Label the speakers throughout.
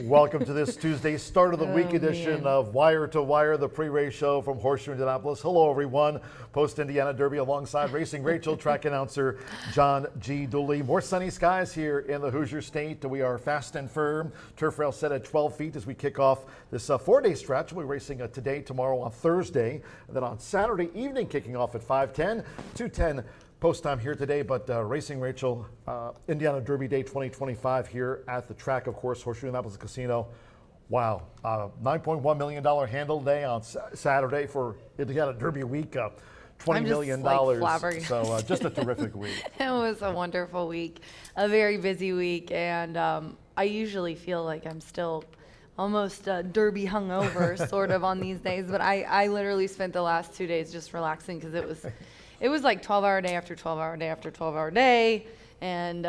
Speaker 1: Welcome to this Tuesday, start of the week edition of Wire to Wire, the pre-race show from Horseshoe Indianapolis. Hello, everyone. Post-Indiana Derby alongside Racing Rachel, track announcer John G. Dooley. More sunny skies here in the Hoosier State. We are fast and firm. Turf rail set at 12 feet as we kick off this four-day stretch. We'll be racing today, tomorrow, on Thursday, and then on Saturday evening, kicking off at 5:10, 2:10. Post time here today, but Racing Rachel, Indiana Derby Day 2025 here at the track, of course, Horseshoe Indianapolis Casino. Wow, $9.1 million handle day on Saturday for Indiana Derby week. $20 million. So just a terrific week.
Speaker 2: It was a wonderful week, a very busy week, and I usually feel like I'm still almost derby hungover sort of on these days, but I literally spent the last 2 days just relaxing because it was like 12-hour day after 12-hour day after 12-hour day. And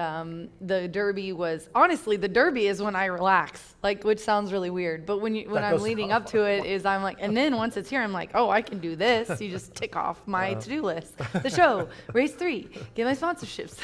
Speaker 2: the Derby was, honestly, the Derby is when I relax, like, which sounds really weird. But when I'm leading up to it is I'm like, and then once it's here, I'm like, oh, I can do this. You just tick off my to-do list. The show, race 3, get my sponsorships.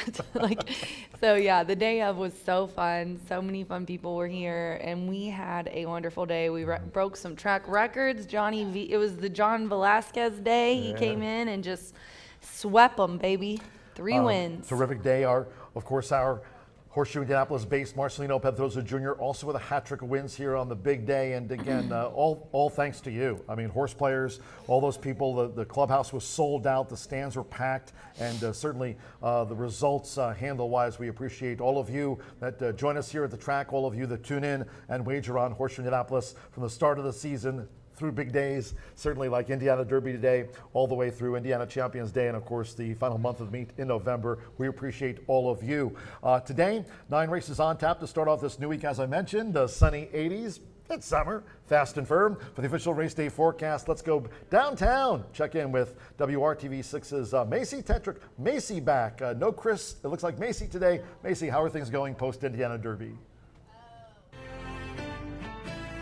Speaker 2: So yeah, the day of was so fun. So many fun people were here, and we had a wonderful day. We broke some track records. It was the John Velasquez day. He came in and just swept them, baby. 3 wins.
Speaker 1: Terrific day. Of course, our Horseshoe Indianapolis-based Marcelino Pedroza Jr. also with a hat trick of wins here on the big day. And again, all thanks to you. I mean, horse players, all those people. The clubhouse was sold out. The stands were packed, and certainly the results handle-wise, we appreciate all of you that join us here at the track. All of you that tune in and wager on Horseshoe Indianapolis from the start of the season through big days, certainly like Indiana Derby today, all the way through Indiana Champions Day, and of course the final month of the meet in November. We appreciate all of you. Today, 9 races on tap to start off this new week, as I mentioned, sunny 80s. It's summer, fast and firm. For the official race day forecast, let's go downtown. Check in with WRTV6's Macy Tetrick. Macy back. No Chris, it looks like Macy today. Macy, how are things going post-Indiana Derby?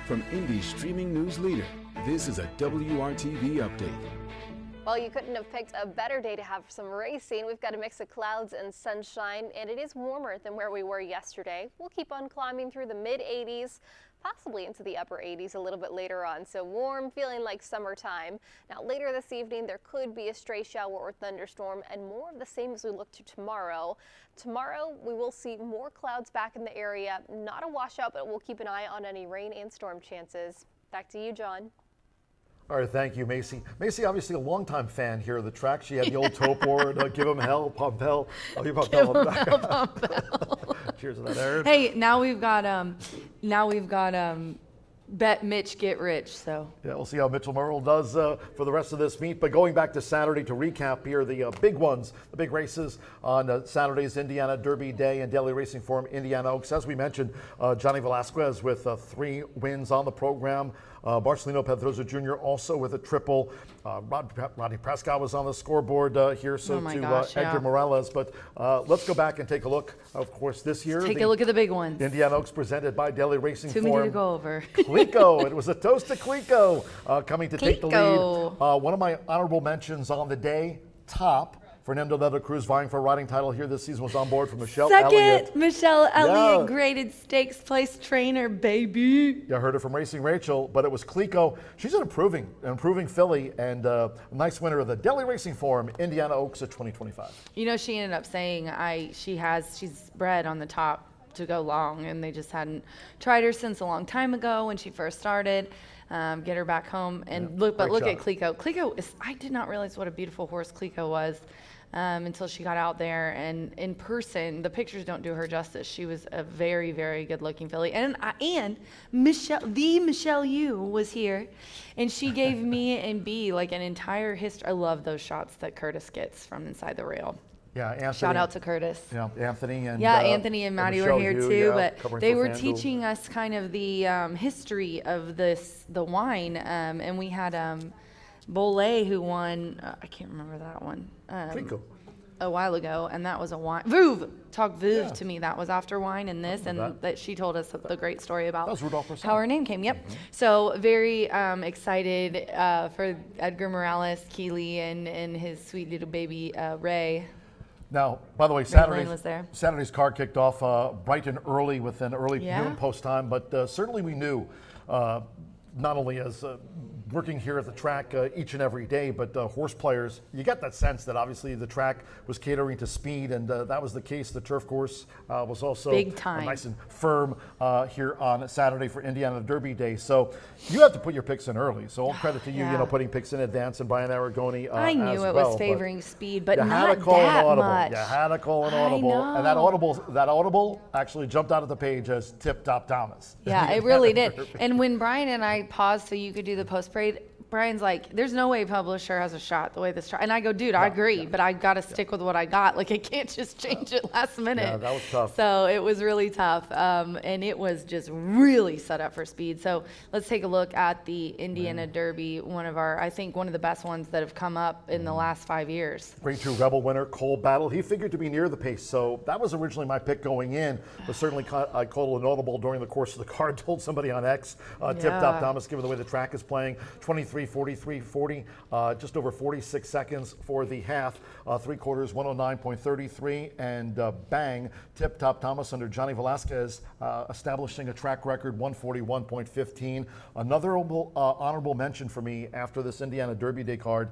Speaker 3: From Indy's streaming news leader, this is a WRTV update.
Speaker 4: Well, you couldn't have picked a better day to have some racing. We've got a mix of clouds and sunshine, and it is warmer than where we were yesterday. We'll keep on climbing through the mid-80s, possibly into the upper 80s a little bit later on. So warm, feeling like summertime. Now later this evening, there could be a stray shower or thunderstorm, and more of the same as we look to tomorrow. Tomorrow, we will see more clouds back in the area. Not a washout, but we'll keep an eye on any rain and storm chances. Back to you, John.
Speaker 1: All right, thank you, Macy. Macy, obviously a longtime fan here of the track. She had the old tote board, give him hell, pump hell.
Speaker 2: Give him hell, pump hell.
Speaker 1: Cheers to that, Aaron.
Speaker 2: Hey, now we've got Bet Mitch Get Rich, so.
Speaker 1: Yeah, we'll see how Mitchell Merle does for the rest of this meet. But going back to Saturday to recap here, the big ones, the big races on Saturday's Indiana Derby Day and Daily Racing Form Indiana Oaks. As we mentioned, Johnny Velasquez with 3 wins on the program. Marcelino Pedroza Jr. also with a triple. Rodney Prescott was on the scoreboard here, so Edgar Morales. But let's go back and take a look. Of course, this year,
Speaker 2: take a look at the big ones.
Speaker 1: Indiana Oaks presented by Daily Racing Form.
Speaker 2: Too many to go over.
Speaker 1: Clico. It was a toast to Clico coming to take the lead. One of my honorable mentions on the day, top. Fernando de la Cruz vying for a riding title here this season was on board for Michelle Elliott.
Speaker 2: Second, Michelle Elliott, graded stakes place trainer, baby.
Speaker 1: You heard it from Racing Rachel, but it was Clico. She's an improving filly, and a nice winner of the Daily Racing Form Indiana Oaks at 2025.
Speaker 2: You know, she ended up saying she's bred on the top to go long, and they just hadn't tried her since a long time ago when she first started. Get her back home and look at Clico. Clico I did not realize what a beautiful horse Clico was until she got out there, and in person, the pictures don't do her justice. She was a very, very good looking filly. And Michelle Yu was here, and she gave me and B like an entire history. I love those shots that Curtis gets from inside the rail.
Speaker 1: Yeah, Anthony.
Speaker 2: Shout out to Curtis.
Speaker 1: Yeah, Anthony and
Speaker 2: Anthony and Maddie were here too, but they were
Speaker 1: FanDuel.
Speaker 2: teaching us kind of the history of the wine, and we had Bollet who won. I can't remember that one. A while ago, and that was a wine. Talk Veuve to me. That was after wine and this, and that she told us the great story about how her name came. Yep. Mm-hmm. So very excited for Edgar Morales, Keeley, and his sweet little baby Ray.
Speaker 1: Now, by the way,
Speaker 2: Lynn was there.
Speaker 1: Saturday's card kicked off bright and early with an early
Speaker 2: Yeah.
Speaker 1: noon post time, but certainly we knew, not only as working here at the track each and every day, but horse players, you get that sense that obviously the track was catering to speed, and that was the case. The turf course was also
Speaker 2: Big time.
Speaker 1: nice and firm here on Saturday for Indiana Derby Day. So you have to put your picks in early. So all credit to you,
Speaker 2: Yeah.
Speaker 1: putting picks in advance, and Brian Aragoni
Speaker 2: I knew
Speaker 1: as
Speaker 2: it
Speaker 1: well,
Speaker 2: was favoring speed, but
Speaker 1: you
Speaker 2: not
Speaker 1: had to call
Speaker 2: that
Speaker 1: an audible.
Speaker 2: much.
Speaker 1: You had to call an
Speaker 2: I
Speaker 1: audible, and that
Speaker 2: know.
Speaker 1: audible actually jumped out of the page as Tip Top Thomas.
Speaker 2: Yeah, it really did. And when Brian and I paused so you could do the post parade, Brian's like, "There's no way Publisher has a shot the way this." And I go, "Dude, I agree, but I got to stick with what I got. Like, I can't just change it last minute."
Speaker 1: Yeah, that was tough.
Speaker 2: So it was really tough, and it was just really set up for speed. So let's take a look at the Indiana Derby, I think one of the best ones that have come up in the last 5 years.
Speaker 1: Grade 2 Rebel winner, Cole Battle. He figured to be near the pace, so that was originally my pick going in, but certainly I called an audible during the course of the card, told somebody on X, Tip Top Thomas, given the way the track is playing, 23, 43, 40, just over 46 seconds for the half, 3/4, 109.33, and bang, Tip Top Thomas under Johnny Velasquez, establishing a track record, 141.15. Another honorable mention for me after this Indiana Derby Day card,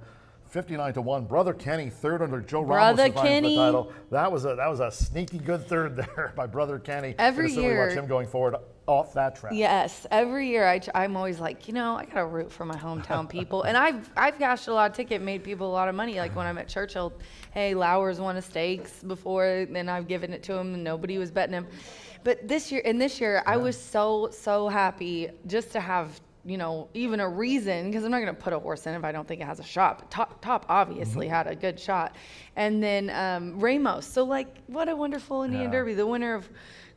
Speaker 1: 59-1. Brother Kenny, third under Joe Ramos,
Speaker 2: Brother
Speaker 1: vying for the
Speaker 2: Kenny.
Speaker 1: title. That was a sneaky good third there by Brother Kenny.
Speaker 2: Every
Speaker 1: Gonna certainly
Speaker 2: year-
Speaker 1: watch him going forward off that track.
Speaker 2: Yes, every year I'm always like, I gotta root for my hometown people, and I've cashed a lot of ticket, made people a lot of money. Like when I'm at Churchill, hey, Lowers won a stakes before, then I've given it to him, and nobody was betting him. But this year, I was so happy just to have even a reason, because I'm not going to put a horse in if I don't think it has a shot. But Top obviously had a good shot. And then Ramos. So, what a wonderful Indian Derby. The winner, of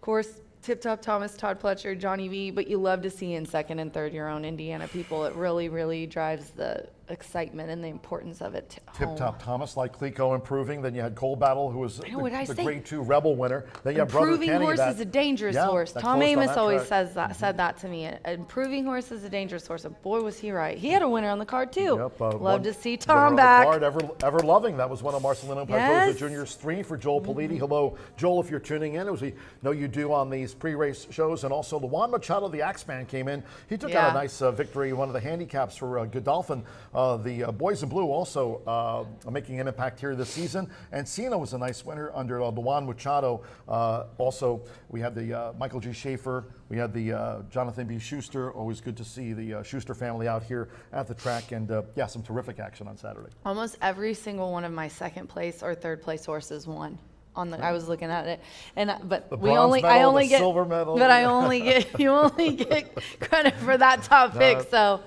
Speaker 2: course, Tip Top Thomas, Todd Pletcher, Johnny V. But you love to see in second and third your own Indiana people. It really, really drives the excitement and the importance of it
Speaker 1: Tip
Speaker 2: home.
Speaker 1: Top Thomas, like Clico, improving. Then you had Cole Battle, who was
Speaker 2: know, what'd I
Speaker 1: the
Speaker 2: say?
Speaker 1: Grade 2 Rebel winner. Then you have Brother
Speaker 2: Improving
Speaker 1: Kenny.
Speaker 2: horse
Speaker 1: that-
Speaker 2: is a dangerous
Speaker 1: Yeah,
Speaker 2: horse.
Speaker 1: that
Speaker 2: Tom
Speaker 1: closed on
Speaker 2: Amos
Speaker 1: that
Speaker 2: always
Speaker 1: track.
Speaker 2: said that to me. Improving horse is a dangerous horse. And boy, was he right. He had a winner on the card too.
Speaker 1: Yep,
Speaker 2: Love to see
Speaker 1: winner
Speaker 2: Tom
Speaker 1: of the
Speaker 2: back.
Speaker 1: card, ever loving. That was one of Marcelino
Speaker 2: Yes.
Speaker 1: Pedrosa Jr.'s 3 for Joel Politi. Hello, Joel, if you're tuning in, as we know you do on these pre-race shows. And also, Luan Machado, the Axeman, came in. He took out a nice victory, one of the handicaps for Godolphin. The Boys in Blue also making an impact here this season. And Cena was a nice winner under Luan Machado. Also, we had the Michael G. Schaefer. We had the Jonathan B. Schuster. Always good to see the Schuster family out here at the track. And some terrific action on Saturday.
Speaker 2: Almost every single one of my second place or third place horses won. I was looking at it, but
Speaker 1: The
Speaker 2: we
Speaker 1: bronze
Speaker 2: only
Speaker 1: medal,
Speaker 2: I only
Speaker 1: the
Speaker 2: get
Speaker 1: silver medal.
Speaker 2: but I only get you only get credit for that top pick. So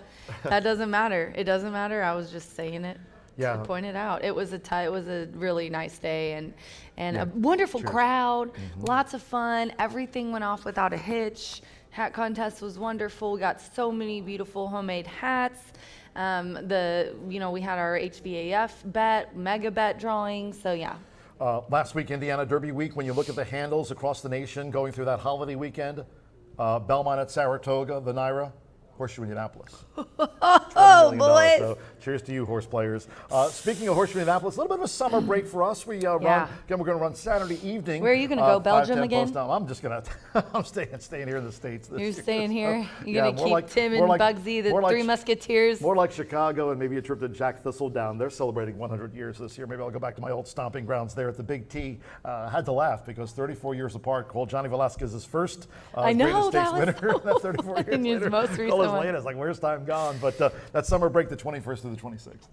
Speaker 2: that doesn't matter. It doesn't matter. I was just saying it.
Speaker 1: Yeah.
Speaker 2: To point it out. It was a really nice day and a wonderful crowd. Lots of fun. Everything went off without a hitch. Hat contest was wonderful. We got so many beautiful homemade hats. We had our HVAF mega bet drawing. So yeah.
Speaker 1: Last week, Indiana Derby week, when you look at the handles across the nation going through that holiday weekend, Belmont at Saratoga, the Naira, Horseshoe Indianapolis.
Speaker 2: Oh,
Speaker 1: $20 million.
Speaker 2: boys.
Speaker 1: So cheers to you, horse players. Speaking of Horseshoe Indianapolis, a little bit of a summer break for us. We run again. We're going to run Saturday evening.
Speaker 2: Where are you going to go? Belgium
Speaker 1: 5:10
Speaker 2: again?
Speaker 1: post time. I'm just going to. I'm staying here in the States. This
Speaker 2: You're
Speaker 1: year.
Speaker 2: staying here? You're
Speaker 1: Yeah,
Speaker 2: going to
Speaker 1: more
Speaker 2: keep
Speaker 1: like-
Speaker 2: Tim and
Speaker 1: more like-
Speaker 2: Bugsy, the
Speaker 1: more like
Speaker 2: Three
Speaker 1: Ch-
Speaker 2: Musketeers?
Speaker 1: More like Chicago and maybe a trip to Jack Thistledown. They're celebrating 100 years this year. Maybe I'll go back to my old stomping grounds there at the Big T. Had to laugh because 34 years apart, called Johnny Velasquez's first
Speaker 2: I know,
Speaker 1: greatest
Speaker 2: that
Speaker 1: stakes
Speaker 2: was
Speaker 1: winner. That 34 years
Speaker 2: And his
Speaker 1: later.
Speaker 2: most recent
Speaker 1: All his
Speaker 2: one.
Speaker 1: latest, like where's time gone? But that summer break, the 21st to the 26th.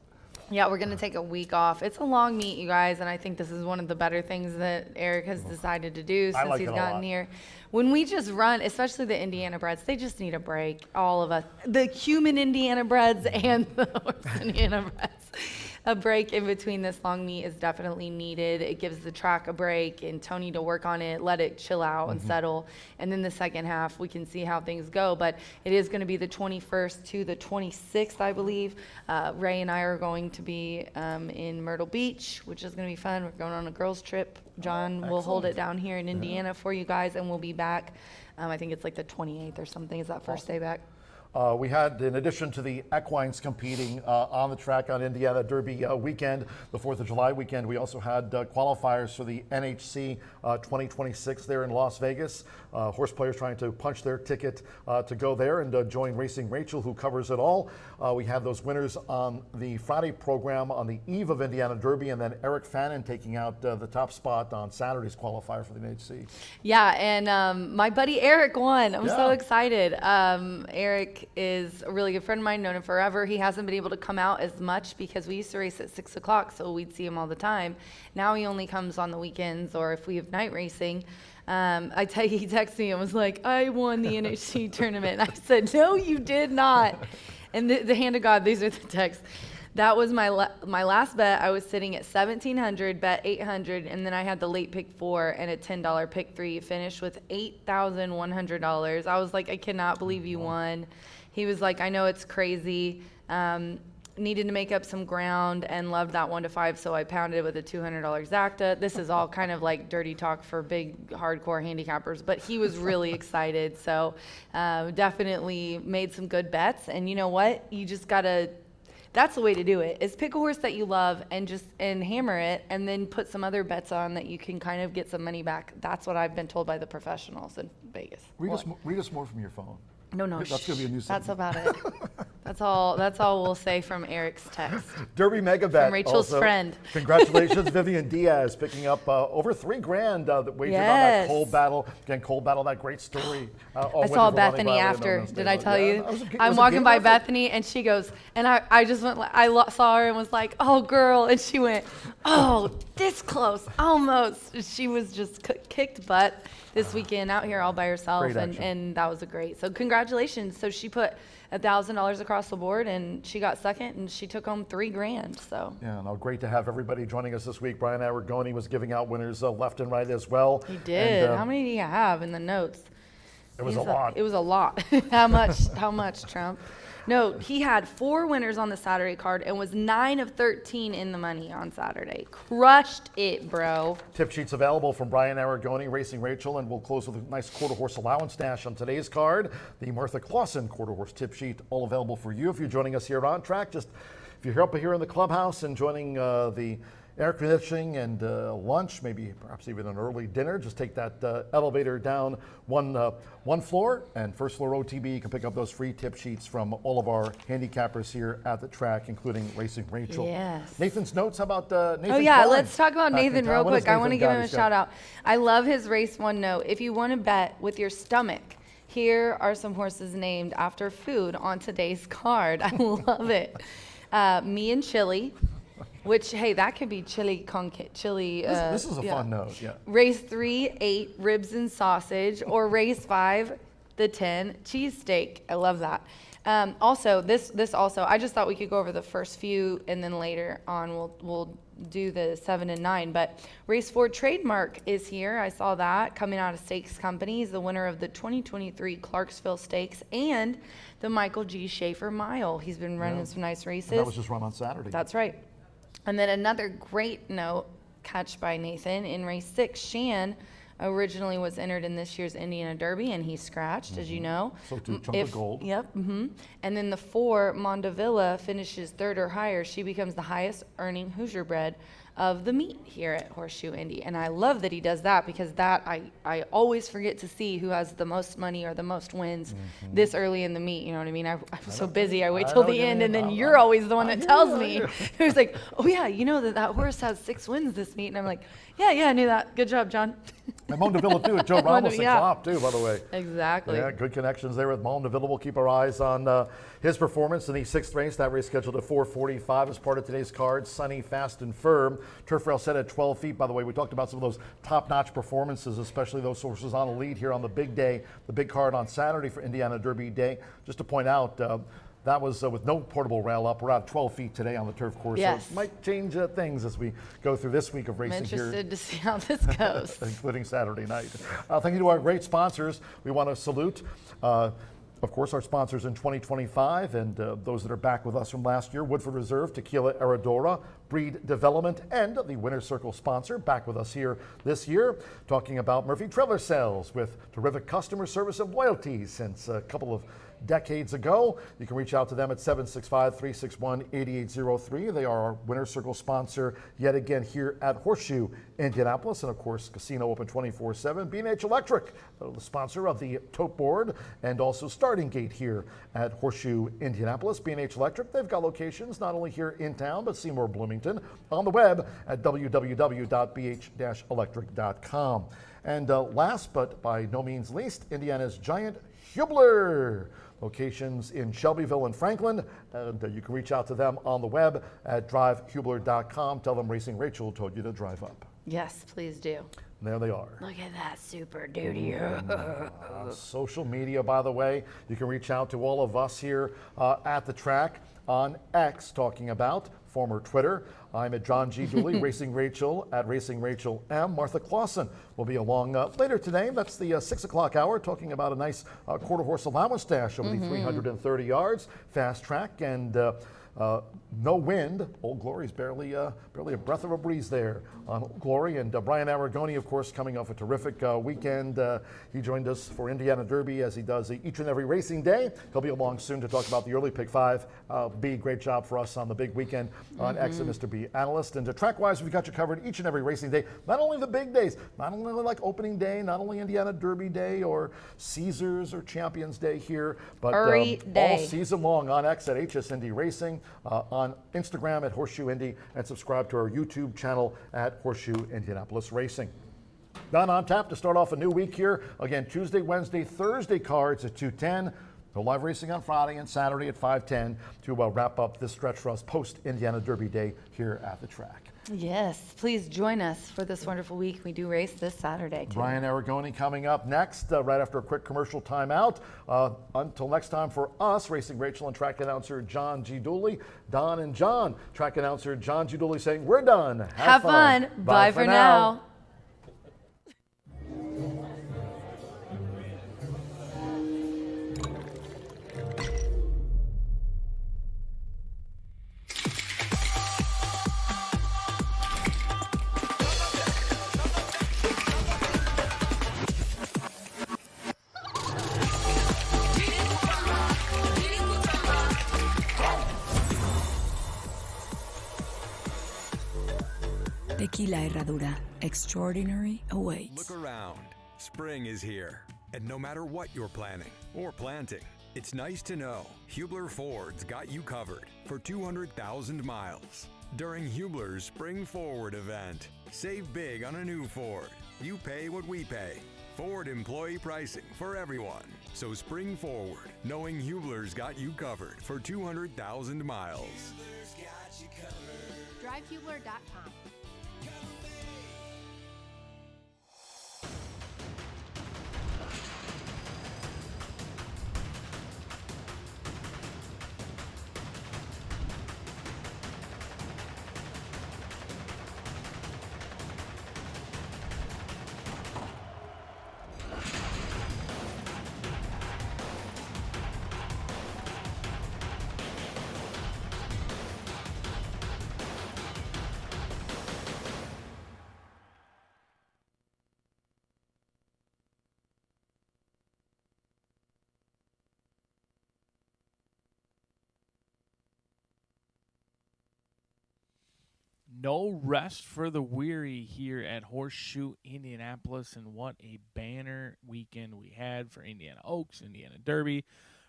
Speaker 2: Yeah, we're going to take a week off. It's a long meet, you guys, and I think this is one of the better things that Eric has decided to do since
Speaker 1: like
Speaker 2: he's
Speaker 1: it a
Speaker 2: gotten
Speaker 1: lot.
Speaker 2: here. When we just run, especially the Indiana breds, they just need a break, all of us. The human Indiana breds and the horse Indiana breds. A break in between this long meet is definitely needed. It gives the track a break and Tony to work on it, let it chill out and settle. And then the second half, we can see how things go. But it is going to be the 21st to the 26th, I believe. Ray and I are going to be in Myrtle Beach, which is going to be fun. We're going on a girls' trip. John will hold it down here in Indiana for you guys, and we'll be back. I think it's like the 28th or something. Is that first day back?
Speaker 1: We had, in addition to the equines competing on the track on Indiana Derby weekend, the 4th of July weekend, we also had qualifiers for the NHC 2026 there in Las Vegas. Horse players trying to punch their ticket to go there and join Racing Rachel, who covers it all. We had those winners on the Friday program on the eve of Indiana Derby, and then Eric Fannin taking out the top spot on Saturday's qualifier for the NHC.
Speaker 2: Yeah, and my buddy Eric won. I'm so
Speaker 1: Yeah.
Speaker 2: excited. Eric is a really good friend of mine, known him forever. He hasn't been able to come out as much because we used to race at 6 o'clock, so we'd see him all the time. Now he only comes on the weekends or if we have night racing. He texted me and was like, I won the NHC tournament. And I said, no, you did not. And the hand of God, these are the texts. That was my last bet. I was sitting at 1,700, bet 800, and then I had the late pick 4 and a $10 pick 3. Finished with $8,100. I was like, I cannot believe you won. He was like, I know it's crazy. Needed to make up some ground and loved that 1 to 5, so I pounded it with a $200 Exacta. This is all kind of like dirty talk for big hardcore handicappers, but he was really excited. So definitely made some good bets. And you know what? You just gotta. That's the way to do it, is pick a horse that you love and hammer it, and then put some other bets on that you can kind of get some money back. That's what I've been told by the professionals in Vegas.
Speaker 1: Read us more from your phone.
Speaker 2: No,
Speaker 1: That's going to be a new
Speaker 2: that's
Speaker 1: segment.
Speaker 2: about it. That's all we'll say from Eric's text.
Speaker 1: Derby Mega Bet.
Speaker 2: From Rachel's
Speaker 1: also.
Speaker 2: friend.
Speaker 1: Congratulations, Vivian Diaz, picking up over $3,000 that wagered on that
Speaker 2: Yes.
Speaker 1: Cold Battle. Again, Cold Battle, that great story.
Speaker 2: I saw Bethany after. Did I tell you?
Speaker 1: I'm
Speaker 2: I'm walking by Bethany and she goes, and I just went, saw her and was like, oh girl. And she went, oh, this close, almost. She was just kicked butt this weekend out here all by herself.
Speaker 1: Great action.
Speaker 2: And that was great. So congratulations. So she put $1,000 across the board and she got second and she took home $3,000. So.
Speaker 1: Yeah, no, great to have everybody joining us this week. Brian Aragoni was giving out winners left and right as well.
Speaker 2: He did.
Speaker 1: And,
Speaker 2: How many do you have in the notes?
Speaker 1: It was a lot.
Speaker 2: It was a lot. How much, Trump? No, he had 4 winners on the Saturday card and was 9 of 13 in the money on Saturday. Crushed it, bro.
Speaker 1: Tip sheets available from Brian Aragoni, Racing Rachel, and we'll close with a nice quarter horse allowance dash on today's card. The Martha Clausen quarter horse tip sheet, all available for you if you're joining us here on track. Just if you're up here in the clubhouse and joining the air conditioning and lunch, maybe perhaps even an early dinner, just take that elevator down one floor, and first floor OTB. You can pick up those free tip sheets from all of our handicappers here at the track, including Racing Rachel.
Speaker 2: Yes.
Speaker 1: Nathan's notes. How about Nathan?
Speaker 2: Oh yeah,
Speaker 1: Klein?
Speaker 2: let's talk about Nathan real
Speaker 1: What has
Speaker 2: quick. I want to
Speaker 1: Nathan
Speaker 2: give
Speaker 1: got?
Speaker 2: him a
Speaker 1: He's got-
Speaker 2: shout out. I love his race 1 note. If you want to bet with your stomach, here are some horses named after food on today's card. I love it. Me and Chili, which, hey, that could be chili con chili.
Speaker 1: This is a
Speaker 2: yeah.
Speaker 1: fun note, yeah.
Speaker 2: Race 3, 8, ribs and sausage, or race 5, the 10, cheesesteak. I love that. Also, this also, I just thought we could go over the first few, and then later on we'll do the 7 and 9. But race 4 Trademark is here. I saw that coming out of Stakes Company. He's the winner of the 2023 Clarksville Stakes and the Michael G. Schaefer Mile. He's been running some nice races.
Speaker 1: And that was just run on Saturday.
Speaker 2: That's right. And then another great note catch by Nathan in race 6. Shan originally was entered in this year's Indiana Derby, and he scratched, as you know.
Speaker 1: So too, chunk of gold.
Speaker 2: Yep. And then the 4 Mondavilla finishes 3rd or higher. She becomes the highest earning Hoosier bred of the meet here at Horseshoe Indy. And I love that he does that, because that I always forget to see who has the most money or the most wins this early in the meet. You know what I mean? I'm so busy. I wait till the end, and then you're always the one that tells me. Who's like, oh yeah, you know that horse has 6 wins this meet. And I'm like, yeah, I knew that. Good job, John.
Speaker 1: And Mondavilla too, Joe Ramos and Klopp too, by the way.
Speaker 2: Exactly.
Speaker 1: Yeah, good connections there with Mondavilla. We'll keep our eyes on his performance in the 6th race. That race scheduled at 4:45 as part of today's card. Sunny, fast, and firm. Turf rail set at 12 feet. By the way, we talked about some of those top-notch performances, especially those horses on the lead here on the big day, the big card on Saturday for Indiana Derby Day. Just to point out, that was with no portable rail up. We're out 12 feet today on the turf course.
Speaker 2: Yes.
Speaker 1: So it might change things as we go through this week of
Speaker 2: I'm
Speaker 1: racing here.
Speaker 2: interested to see how this goes.
Speaker 1: Including Saturday night. Thank you to our great sponsors. We want to salute, of course, our sponsors in 2025 and those that are back with us from last year. Woodford Reserve, Tequila Aradora, Breed Development, and the Winner's Circle sponsor back with us here this year. Talking about Murphy Trailer Sales with terrific customer service and loyalty since a couple of decades ago. You can reach out to them at 765-361-8803. They are our Winner's Circle sponsor yet again here at Horseshoe Indianapolis, and of course casino open 24/7. B&H Electric, the sponsor of the tote board and also starting gate here at Horseshoe Indianapolis. B&H Electric, they've got locations not only here in town but Seymour, Bloomington, on the web at www.bh-electric.com. And last but by no means least, Indiana's giant Hubler. Locations in Shelbyville and Franklin, and you can reach out to them on the web at drivehubler.com. Tell them Racing Rachel told you to drive up.
Speaker 2: Yes, please do.
Speaker 1: And there they are.
Speaker 2: Look at that super duty.
Speaker 1: Social media, by the way, you can reach out to all of us here at the track on X, talking about former Twitter. I'm at John G. Dooley, Racing Rachel at Racing Rachel M. Martha Clausen will be along later today. That's the 6 o'clock hour, talking about a nice quarter horse allowance dash over the 330 yards, fast track, and no wind. Old Glory's barely a breath of a breeze there on Glory. And Brian Aragoni, of course, coming off a terrific weekend. He joined us for Indiana Derby, as he does each and every racing day. He'll be along soon to talk about the early pick 5. B, great job for us on the big weekend on X and Mr. B Analyst. And track-wise, we've got you covered each and every racing day. Not only the big days, not only like opening day, not only Indiana Derby day or Caesars or Champions Day here, but all season long on X at HS Indy Racing, on Instagram at Horseshoe Indy, and subscribe to our YouTube channel at Horseshoe Indianapolis Racing. Done on tap to start off a new week here. Again, Tuesday, Wednesday, Thursday cards at 2:10. No live racing on Friday and Saturday at 5:10 to wrap up this stretch for us post Indiana Derby Day here at the track.
Speaker 2: Yes, please join us for this wonderful week. We do race this Saturday, too.
Speaker 1: Brian Aragoni coming up next, right after a quick commercial timeout. Until next time for us, Racing Rachel and track announcer John G. Dooley, Don and John. Track announcer John G. Dooley saying, we're done.
Speaker 2: Have fun. Bye for now.
Speaker 5: Tequila Herradura. Extraordinary awaits.
Speaker 6: Look around. Spring is here. And no matter what you're planning or planting, it's nice to know Hubler Ford's got you covered for 200,000 miles. During Hubler's Spring Forward event, save big on a new Ford. You pay what we pay. Ford employee pricing for everyone. So spring forward, knowing Hubler's got you covered for 200,000 miles.
Speaker 7: DriveHubler.com.
Speaker 8: No rest for the weary here at Horseshoe Indianapolis, and what a banner weekend we had for Indiana Oaks, Indiana Derby,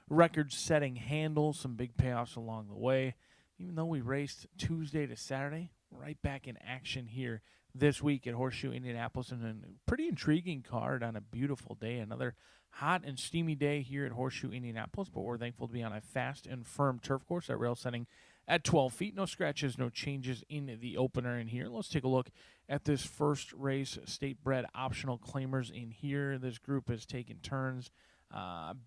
Speaker 8: record-setting handle, some big payoffs along the way. Even though we raced Tuesday to Saturday, right back in action here this week at Horseshoe Indianapolis, and a pretty intriguing card on a beautiful day. Another hot and steamy day here at Horseshoe Indianapolis, but we're thankful to be on a fast and firm turf course at rail setting at 12 feet. No scratches, no changes in the opener in here. Let's take a look at this first race, state-bred optional claimers in here. This group has taken turns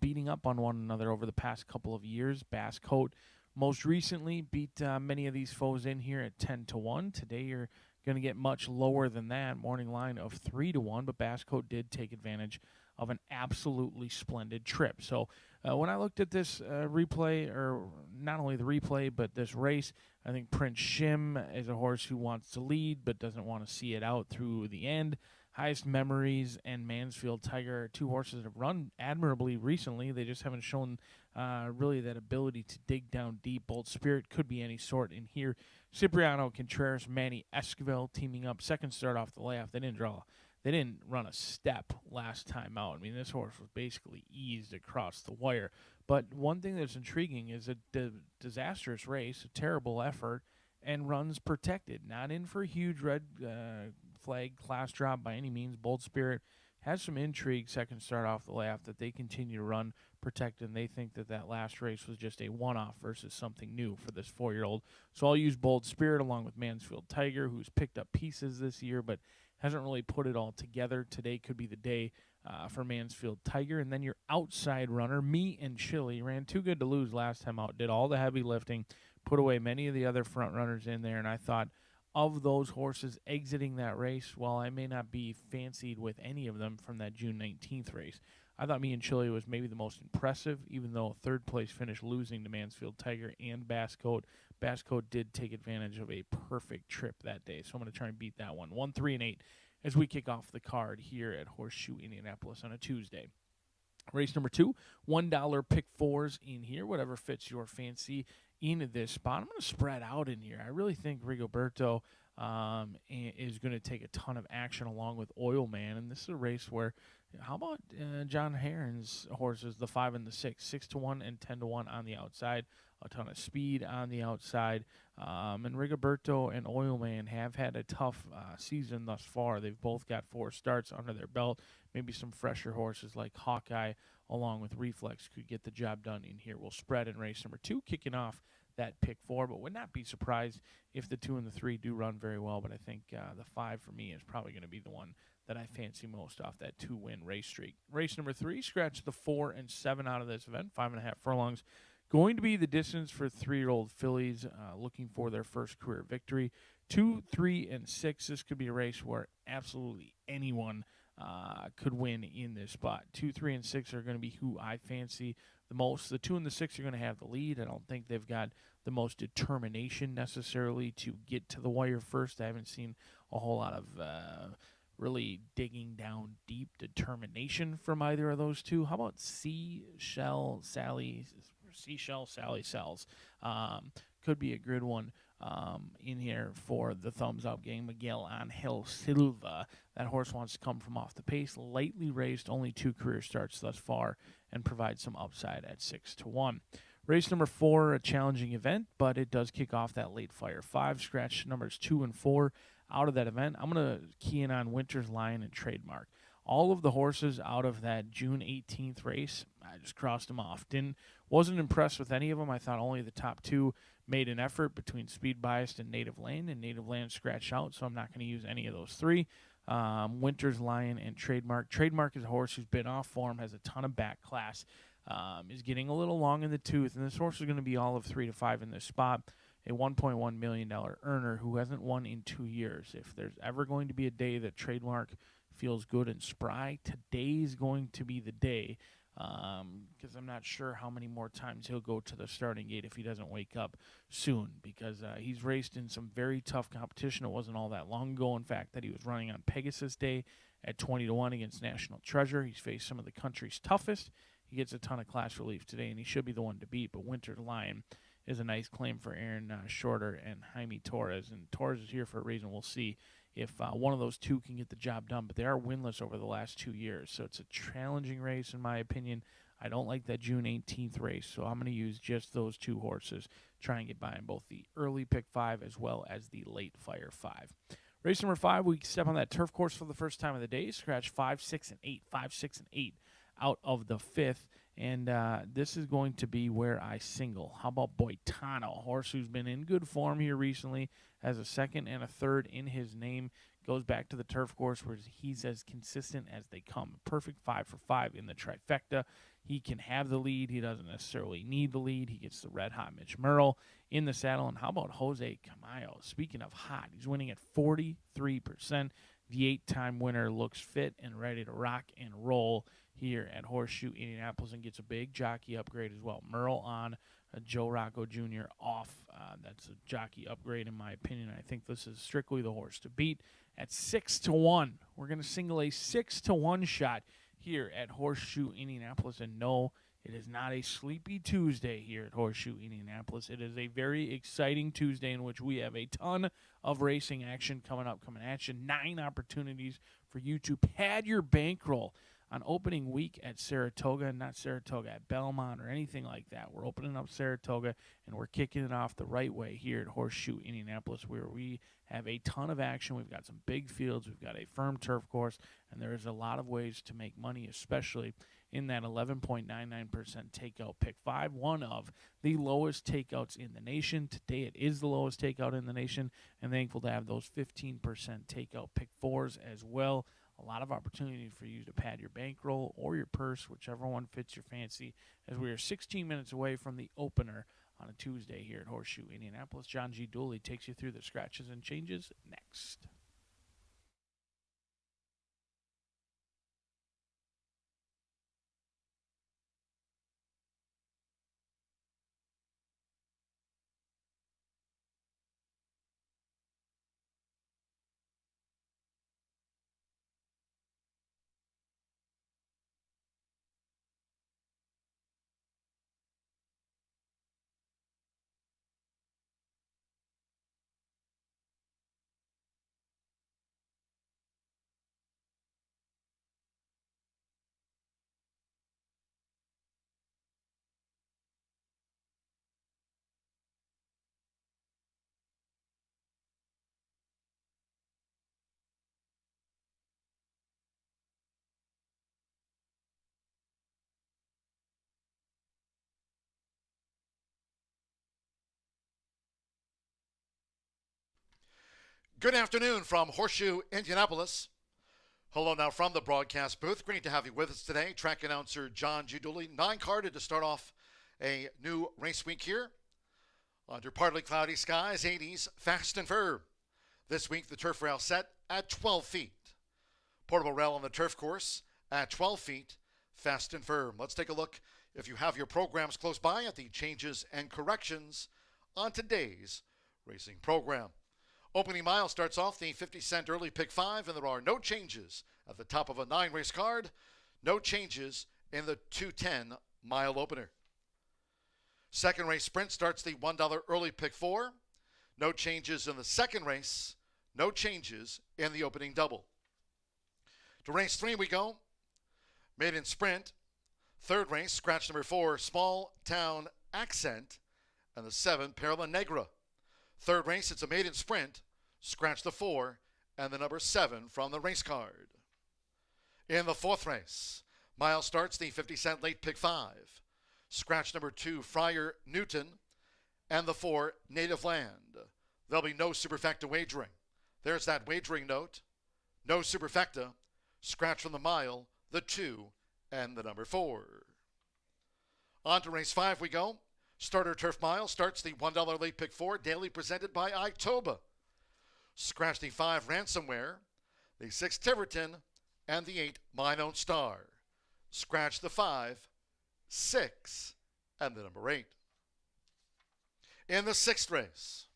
Speaker 8: beating up on one another over the past couple of years. Bass Coat most recently beat many of these foes in here at 10-1. Today you're going to get much lower than that, morning line of 3-1, but Bass Coat did take advantage of an absolutely splendid trip. So when I looked at this replay, or not only the replay, but this race, I think Prince Shim is a horse who wants to lead but doesn't want to see it out through the end. Highest Memories and Mansfield Tiger are two horses that have run admirably recently. They just haven't shown really that ability to dig down deep. Bold Spirit could be any sort in here. Cipriano Contreras, Manny Esquivel teaming up. Second start off the layoff. They didn't run a step last time out. I mean, this horse was basically eased across the wire. But one thing that's intriguing is a disastrous race, a terrible effort, and runs protected. Not in for a huge red flag class drop by any means. Bold Spirit has some intrigue second start off the layoff that they continue to run protected, and they think that last race was just a one-off versus something new for this 4-year-old. So I'll use Bold Spirit along with Mansfield Tiger, who's picked up pieces this year but hasn't really put it all together. Today could be the day for Mansfield Tiger. And then your outside runner, Me and Chili, ran too good to lose last time out, did all the heavy lifting, put away many of the other front runners in there, and I thought of those horses exiting that race, while I may not be fancied with any of them from that June 19th race, I thought Me and Chili was maybe the most impressive, even though third place finish losing to Mansfield Tiger and Bass Coat. Bass Coat did take advantage of a perfect trip that day, so I'm going to try and beat that one. 1, 3, and 8 as we kick off the card here at Horseshoe Indianapolis on a Tuesday. Race number 2, $1 pick fours in here, whatever fits your fancy in this spot. I'm going to spread out in here. I really think Rigoberto is going to take a ton of action along with Oil Man, and this is a race where, how about John Heron's horses, the 5 and the 6, 6-1 and 10-1 on the outside, a ton of speed on the outside, and Rigoberto and Oil Man have had a tough season thus far. They've both got 4 starts under their belt. Maybe some fresher horses like Hawkeye along with Reflex could get the job done in here. We'll spread in race number 2, kicking off that pick 4, but would not be surprised if the 2 and the 3 do run very well, but I think the 5 for me is probably going to be the one that I fancy most off that 2-win race streak. Race number 3, scratch the 4 and 7 out of this event, 5.5 furlongs. Going to be the distance for 3-year-old fillies looking for their first career victory. 2, 3, and 6, this could be a race where absolutely anyone could win in this spot. 2, 3, and 6 are going to be who I fancy the most. The 2 and the 6 are going to have the lead. I don't think they've got the most determination necessarily to get to the wire first. I haven't seen a whole lot of really digging down deep determination from either of those two. How about Seashell Sally Sells? Could be a good one in here for the thumbs up game. Miguel Angel Silva. That horse wants to come from off the pace. Lightly raised, only 2 career starts thus far, and provides some upside at 6-1. Race number 4, a challenging event, but it does kick off that late fire 5. Scratch numbers 2 and 4 out of that event. I'm going to key in on Winter's Lion and Trademark. All of the horses out of that June 18th race, I just crossed them off. Wasn't impressed with any of them. I thought only the top 2 made an effort between Speed Biased and Native Land scratched out, so I'm not going to use any of those 3. Winter's Lion and Trademark. Trademark is a horse who's been off form, has a ton of back class, is getting a little long in the tooth, and this horse is going to be all of 3 to 5 in this spot. A $1.1 million earner who hasn't won in 2 years. If there's ever going to be a day that Trademark feels good and spry, today's going to be the day, because I'm not sure how many more times he'll go to the starting gate if he doesn't wake up soon, because he's raced in some very tough competition. It wasn't all that long ago, in fact, that he was running on Pegasus Day at 20-1 against National Treasure. He's faced some of the country's toughest. He gets a ton of class relief today, and he should be the one to beat, but Winter's Lion is a nice claim for Aaron Shorter and Jaime Torres, and Torres is here for a reason. We'll see if one of those 2 can get the job done, but they are winless over the last 2 years, so it's a challenging race in my opinion. I don't like that June 18th race, so I'm going to use just those 2 horses, try and get by in both the early pick 5 as well as the late fire 5. Race number 5, we step on that turf course for the first time of the day, scratch 5, 6, and 8, 5, 6, and 8 out of the 5th. And this is going to be where I single. How about Boitano, a horse who's been in good form here recently, has a 2nd and a 3rd in his name, goes back to the turf course where he's as consistent as they come. Perfect 5 for 5 in the trifecta. He can have the lead. He doesn't necessarily need the lead. He gets the red-hot Mitch Merle in the saddle. And how about Jose Camayo? Speaking of hot, he's winning at 43%. The 8-time winner looks fit and ready to rock and roll here at Horseshoe Indianapolis and gets a big jockey upgrade as well. Merle on Joe Rocco Jr. off. That's a jockey upgrade in my opinion. I think this is strictly the horse to beat at 6-1. We're going to single a 6-1 shot here at Horseshoe Indianapolis. And no, it is not a sleepy Tuesday here at Horseshoe Indianapolis. It is a very exciting Tuesday in which we have a ton of racing action coming at you. 9 opportunities for you to pad your bankroll on opening week at Saratoga, not Saratoga, at Belmont or anything like that. We're opening up Saratoga, and we're kicking it off the right way here at Horseshoe Indianapolis, where we have a ton of action. We've got some big fields. We've got a firm turf course, and there is a lot of ways to make money, especially in that 11.99% takeout pick 5, one of the lowest takeouts in the nation. Today it is the lowest takeout in the nation, and thankful to have those 15% takeout pick 4s as well. A lot of opportunity for you to pad your bankroll or your purse, whichever one fits your fancy, as we are 16 minutes away from the opener on a Tuesday here at Horseshoe Indianapolis. John G. Dooley takes you through the scratches and changes next.
Speaker 1: Good afternoon from Horseshoe, Indianapolis. Hello now from the broadcast booth. Great to have you with us today. Track announcer John G. Dooley. 9-carded to start off a new race week here. Under partly cloudy skies, 80s, fast and firm. This week, the turf rail set at 12 feet. Portable rail on the turf course at 12 feet, fast and firm. Let's take a look, if you have your programs close by, at the changes and corrections on today's racing program. Opening mile starts off the 50-cent early pick 5, and there are no changes at the top of a 9-race card. No changes in the 210-mile opener. Second race sprint starts the $1 early pick 4. No changes in the second race. No changes in the opening double. To race 3 we go. Maiden sprint. Third race, scratch number 4, Small Town Accent, and the 7, Perla Negra. Third race, it's a maiden sprint. Scratch the 4 and the number 7 from the race card. In the fourth race, mile starts the 50-cent late pick 5. Scratch number 2, Friar Newton, and the 4, Native Land. There'll be no superfecta wagering. There's that wagering note. No superfecta. Scratch from the mile, the 2, and the number 4. On to race 5 we go. Starter Turf Mile starts the $1 late pick 4, daily presented by Itoba. Scratch the 5, Ransomware, the 6, Tiverton, and the 8, Mine Own Star. Scratch the 5, 6, and the number 8. In the sixth race,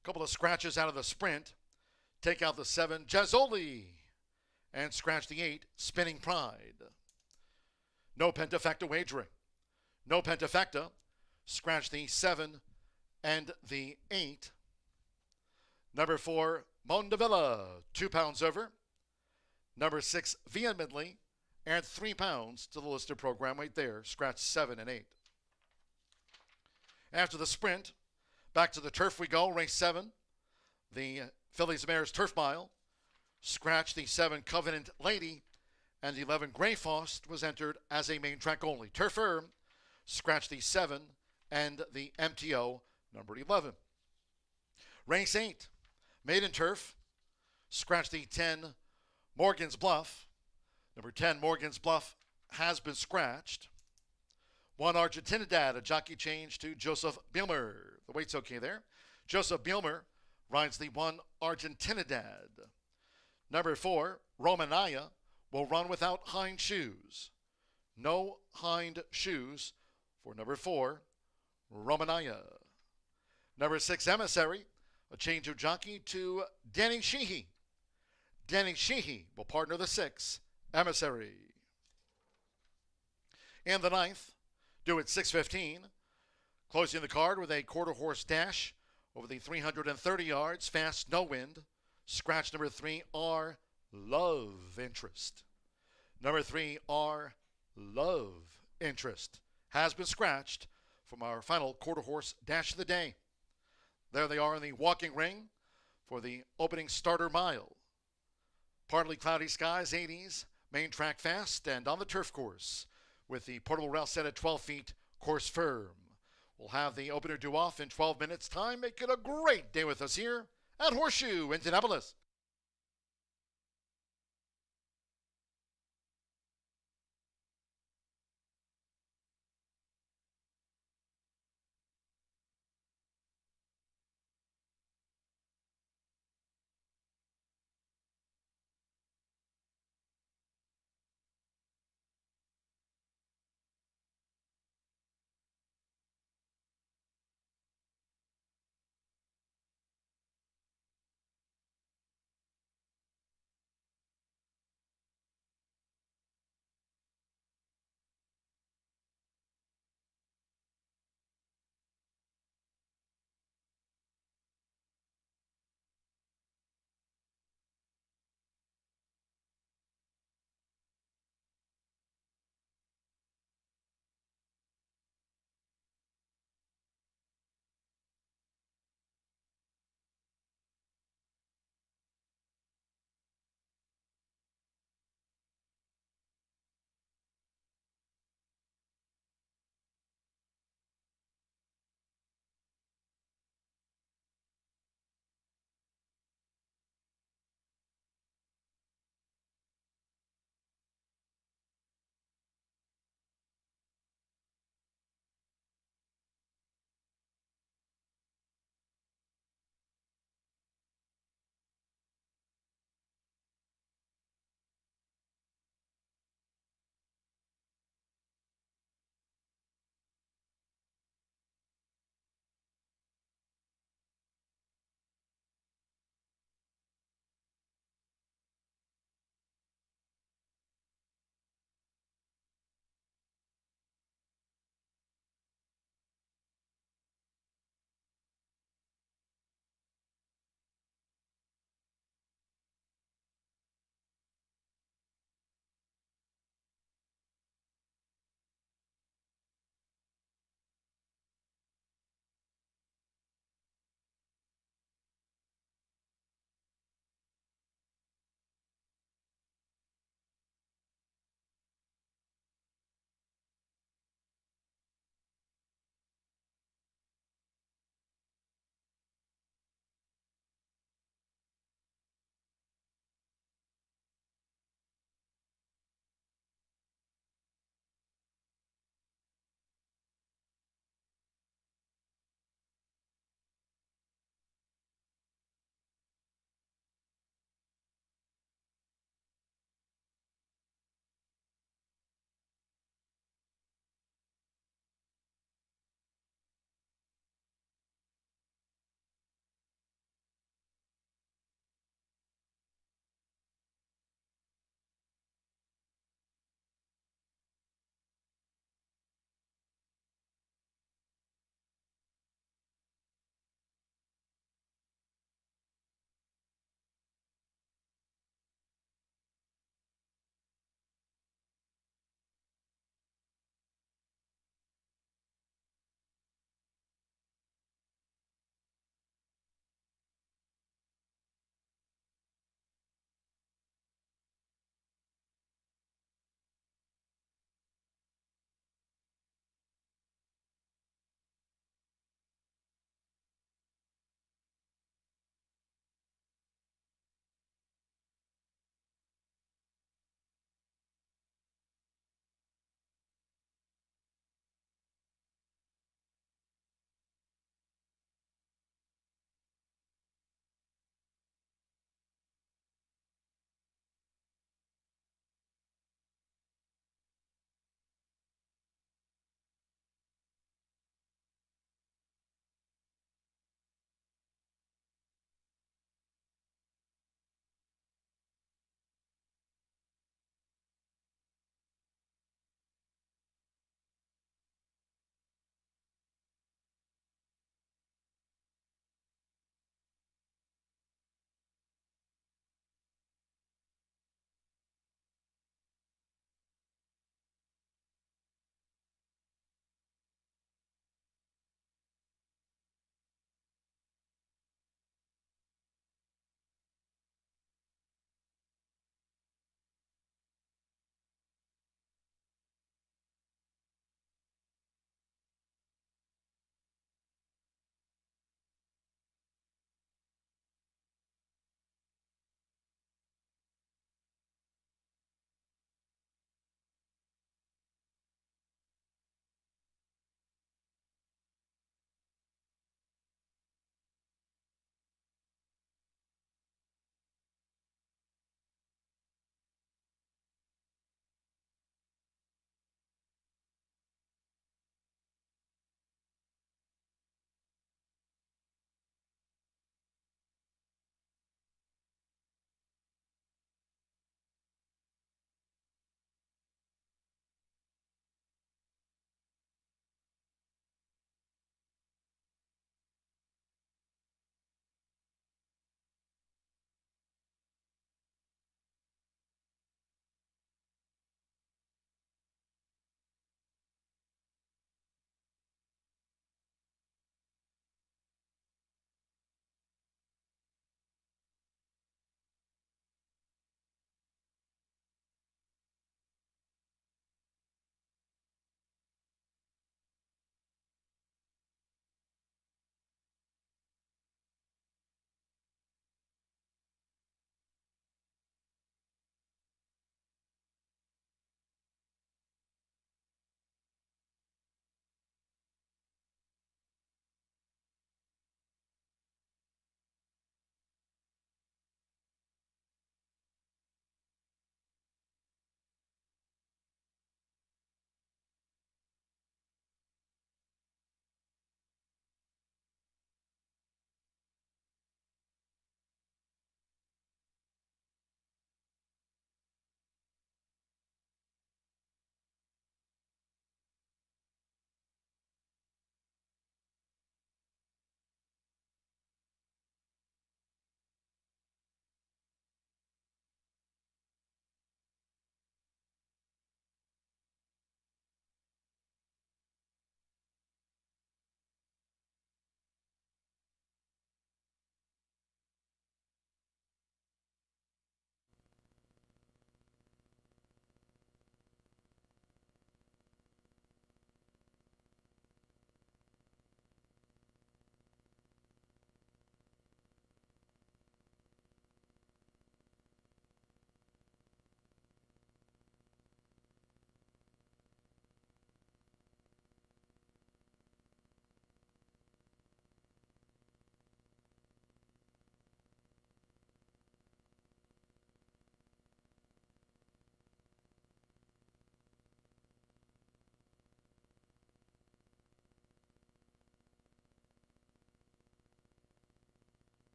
Speaker 1: a couple of scratches out of the sprint. Take out the 7, Jazzoli, and scratch the 8, Spinning Pride. No pentafecta wagering. No pentafecta. Scratch the 7 and the 8. Number 4, Mondavilla, 2 pounds over. Number 6, Vehemently, and 3 pounds to the listed program weight there. Scratch 7 and 8. After the sprint, back to the turf we go. Race 7, the Phillies Mares Turf Mile. Scratch the 7, Covenant Lady, and the 11, Grey Faust was entered as a main track only. Turf firm. Scratch the 7 and the MTO number 11. Race 8, Maiden Turf. Scratch the 10, Morgan's Bluff. Number 10, Morgan's Bluff, has been scratched. 1, Argentinidad, a jockey change to Joseph Bielmer. The weight's okay there. Joseph Bielmer rides the 1, Argentinidad. Number 4, Romanaya, will run without hind shoes. No hind shoes for number 4, Romanaya. Number 6, Emissary, a change of jockey to Danny Sheehy. Danny Sheehy will partner the 6, Emissary. In the 9th, due at 6:15, closing the card with a quarter horse dash over the 330 yards, fast, no wind. Scratch number 3, R Love Interest. Number 3, R Love Interest has been scratched from our final quarter horse dash of the day. There they are in the walking ring for the opening starter mile. Partly cloudy skies, 80s, main track fast, and on the turf course with the portable rail set at 12 feet, course firm. We'll have the opener due off in 12 minutes time. Make it a great day with us here at Horseshoe Indianapolis.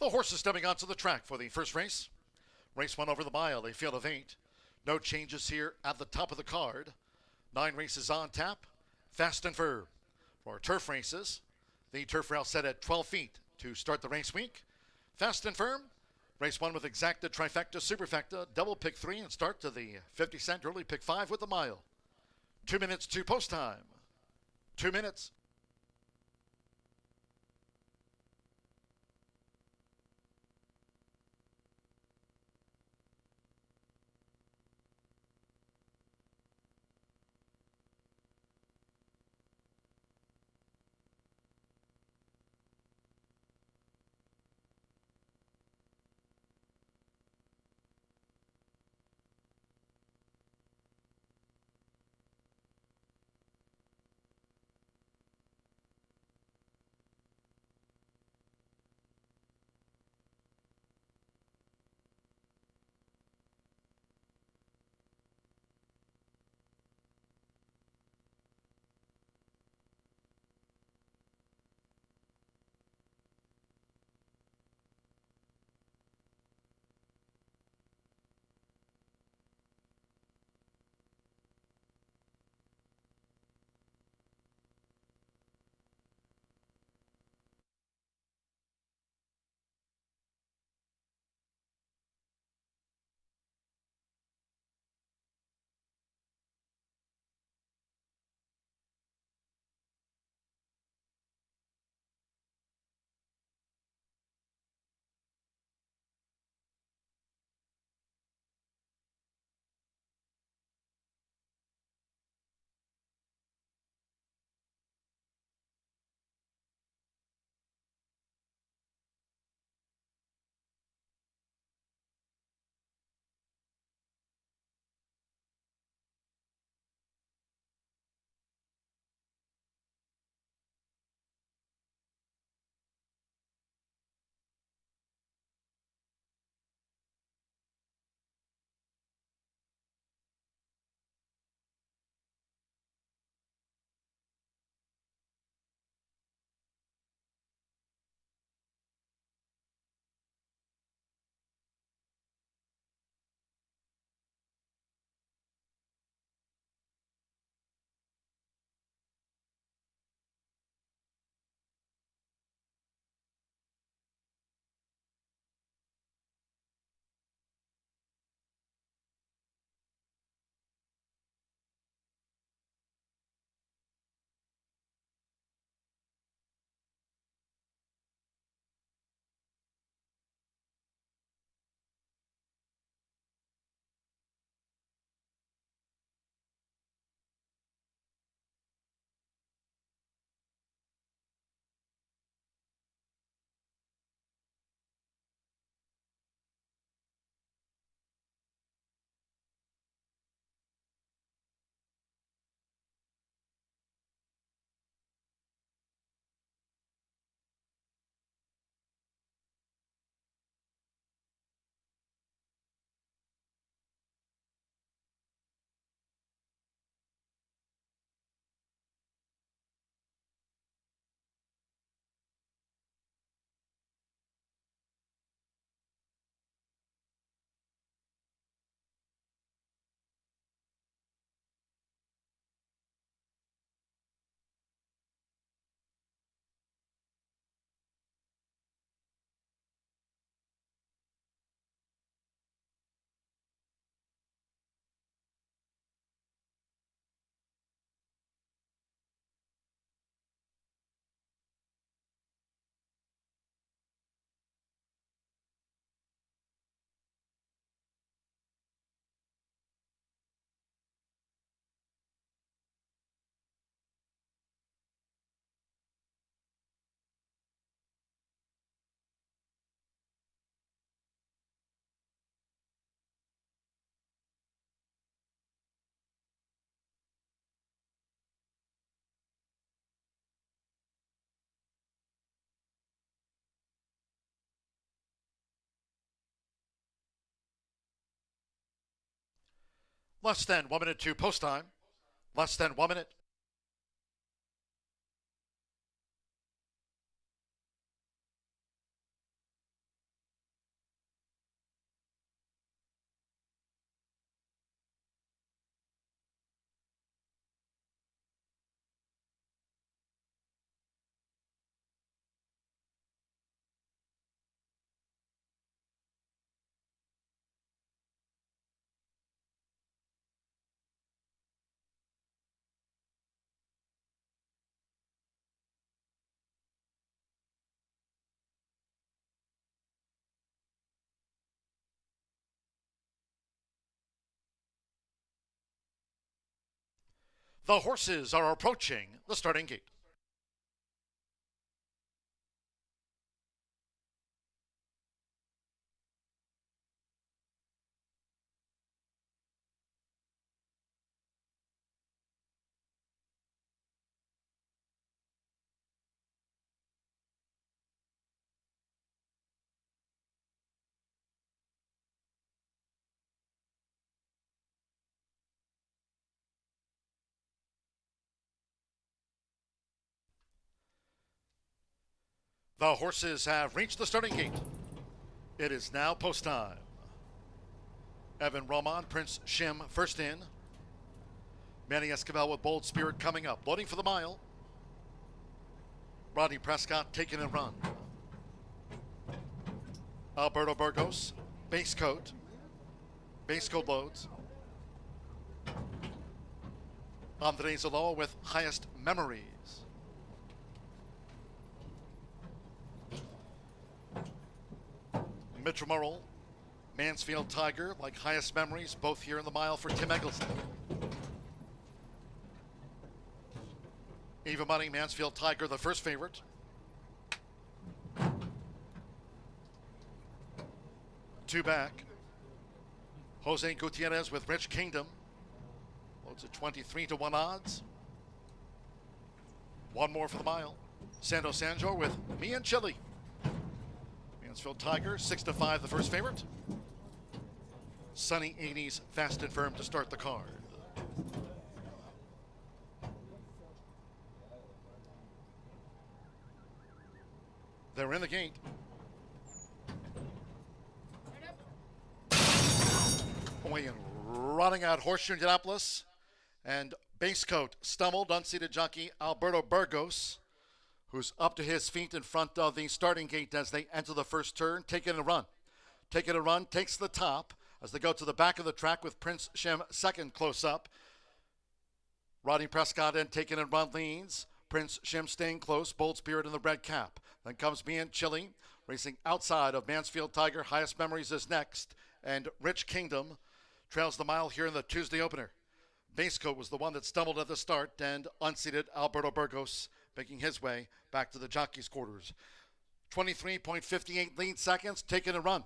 Speaker 1: No horses stepping onto the track for the first race. Race 1 over the mile, a field of 8. No changes here at the top of the card. 9 races on tap, fast and firm. For turf races, the turf rail set at 12 feet to start the race week. Fast and firm, race 1 with exacta, trifecta, superfecta, double pick 3 and start to the 50-cent early pick 5 with the mile. 2 minutes to post time. 2 minutes. Less than 1 minute to post time. Less than 1 minute. The horses are approaching the starting gate. The horses have reached the starting gate. It is now post time. Evan Roman, Prince Shim first in. Manny Esquivel with Bold Spirit coming up. Loading for the mile. Rodney Prescott taking and run. Alberto Burgos, base coat. Base coat loads. Andres Aloa with Highest Memories. Mitchell Mansfield Tiger, like Highest Memories, both here in the mile for Tim Eggleston. Eva Money, Mansfield Tiger, the first favorite. Two back. Jose Gutierrez with Rich Kingdom. Loads at 23-1 odds. One more for the mile. Sando Sanjo with Me and Chili. Mansfield Tiger, 6-5, the first favorite. Sunny 80s, fast and firm to start the card. They're in the gate. Away and running out Horseshoe Indianapolis. And base coat stumbled, unseated jockey Alberto Burgos, who's up to his feet in front of the starting gate as they enter the first turn. Taking a run. Taking a run, takes the top as they go to the back of the track with Prince Shim second close up. Rodney Prescott and taking a run leads. Prince Shim staying close, Bold Spirit in the red cap. Then comes Me and Chili, racing outside of Mansfield Tiger. Highest Memories is next. And Rich Kingdom trails the mile here in the Tuesday opener. Basecoat was the one that stumbled at the start, and unseated Alberto Burgos making his way back to the jockey's quarters. 23.58 lead seconds, taking a run.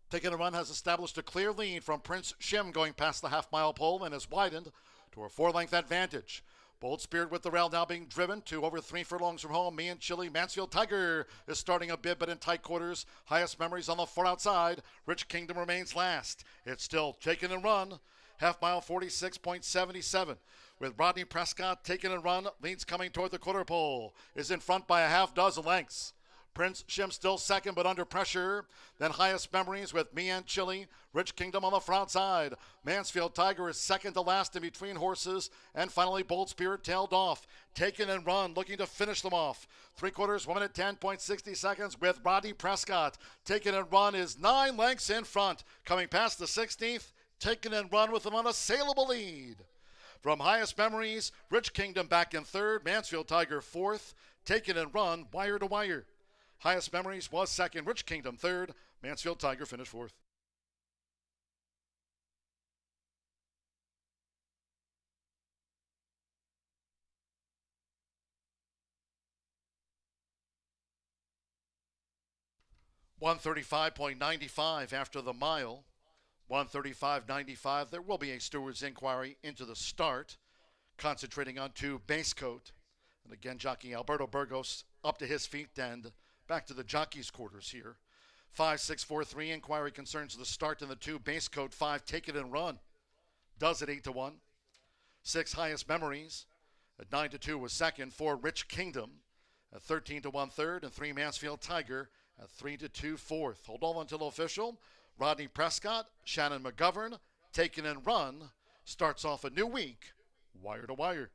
Speaker 1: Taking a run has established a clear lead from Prince Shim going past the half-mile pole and has widened to a 4-length advantage. Bold Spirit with the rail now being driven to over 3 furlongs from home. Me and Chili, Mansfield Tiger is starting a bid, but in tight quarters. Highest Memories on the far outside. Rich Kingdom remains last. It's still taking a run. Half mile 46.77. With Rodney Prescott taking a run. Leads coming toward the quarter pole. Is in front by a half dozen lengths. Prince Shim still second, but under pressure. Then Highest Memories with Me and Chili. Rich Kingdom on the front side. Mansfield Tiger is second to last in between horses. And finally, Bold Spirit tailed off. Taken and run, looking to finish them off. 3/4, 1 minute 10.60 seconds with Rodney Prescott. Taken and run is 9 lengths in front. Coming past the 16th. Taken and run with an unassailable lead. From Highest Memories, Rich Kingdom back in third. Mansfield Tiger fourth. Taken and run, wire to wire. Highest Memories was second. Rich Kingdom third. Mansfield Tiger finished fourth. $135.95 after the mile. 135.95. There will be a steward's inquiry into the start, concentrating on 2 Basecoat. And again, jockey Alberto Burgos up to his feet and back to the jockey's quarters here. 5-6-4-3 inquiry concerns the start in the 2 Basecoat. 5 Take It and Run. Does it 8-1. 6 Highest Memories. At 9-2 was second. 4 Rich Kingdom. At 13-1 third. And 3 Mansfield Tiger at 3-2 fourth. Hold on until official. Rodney Prescott, Shannon McGovern, Taken and Run starts off a new week, wire to wire.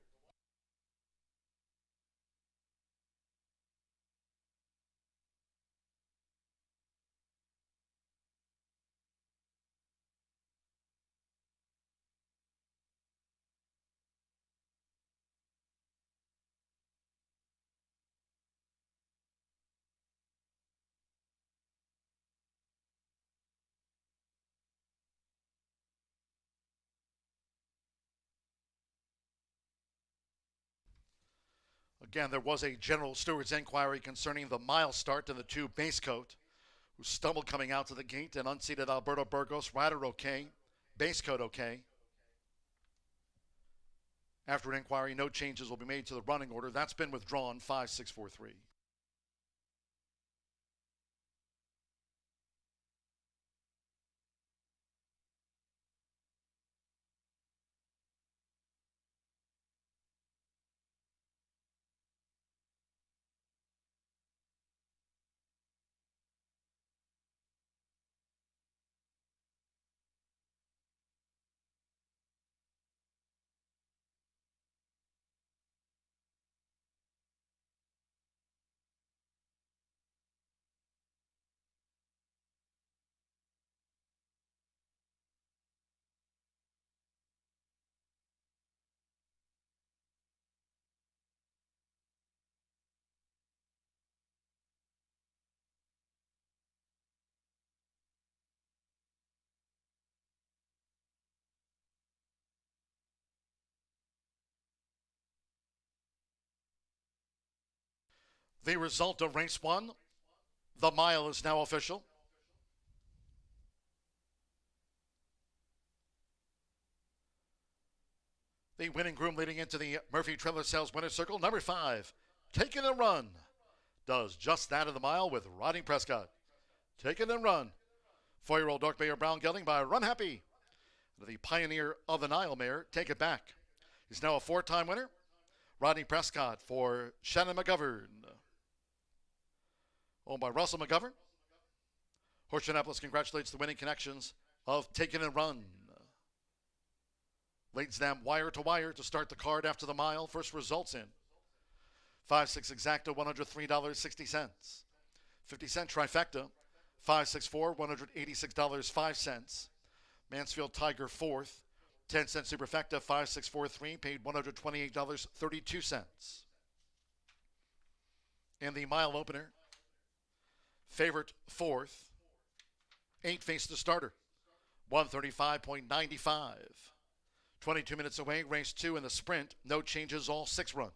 Speaker 1: Again, there was a General Stewards inquiry concerning the mile start and the two base coat, who stumbled coming out to the gate, and unseated Alberto Burgos. Rider okay, base coat okay. After an inquiry, no changes will be made to the running order. That's been withdrawn, 5-6-4-3. The result of race one, the mile is now official. The winning groom leading into the Murphy Trailer Sales winner's circle, number 5, Taken and Run, does just that in the mile with Rodney Prescott. Taken and Run, 4-year-old Dark Mayor Brown gelding by Run Happy. The Pioneer of the Nile mare, Take It Back. He's now a 4-time winner. Rodney Prescott for Shannon McGovern. Owned by Russell McGovern. Horseshoe Indianapolis congratulates the winning connections of Taken and Run. Leads them wire to wire to start the card after the mile. First results in 5-6 exacta, $103.60. 50-cent trifecta, 5-6-4, $186.05. Mansfield Tiger fourth, 10-cent superfecta, 5-6-4-3, paid $128.32. In the mile opener, favorite fourth, 8 faced the starter, 135.95. 22 minutes away, race 2 in the sprint. No changes, all 6 run.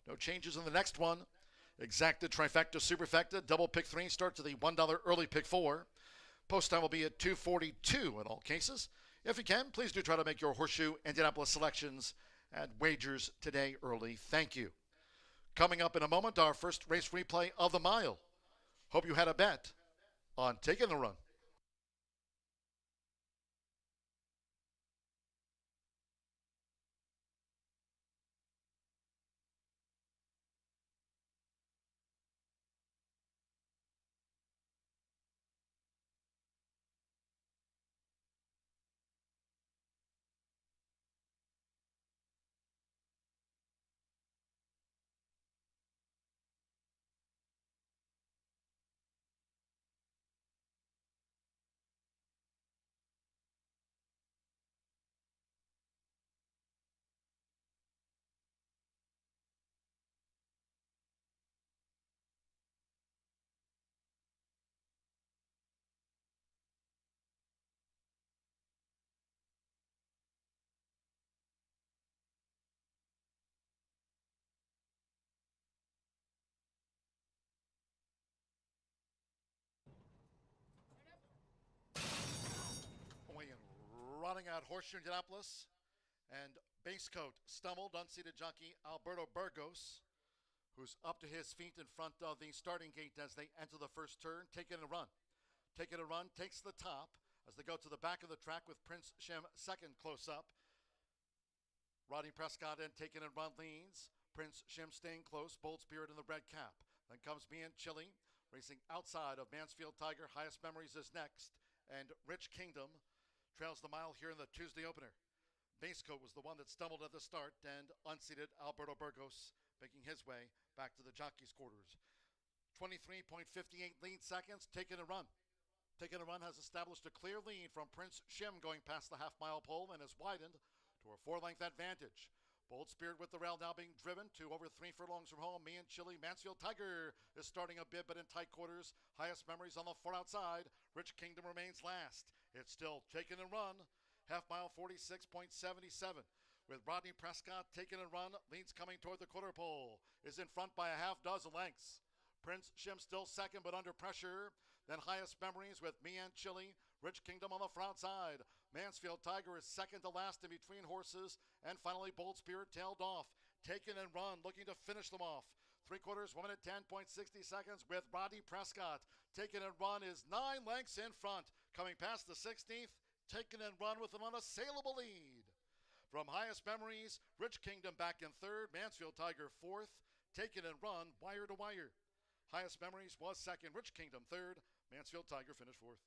Speaker 1: No changes in the next one. Exacta, trifecta, superfecta, double pick 3 starts to the $1 early pick 4. Post time will be at 2:42 in all cases. If you can, please do try to make your Horseshoe Indianapolis selections and wagers today early. Thank you. Coming up in a moment, our first race replay of the mile. Hope you had a bet on Taking the Run. Running out Horseshoe Indianapolis, and base coat stumbled, unseated jockey Alberto Burgos, who's up to his feet in front of the starting gate as they enter the first turn. Taking a run. Taking a run, takes the top as they go to the back of the track with Prince Shim second close up. Rodney Prescott and Taking a Run leads. Prince Shim staying close, Bold Spirit in the red cap. Then comes Me and Chili, racing outside of Mansfield Tiger. Highest Memories is next, and Rich Kingdom trails the mile here in the Tuesday opener. Basecoat was the one that stumbled at the start, and unseated Alberto Burgos making his way back to the jockey's quarters. 23.58 lead seconds, Taking a Run. Taking a Run has established a clear lead from Prince Shim going past the half-mile pole and has widened to a 4-length advantage. Bold Spirit with the rail now being driven to over 3 furlongs from home. Me and Chili. Mansfield Tiger is starting a bit, but in tight quarters. Highest Memories on the far outside. Rich Kingdom remains last. It's still Taking a Run. Half mile 46.77. with Rodney Prescott taking a run, leads coming toward the quarter pole, is in front by a half dozen lengths. Prince Shim still second, but under pressure. Then Highest Memories with Me and Chili. Rich Kingdom on the front side. Mansfield Tiger is second to last in between horses. And finally, Bold Spirit tailed off. Taken and Run, looking to finish them off. 3/4, 1 minute 10.60 seconds with Rodney Prescott. Taken and Run is 9 lengths in front. Coming past the 16th, Taken and Run with an unassailable lead. From Highest Memories, Rich Kingdom back in third. Mansfield Tiger fourth. Taken and Run, wire to wire. Highest Memories was second, Rich Kingdom third, Mansfield Tiger finished fourth.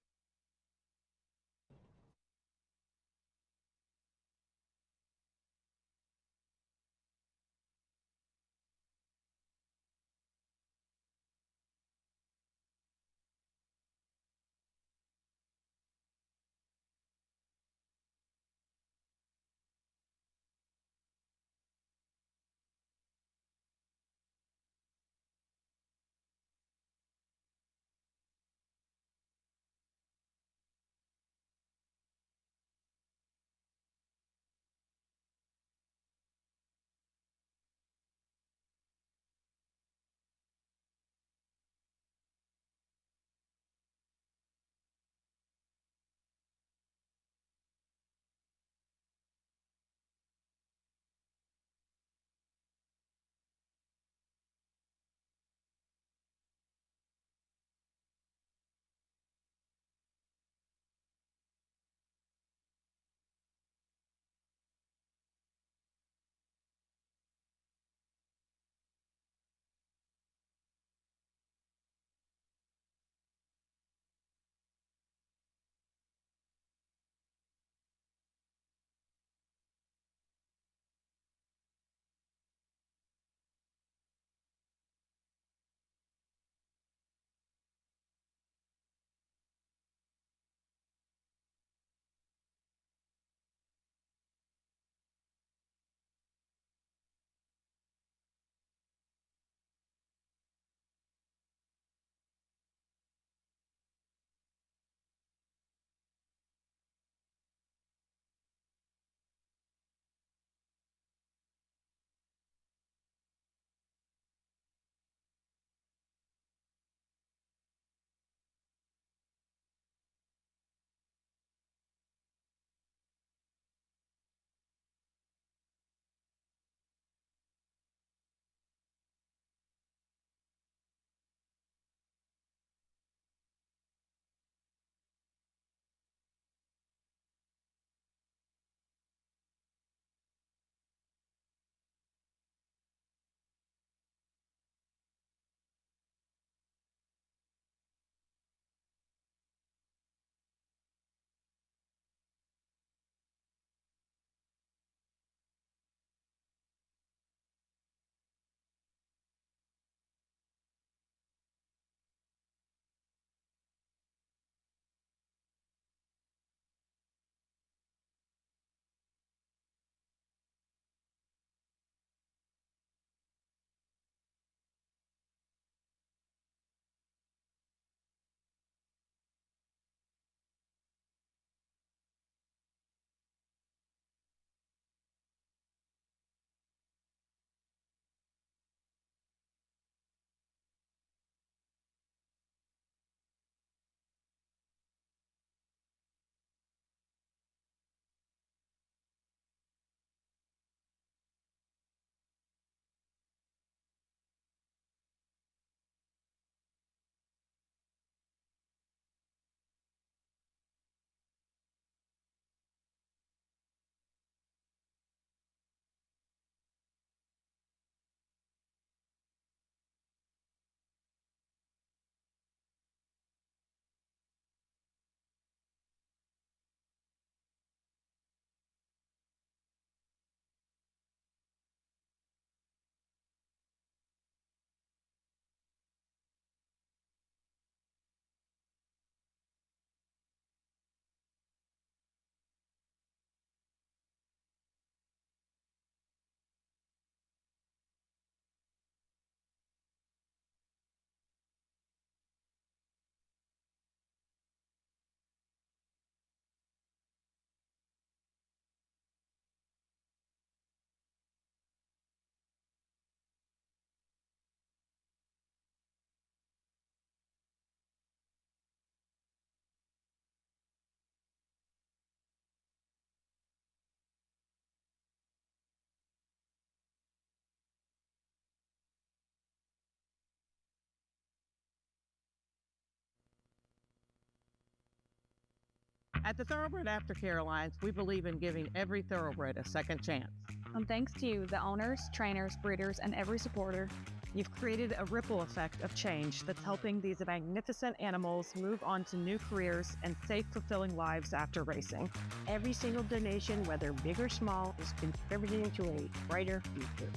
Speaker 7: At the Thoroughbred Aftercare Alliance, we believe in giving every thoroughbred a second chance.
Speaker 9: And thanks to you, the owners, trainers, breeders, and every supporter,
Speaker 7: You've created a ripple effect of change that's helping these magnificent animals move on to new careers and safe, fulfilling lives after racing.
Speaker 10: Every single donation, whether big or small, is contributing to a brighter future.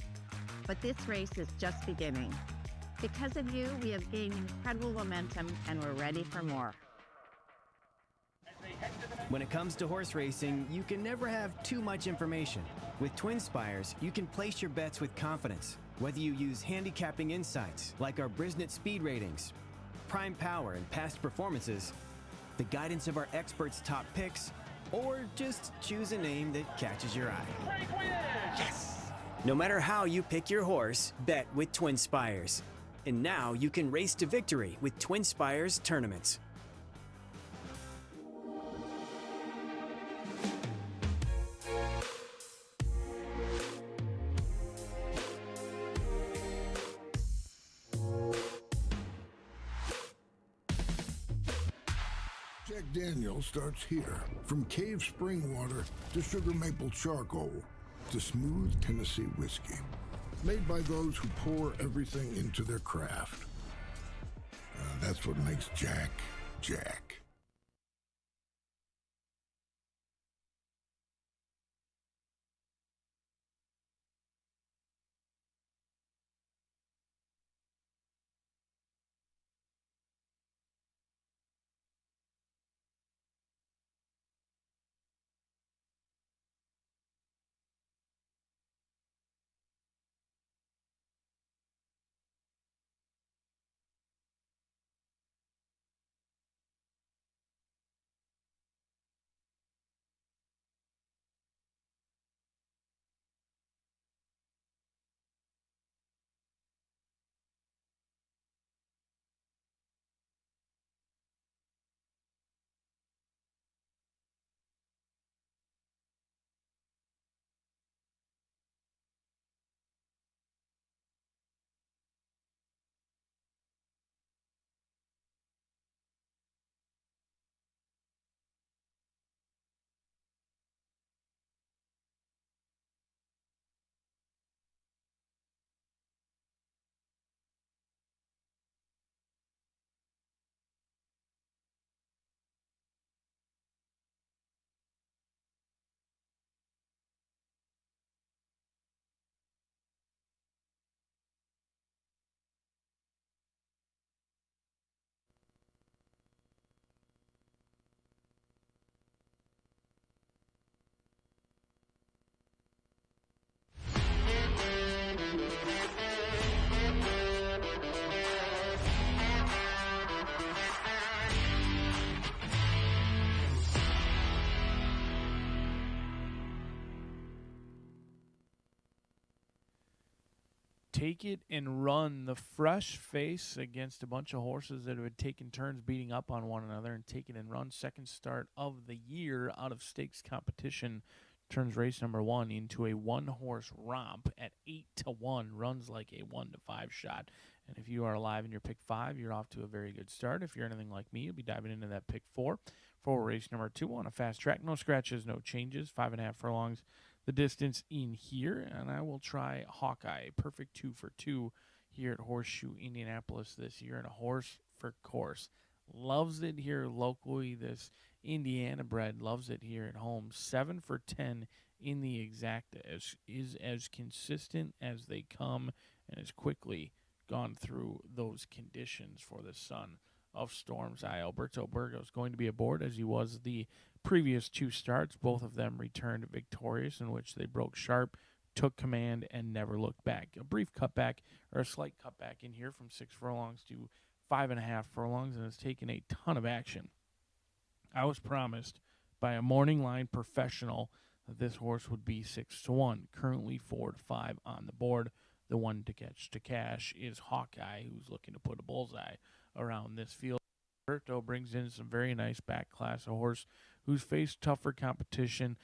Speaker 11: But this race is just beginning. Because of you, we have gained incredible momentum and we're ready for more.
Speaker 12: When it comes to horse racing, you can never have too much information. With TwinSpires, you can place your bets with confidence. Whether you use handicapping insights like our Brisnet speed ratings, prime power and past performances, the guidance of our experts' top picks, or just choose a name that catches your eye. Yes! No matter how you pick your horse, bet with TwinSpires. And now you can race to victory with TwinSpires tournaments.
Speaker 13: Jack Daniel starts here. From cave spring water to sugar maple charcoal to smooth Tennessee whiskey. Made by those who pour everything into their craft. That's what makes Jack, Jack.
Speaker 8: Take It and Run, the fresh face against a bunch of horses that had taken turns beating up on one another. And Take It and Run, second start of the year out of stakes competition, turns race number 1 into a one-horse romp at 8-1, runs like a 1-5 shot. And if you are alive in your pick 5, you're off to a very good start. If you're anything like me, you'll be diving into that pick 4 for race number 2 on a fast track. No scratches, no changes, 5.5 furlongs. The distance in here, and I will try Hawkeye, perfect 2 for 2 here at Horseshoe Indianapolis this year, and a horse for course. Loves it here locally. This Indiana bred loves it here at home. 7 for 10 in the exacta, is as consistent as they come and has quickly gone through those conditions for the son of Storm's Eye. Alberto Burgos going to be aboard as he was the previous 2 starts. Both of them returned victorious, in which they broke sharp, took command, and never looked back. A brief cutback, or a slight cutback in here from 6 furlongs to 5.5 furlongs, and has taken a ton of action. I was promised by a morning line professional that this horse would be 6-1. Currently 4-5 on the board. The one to catch to cash is Hawkeye, who's looking to put a bullseye around this field. Alberto brings in some very nice back class, a horse who's faced tougher competition,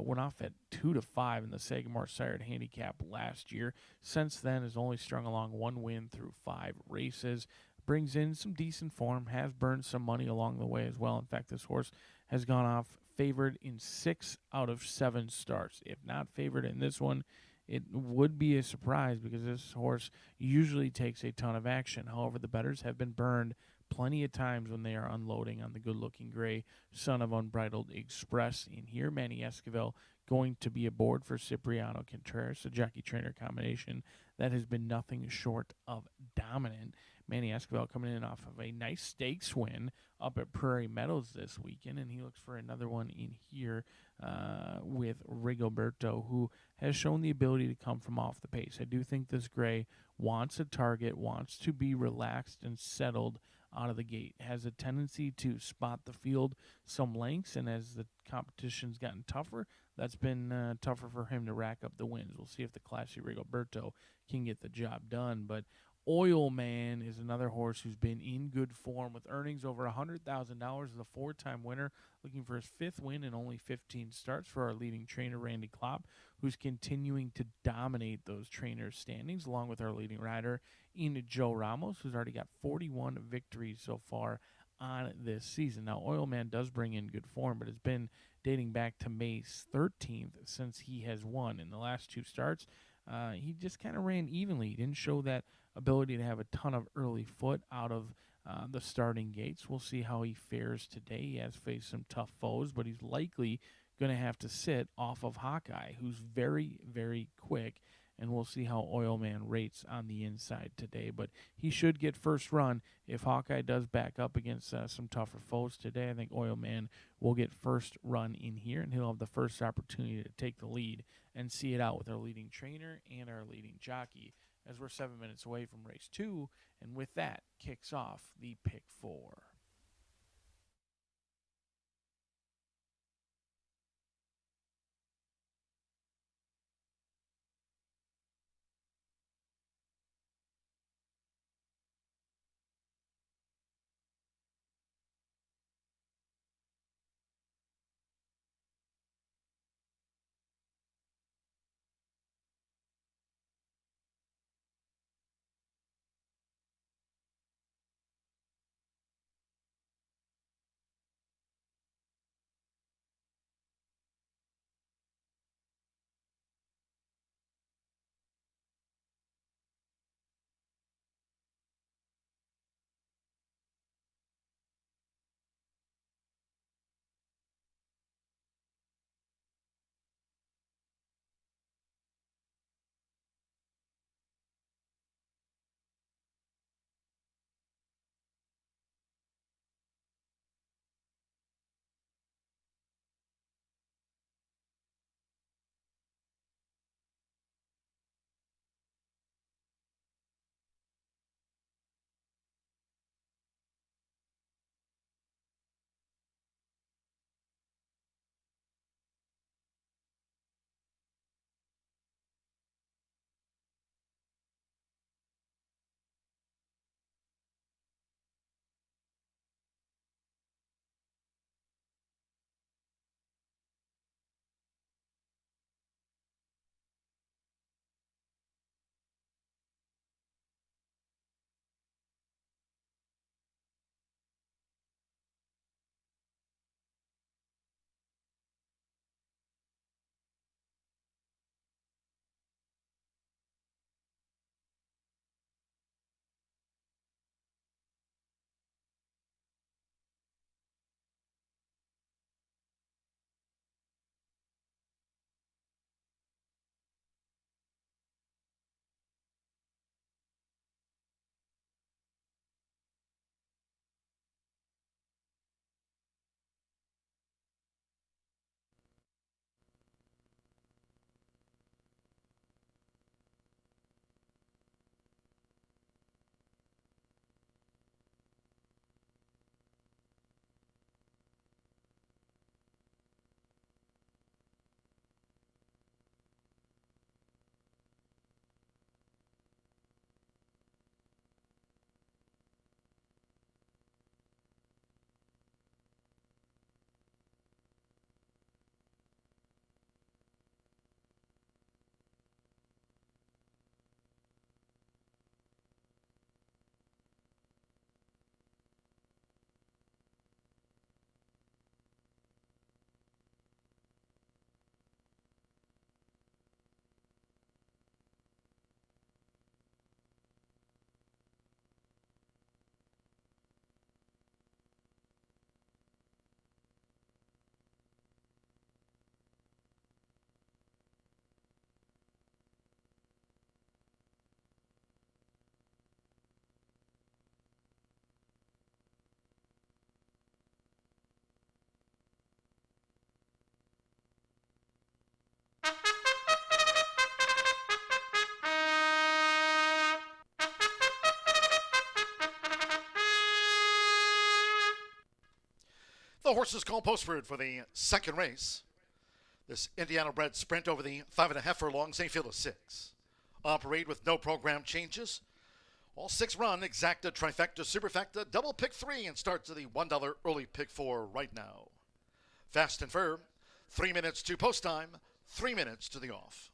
Speaker 8: went off at 2-5 in the Sagamore Sired Handicap last year. Since then has only strung along 1 win through 5 races. brings in some decent form, has burned some money along the way as well. In fact, this horse has gone off favored in 6 out of 7 starts. If not favored in this one, it would be a surprise because this horse usually takes a ton of action. However, the bettors have been burned plenty of times when they are unloading on the good-looking gray Son of Unbridled Express. In here, Manny Esquivel going to be aboard for Cipriano Contreras, a jockey-trainer combination that has been nothing short of dominant. Manny Esquivel coming in off of a nice stakes win up at Prairie Meadows this weekend, and he looks for another one in here with Rigoberto, who has shown the ability to come from off the pace. I do think this gray wants a target, wants to be relaxed and settled out of the gate, has a tendency to spot the field some lengths, and as the competition's gotten tougher, that's been tougher for him to rack up the wins. We'll see if the classy Rigoberto can get the job done, but Oil Man is another horse who's been in good form with earnings over $100,000 as a 4-time winner, looking for his 5th win in only 15 starts for our leading trainer, Randy Klopp, who's continuing to dominate those trainers' standings, along with our leading rider, Joe Ramos, who's already got 41 victories so far on this season. Now, Oil Man does bring in good form, but it's been dating back to May 13th since he has won. In the last 2 starts, he just kind of ran evenly. He didn't show that ability to have a ton of early foot out of the starting gates. We'll see how he fares today. He has faced some tough foes, but he's likely going to have to sit off of Hawkeye, who's very, very quick, and we'll see how Oil Man rates on the inside today. But he should get first run. If Hawkeye does back up against some tougher foes today, I think Oil Man will get first run in here, and he'll have the first opportunity to take the lead and see it out with our leading trainer and our leading jockey, as we're 7 minutes away from race 2, and with that kicks off the pick 4.
Speaker 1: The horses call Postford for the second race. This Indiana bred sprint over the 5.5 furlongs, a field of 6. Operate with no program changes. All 6 run exacta, trifecta, superfecta, double pick 3, and start to the $1 early pick 4 right now. Fast and firm, 3 minutes to post time, 3 minutes to the off.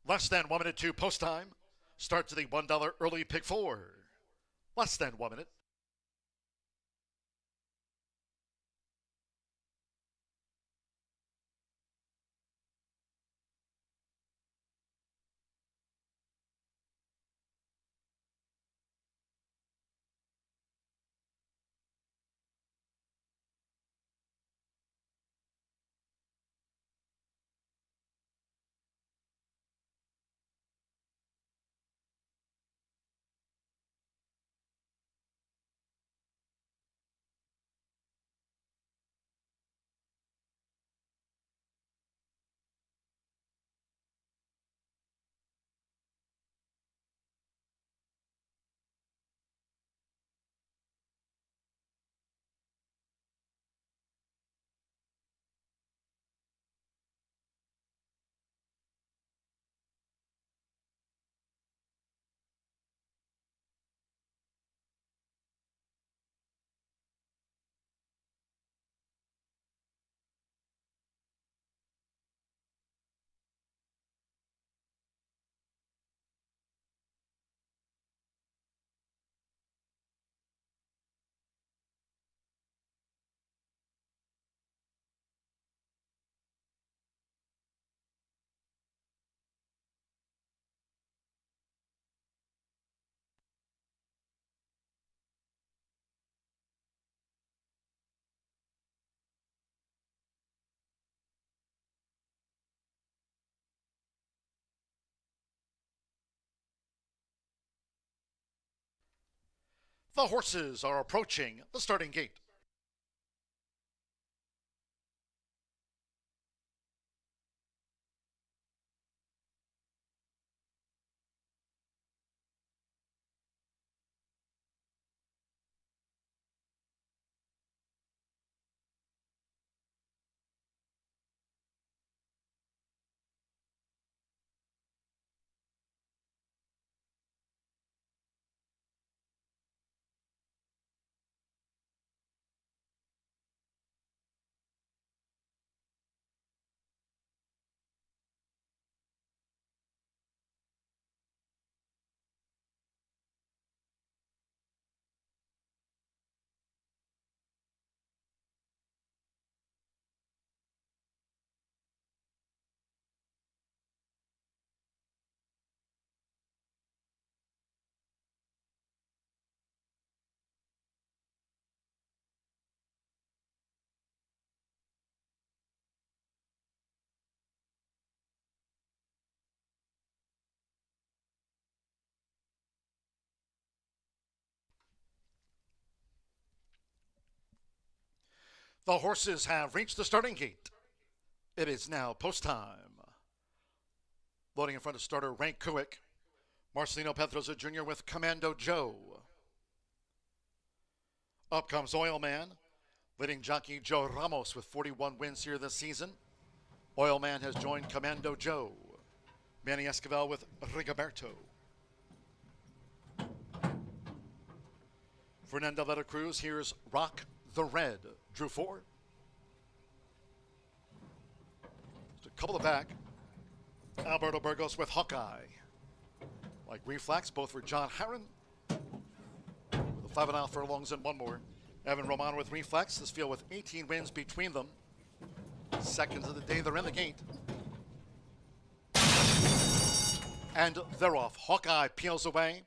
Speaker 1: Less than 1 minute to post time. Start to the $1 early pick 4. Less than 1 minute. The horses are approaching the starting gate. The horses have reached the starting gate. It is now post time. Loading in front of starter Rank Kuick. Marcelino Pedroza Jr. with Commando Joe. Up comes Oil Man, leading jockey Joe Ramos with 41 wins here this season. Oil Man has joined Commando Joe. Manny Esquivel with Rigoberto. Fernando Letta Cruz, here's Rock the Red. Drew 4. Just a couple of back. Alberto Burgos with Hawkeye. Like Reflex, both for John Herron. With a 5.5 furlongs and one more. Evan Roman with Reflex. This field with 18 wins between them. Seconds of the day, they're in the gate. And they're off. Hawkeye peels away.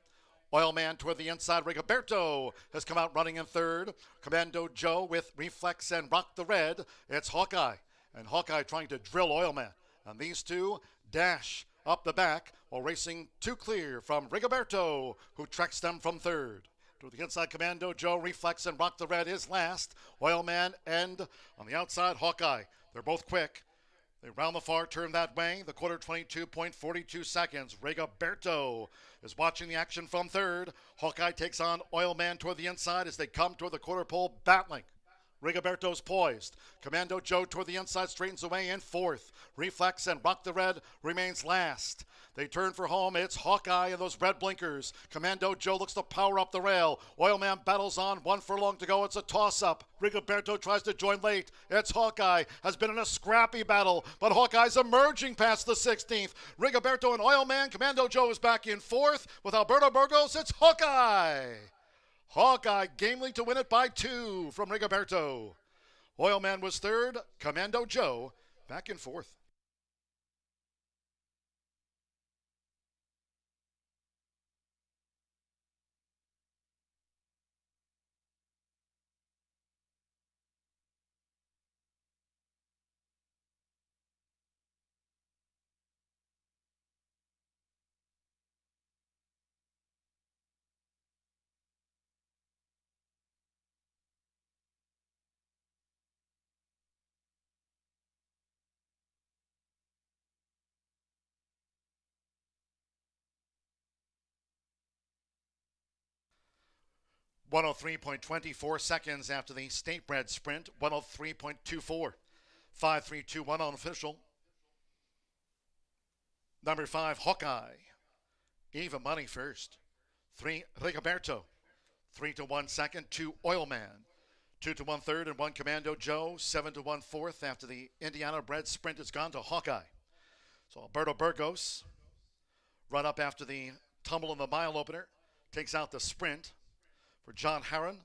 Speaker 1: Oil Man toward the inside. Rigoberto has come out running in third. Commando Joe with Reflex and Rock the Red. It's Hawkeye. And Hawkeye trying to drill Oil Man. And these two dash up the back while racing two clear from Rigoberto, who tracks them from third. To the inside, Commando Joe, Reflex, and Rock the Red is last. Oil Man and on the outside, Hawkeye. They're both quick. They round the far turn that way. The quarter 22.42 seconds. Rigoberto is watching the action from third. Hawkeye takes on Oil Man toward the inside as they come toward the quarter pole battling. Rigoberto's poised. Commando Joe toward the inside straightens away in fourth. Reflex and Rock the Red remains last. They turn for home. It's Hawkeye and those red blinkers. Commando Joe looks to power up the rail. Oil Man battles on. 1 furlong to go. It's a toss-up. Rigoberto tries to join late. It's Hawkeye. Has been in a scrappy battle, but Hawkeye's emerging past the 16th. Rigoberto and Oil Man. Commando Joe is back in fourth. With Alberto Burgos, it's Hawkeye. Hawkeye gamely to win it by 2 from Rigoberto. Oil Man was third. Commando Joe back in fourth. .103.24 seconds after the state bred sprint. 103.24. 5-3-2-1 on official. Number 5, Hawkeye. Even money first. 3, Rigoberto. 3-1 second. 2, Oil Man. 2-1 third and 1 Commando Joe. 7-1 fourth after the Indiana bred sprint has gone to Hawkeye. So Alberto Burgos run up after the tumble in the mile opener. Takes out the sprint. For John Herron,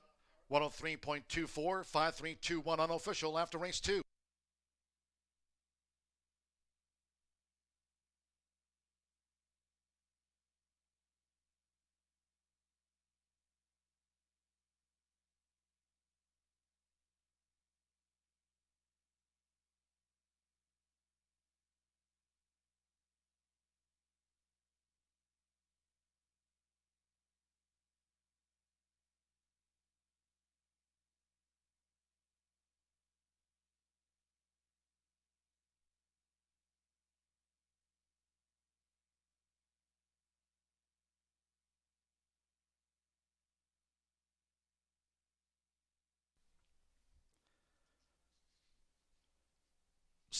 Speaker 1: 103.24, 5-3-2-1 unofficial after race 2.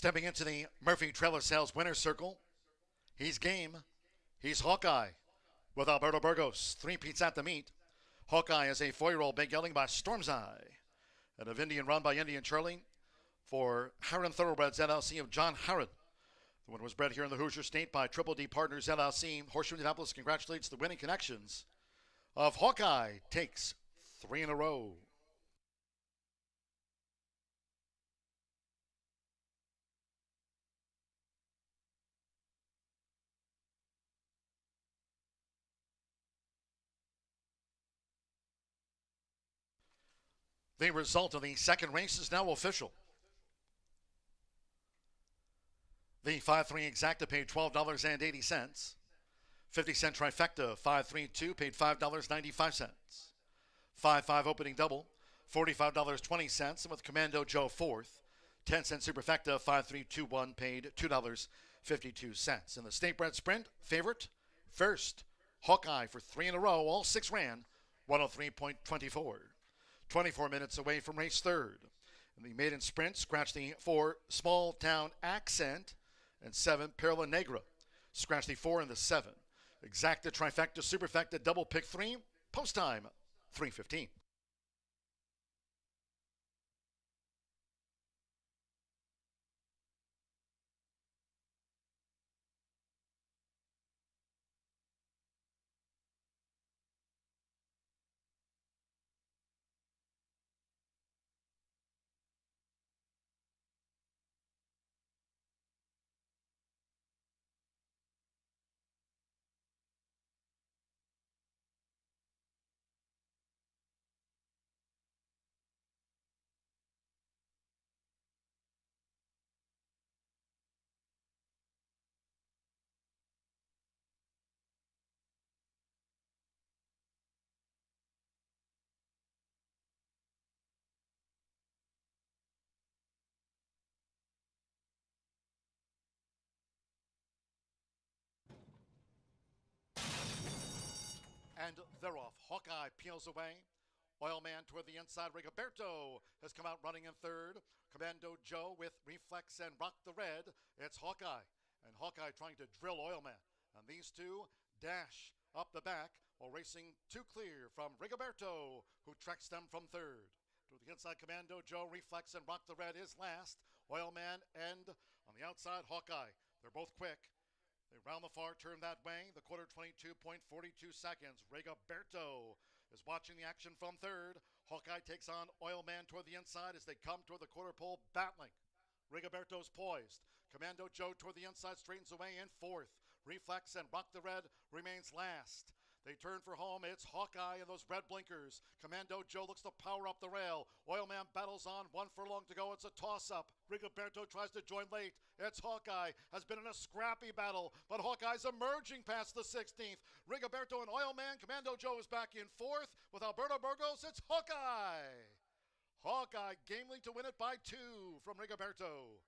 Speaker 1: Stepping into the Murphy Trailer Sales winner's circle, he's game. He's Hawkeye with Alberto Burgos. 3 peats at the meet. Hawkeye is a 4-year-old big gelding by Storm's Eye. And of Indian run by Indian Charlie for Harron Thoroughbreds LLC of John Harron. The one was bred here in the Hoosier State by Triple D Partners LLC. Horseshoe Indianapolis congratulates the winning connections of Hawkeye. Takes 3 in a row. The result of the second race is now official. The 5-3 exacta paid $12.80. 50-cent trifecta 5-3-2 paid $5.95. 5-5 opening double $45.20. And with Commando Joe fourth, 10-cent superfecta 5-3-2-1 paid $2.52. In the state bred sprint, favorite first Hawkeye for 3 in a row. All 6 ran 103.24. 24 minutes away from race third. In the maiden sprint, scratch the 4 Small Town Accent and 7 Perla Negra. Scratch the 4 and the 7. Exacta, trifecta, superfecta, double pick 3. Post time 3:15. And they're off. Hawkeye peels away. Oilman toward the inside. Rigoberto has come out running in third. Commando Joe with Reflex and Rock the Red. It's Hawkeye. And Hawkeye trying to drill Oilman. And these two dash up the back while racing 2 clear from Rigoberto, who tracks them from third. To the inside, Commando Joe, Reflex and Rock the Red is last. Oilman and on the outside, Hawkeye. They're both quick. They round the far turn that way. The quarter 22.42 seconds. Rigoberto is watching the action from third. Hawkeye takes on Oilman toward the inside as they come toward the quarter pole battling. Rigoberto's poised. Commando Joe toward the inside straightens away in fourth. Reflex and Rock the Red remains last. They turn for home. It's Hawkeye and those red blinkers. Commando Joe looks to power up the rail. Oilman battles on. 1 furlong to go. It's a toss-up. Rigoberto tries to join late. It's Hawkeye. Has been in a scrappy battle, but Hawkeye's emerging past the 16th. Rigoberto and Oilman. Commando Joe is back in fourth. With Alberto Burgos, it's Hawkeye. Hawkeye gamely to win it by 2 from Rigoberto.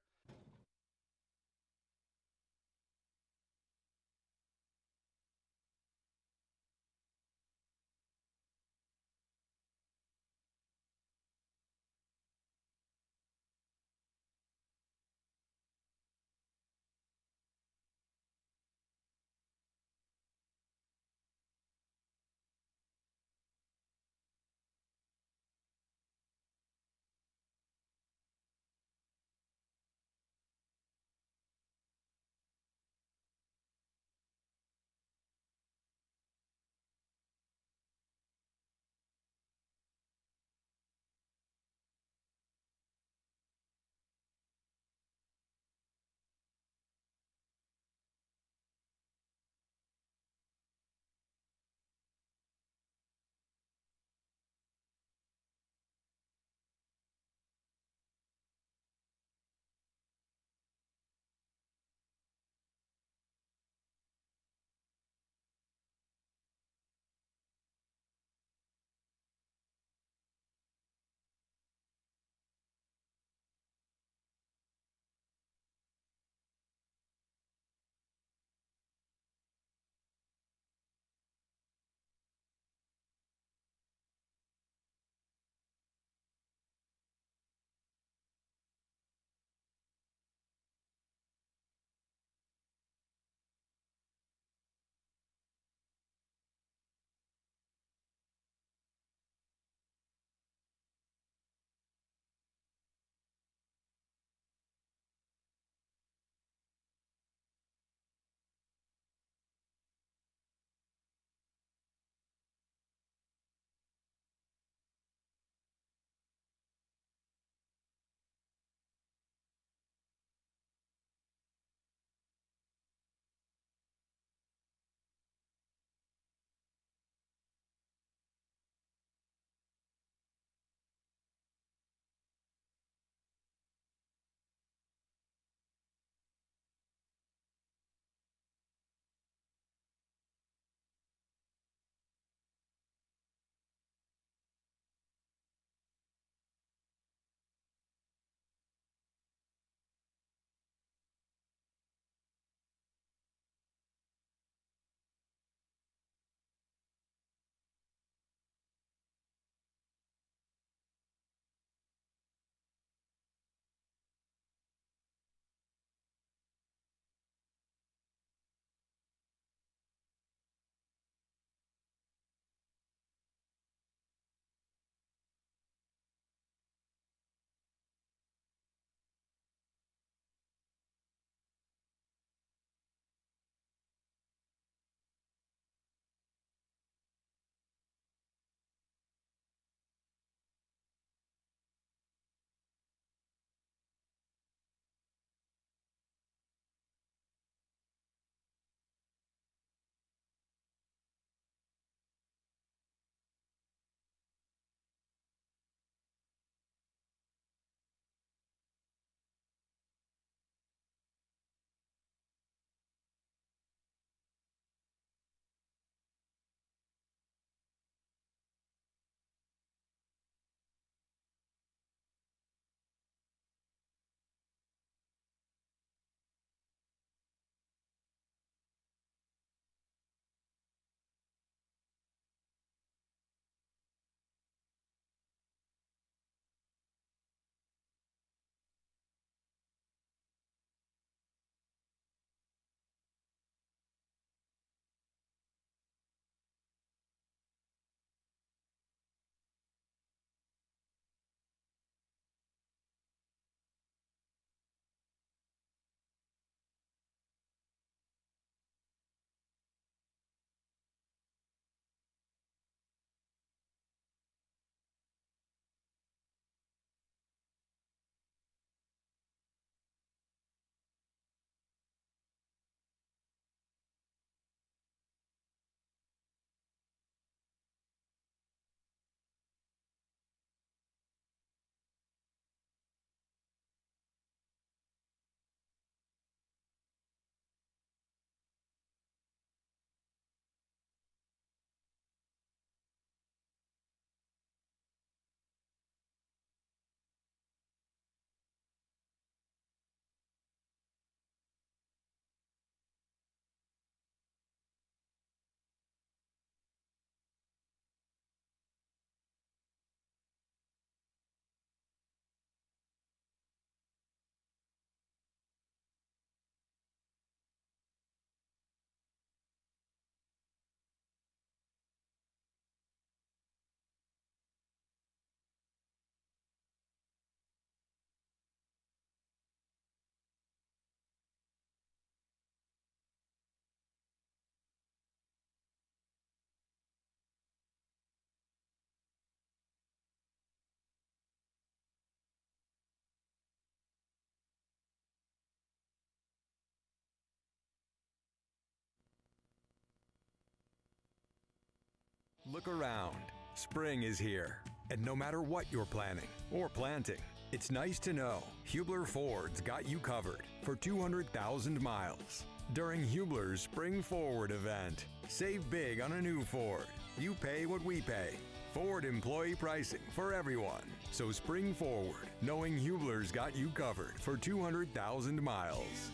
Speaker 6: Look around. Spring is here. And no matter what you're planning or planting, it's nice to know Hubler Ford's got you covered for 200,000 miles. During Hubler's Spring Forward event, save big on a new Ford. You pay what we pay. Ford employee pricing for everyone. So spring forward, knowing Hubler's got you covered for 200,000 miles.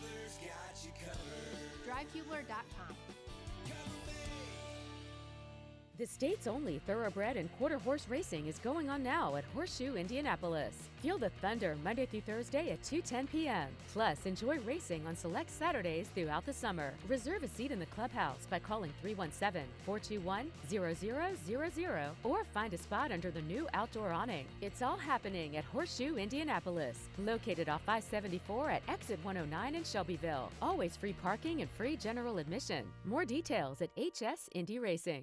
Speaker 4: DriveHubler.com.
Speaker 14: The state's only thoroughbred and quarter horse racing is going on now at Horseshoe Indianapolis. Feel the thunder Monday through Thursday at 2:10 p.m. Plus, enjoy racing on select Saturdays throughout the summer. Reserve a seat in the clubhouse by calling 317-421-0000 or find a spot under the new outdoor awning. It's all happening at Horseshoe Indianapolis, located off I-74 at exit 109 in Shelbyville. Always free parking and free general admission. More details at HS Indy Racing.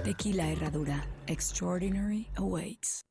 Speaker 5: Tequila Herradura. Extraordinary awaits.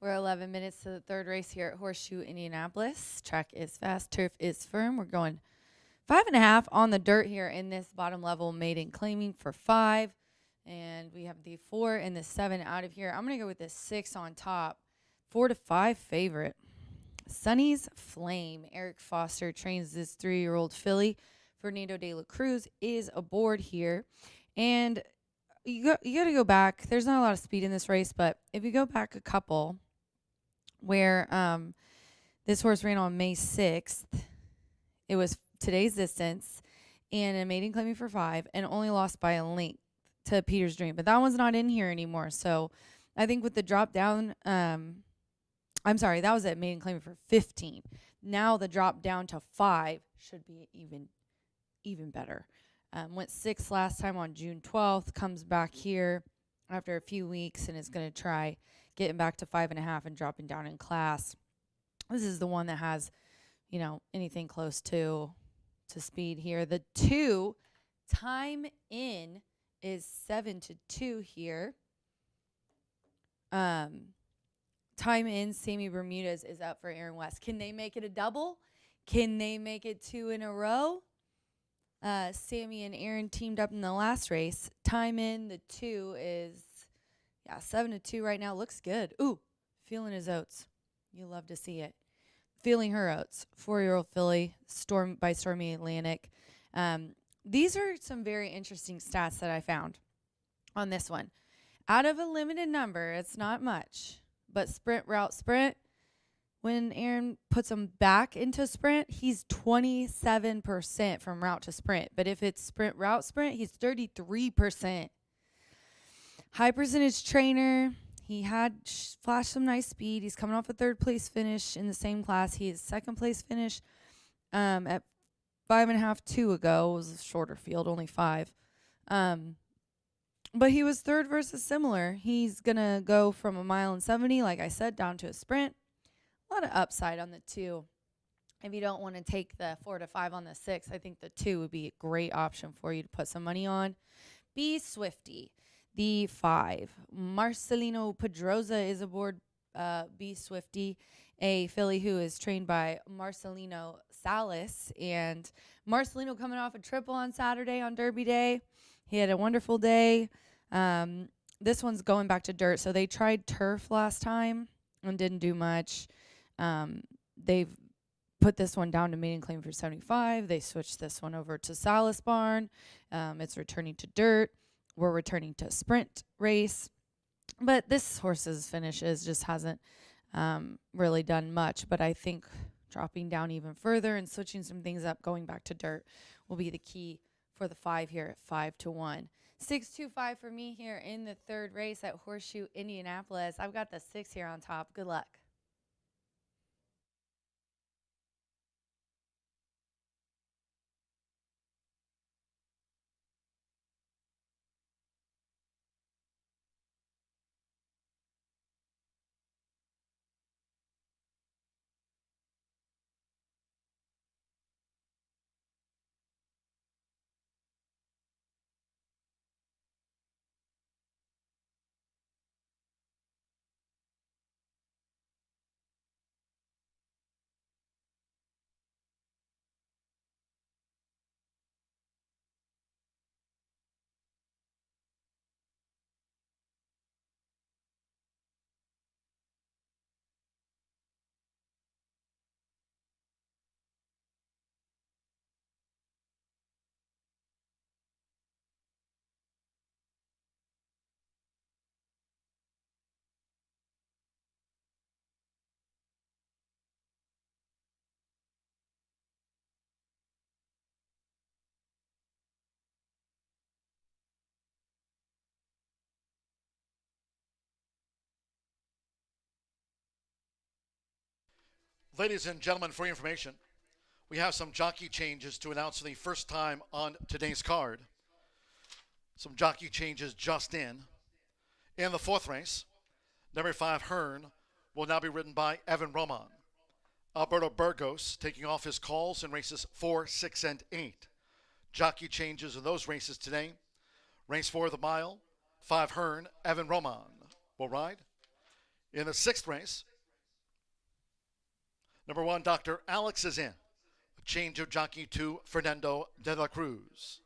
Speaker 2: We're 11 minutes to the third race here at Horseshoe Indianapolis. Track is fast, turf is firm. We're going 5.5 on the dirt here in this bottom level maiden, claiming for 5. And we have the 4 and the 7 out of here. I'm going to go with the 6 on top. 4 to 5 favorite. Sunny's Flame. Eric Foster trains this 3-year-old filly. Fernando de la Cruz is aboard here. And you got to go back. There's not a lot of speed in this race, but if you go back a couple, where this horse ran on May 6th, it was today's distance, and a maiden claiming for 5, and only lost by a length to Peter's Dream. But that one's not in here anymore. So I think with the drop down, I'm sorry, that was at maiden claiming for 15. Now the drop down to 5 should be even better. Went 6th last time on June 12th, comes back here after a few weeks and is going to try getting back to 5.5 and dropping down in class. This is the one that has, anything close to speed here. The 2 time in is 7-2 here. Time in, Sammy Bermudez is up for Aaron West. Can they make it a double? Can they make it 2 in a row? Sammy and Aaron teamed up in the last race. Time in, the 2 is, 7-2 right now. Looks good. Ooh, feeling his oats. You love to see it. Feeling her oats. 4-year-old filly, by Stormy Atlantic. These are some very interesting stats that I found on this one. Out of a limited number, it's not much, but sprint, route, sprint, when Aaron puts him back into sprint, he's 27% from route to sprint. But if it's sprint, route, sprint, he's 33%. High percentage trainer. He had flashed some nice speed. He's coming off a 3rd place finish in the same class. He is 2nd place finish at 5.5 2 ago. It was a shorter field, only 5. But he was 3rd versus similar. He's going to go from 1.70 miles, like I said, down to a sprint. A lot of upside on the 2. If you don't want to take the 4 to 5 on the 6, I think the 2 would be a great option for you to put some money on. Be Swifty, the 5. Marcelino Pedroza is aboard Be Swifty, a filly who is trained by Marcelino Salas. And Marcelino coming off a triple on Saturday on Derby Day. He had a wonderful day. This one's going back to dirt. So they tried turf last time and didn't do much. They've put this one down to maiden claim for 75. They switched this one over to Salas Barn. It's returning to dirt. We're returning to sprint race. But this horse's finishes just hasn't really done much. But I think dropping down even further and switching some things up, going back to dirt, will be the key for the 5 here at 5-1. 6-2-5 for me here in the 3rd race at Horseshoe Indianapolis. I've got the 6 here on top. Good luck.
Speaker 1: Ladies and gentlemen, for your information, we have some jockey changes to announce for the first time on today's card. Some jockey changes just in. In the 4th race, number 5, Hearn, will now be ridden by Evan Roman. Alberto Burgos taking off his calls in races 4, 6, and 8. Jockey changes in those races today. Race 4 of the mile, 5 Hearn, Evan Roman will ride. In the 6th race, number 1, Dr. Alex is in. A change of jockey to Fernando de la Cruz.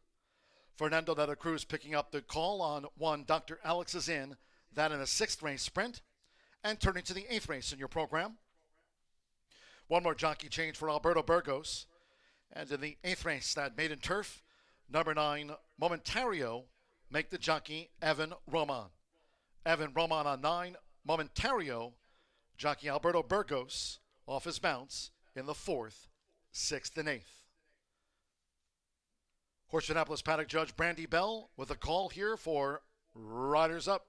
Speaker 1: Fernando de la Cruz picking up the call on 1, Dr. Alex is in. That in a 6th race sprint. And turning to the 8th race in your program. One more jockey change for Alberto Burgos. And in the 8th race, that maiden turf, number 9, Momentario, make the jockey Evan Roman. Evan Roman on 9, Momentario, jockey Alberto Burgos off his mounts in the 4th, 6th, and 8th. Horseshoe Indianapolis paddock judge Brandy Bell with a call here for Riders Up.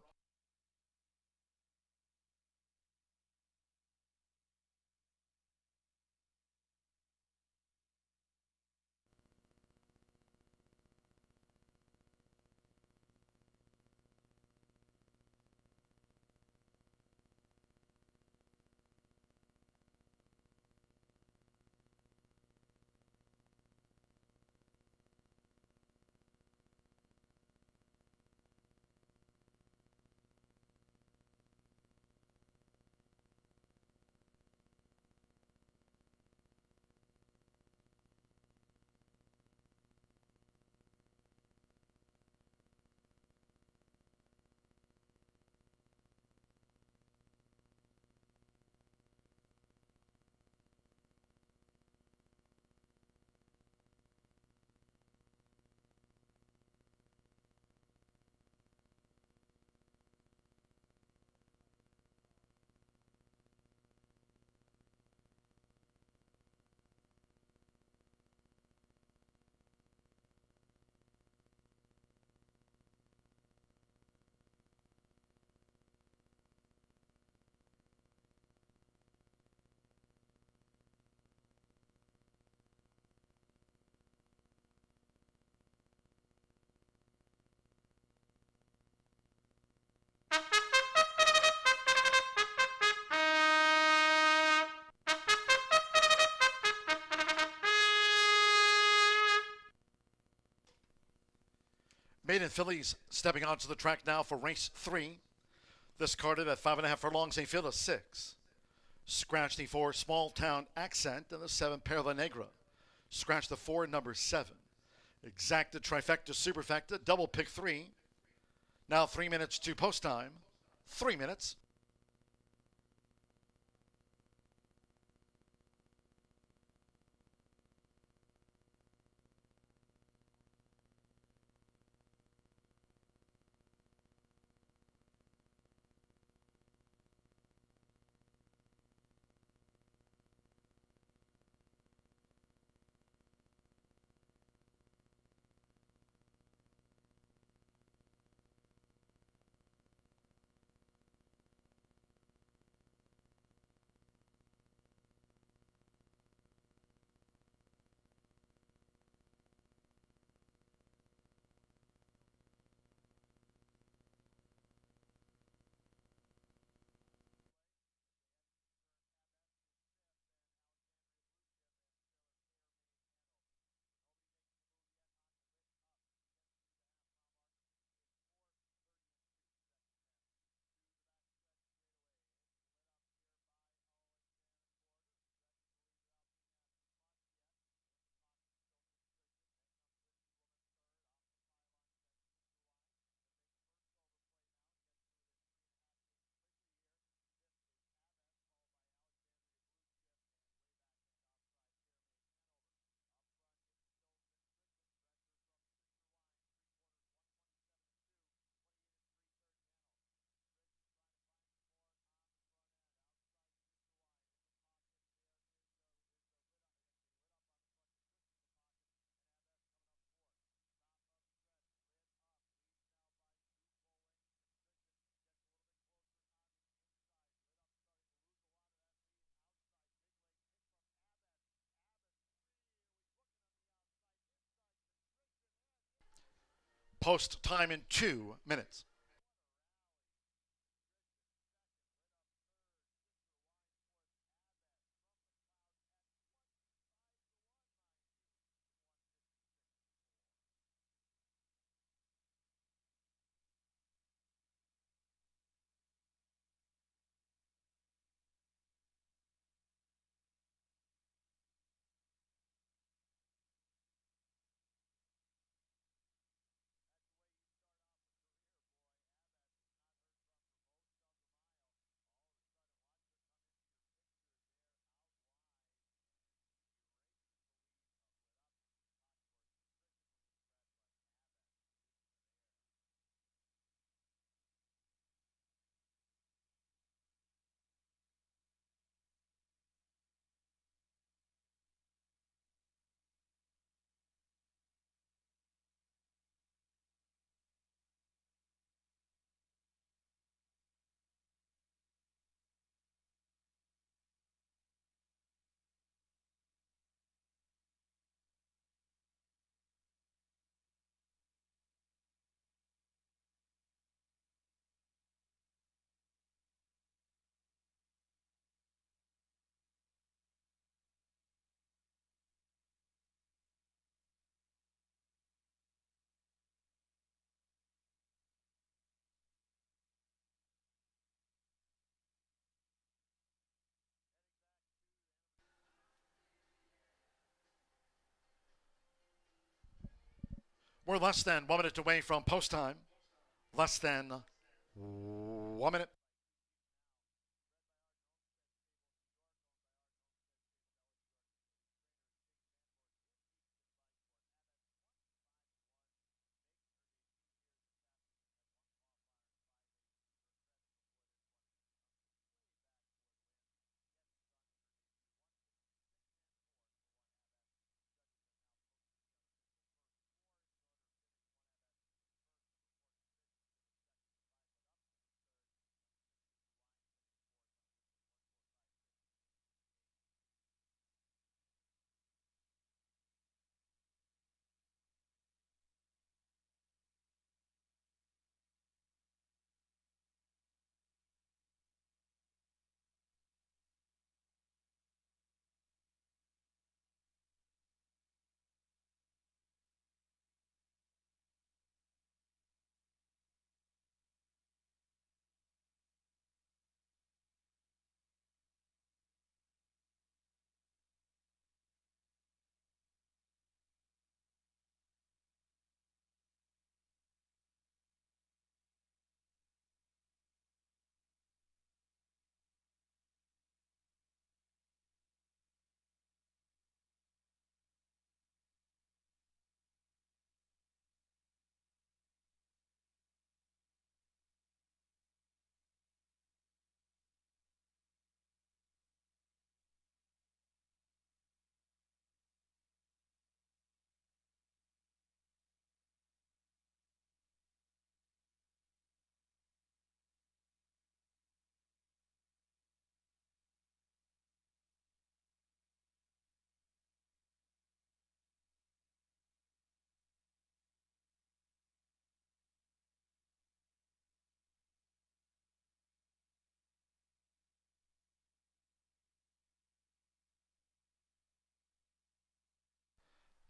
Speaker 1: Maiden fillies stepping onto the track now for race 3. This carded at 5.5 furlongs, a field of 6. Scratch the 4, Small Town Accent, and the 7, Perla Negra. Scratch the 4, number 7. Exacta, Trifecta, Superfecta, double pick 3. Now 3 minutes to post time. 3 minutes. Post time in 2 minutes. We're less than 1 minute away from post time. Less than 1 minute.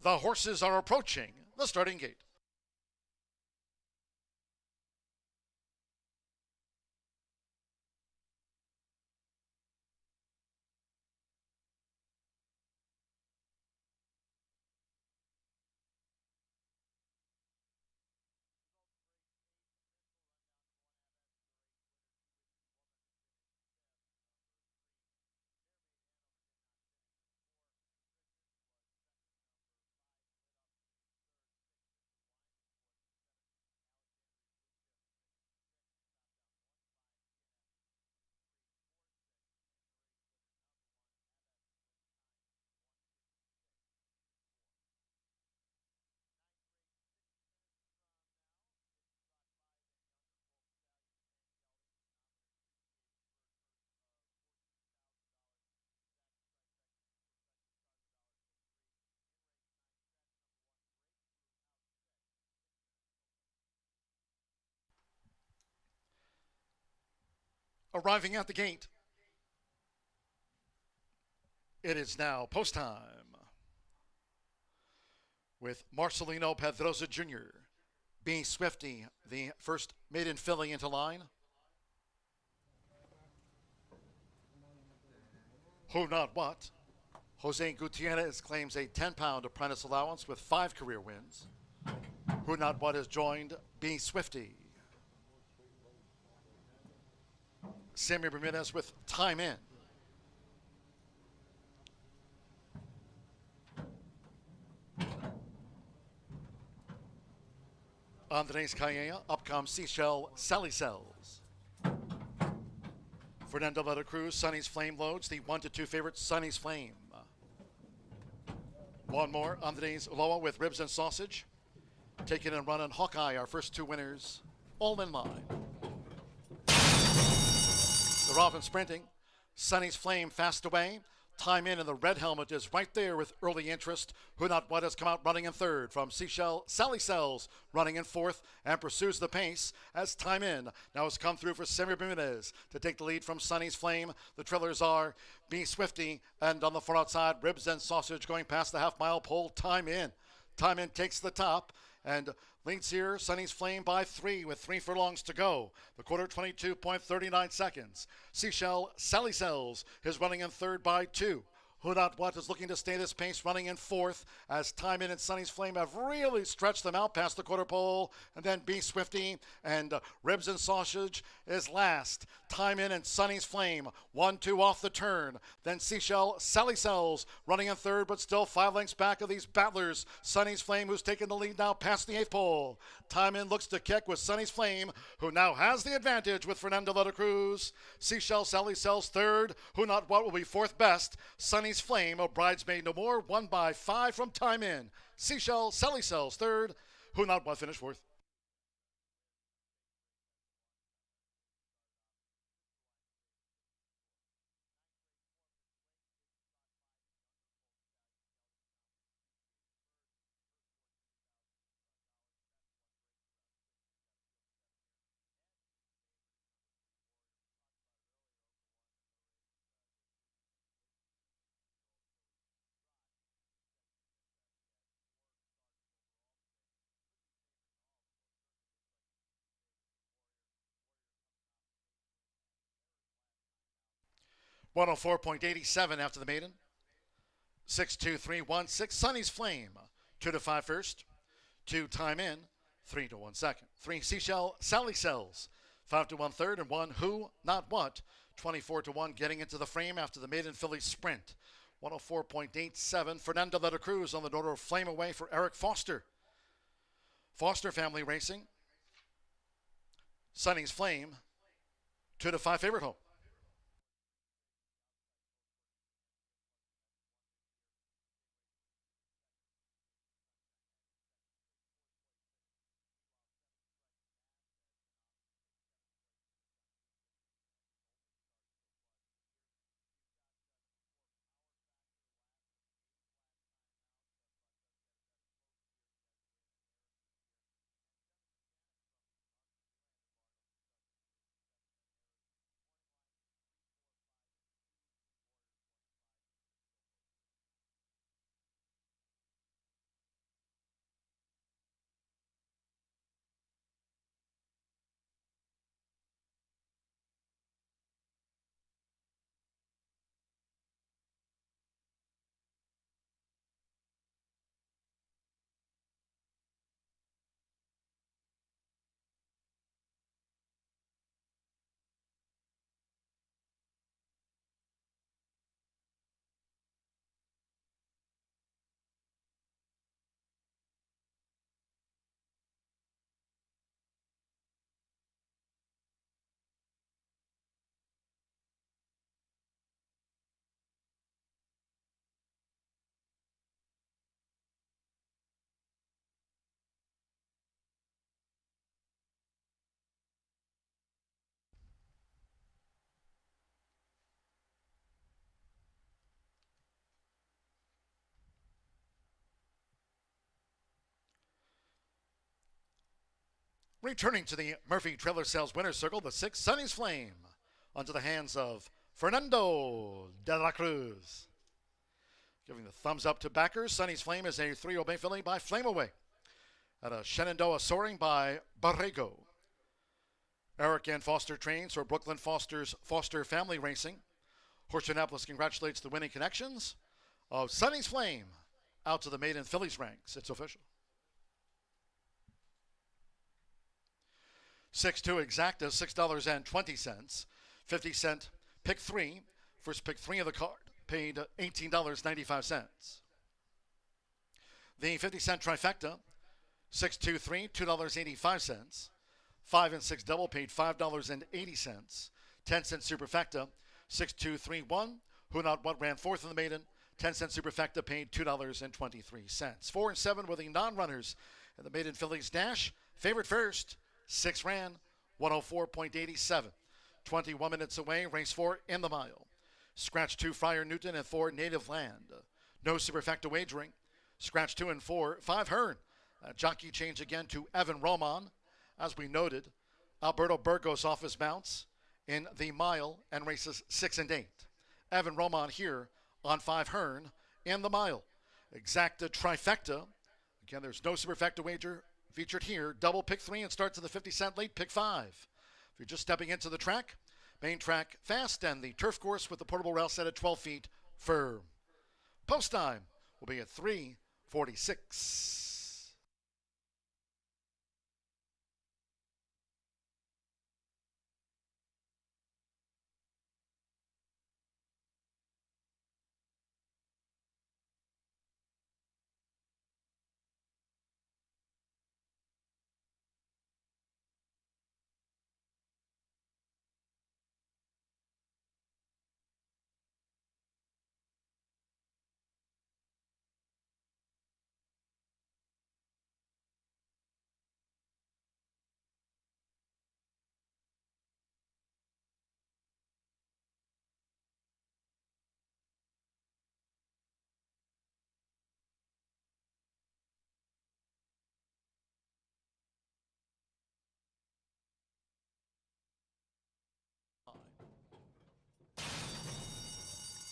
Speaker 1: The horses are approaching the starting gate. Arriving at the gate, it is now post time with Marcelino Pedroza Jr. being Swifty, the first maiden filly into line. Who Not What? Jose Gutierrez claims a 10-pound apprentice allowance with 5 career wins. Who Not What has joined Be Swifty. Sammy Bermudez with Time In. Andres Calleja, up comes Seashell Sally Sells. Fernando Letta Cruz, Sonny's Flame loads the 1-2 favorite Sonny's Flame. One more, Andres Ulloa with Ribs and Sausage. Taking and running Hawkeye, our first 2 winners, all in line. They're off and sprinting. Sonny's Flame fast away. Time In, and the red helmet is right there with early interest. Who Not What has come out running in third from Seashell Sally Sells, running in fourth and pursues the pace as Time In now has come through for Sammy Bermudez to take the lead from Sonny's Flame. The trailers are Be Swifty, and on the far outside, Ribs and Sausage going past the half-mile pole. Time In. Time In takes the top and leads here Sonny's Flame by 3 with 3 furlongs to go. The quarter, 22.39 seconds. Seashell Sally Sells is running in third by 2. Who Not What is looking to stay this pace, running in fourth as Time In and Sunny's Flame have really stretched them out past the quarter pole. And then Be Swifty and Ribs and Sausage is last. Time In and Sunny's Flame, 1-2 off the turn. Then Seashell, Sally Sells running in third, but still 5 lengths back of these battlers. Sunny's Flame, who's taken the lead now past the 8th pole. Time In looks to kick with Sunny's Flame, who now has the advantage with Fernando de la Cruz. Seashell, Sally Sells third. Who Not What will be fourth best. Sunny's Flame, a Bridesmaid No More, won by 5 from Time In. Seashell, Sally Sells third. Who Not What finished fourth. .104.87 after the maiden. 6-2-3-1-6. Sunny's Flame. 2-5 first. 2 Time In. 3-1 second. 3 Seashell, Sally Sells. 5-1 third. And 1 Who Not What. 24-1 getting into the frame after the maiden filly sprint. 104.87. Fernando de la Cruz on the door of Flame Away for Eric Foster. Foster Family Racing. Sunny's Flame. 2-5 favorite home. Returning to the Murphy Trailer Sales Winner's Circle, the 6 Sunny's Flame, onto the hands of Fernando de la Cruz. Giving the thumbs up to backers, Sunny's Flame is a 3 Obey filly by Flame Away. At a Shenandoah Soaring by Borrego. Eric and Foster trains for Brooklyn Foster's Foster Family Racing. Horseshoe Indianapolis congratulates the winning connections of Sunny's Flame out to the maiden fillies ranks. It's official. 6-2 exacta, $6.20. 50-cent pick 3. First pick 3 of the card, paid $18.95. The 50-cent trifecta, 6-2-3, $2.85. 5 and 6 double, paid $5.80. 10-cent superfecta, 6-2-3-1. Who Not What ran fourth in the maiden. 10-cent superfecta, paid $2.23. 4 and 7 were the non-runners in the maiden fillies dash. Favorite first. 6 ran, 104.87. 21 minutes away, race 4 in the mile. Scratch 2, Friar Newton, and 4, Native Land. No superfecta wagering. Scratch 2 and 4, 5 Hearn. Jockey change again to Evan Roman. As we noted, Alberto Burgos off his mounts in the mile and races 6 and 8. Evan Roman here on 5 Hearn in the mile. Exacta trifecta. Again, there's no superfecta wager featured here. Double pick 3 and starts at the 50-cent late pick 5. If you're just stepping into the track, main track fast and the turf course with the portable rail set at 12 feet firm. Post time will be at 3:46.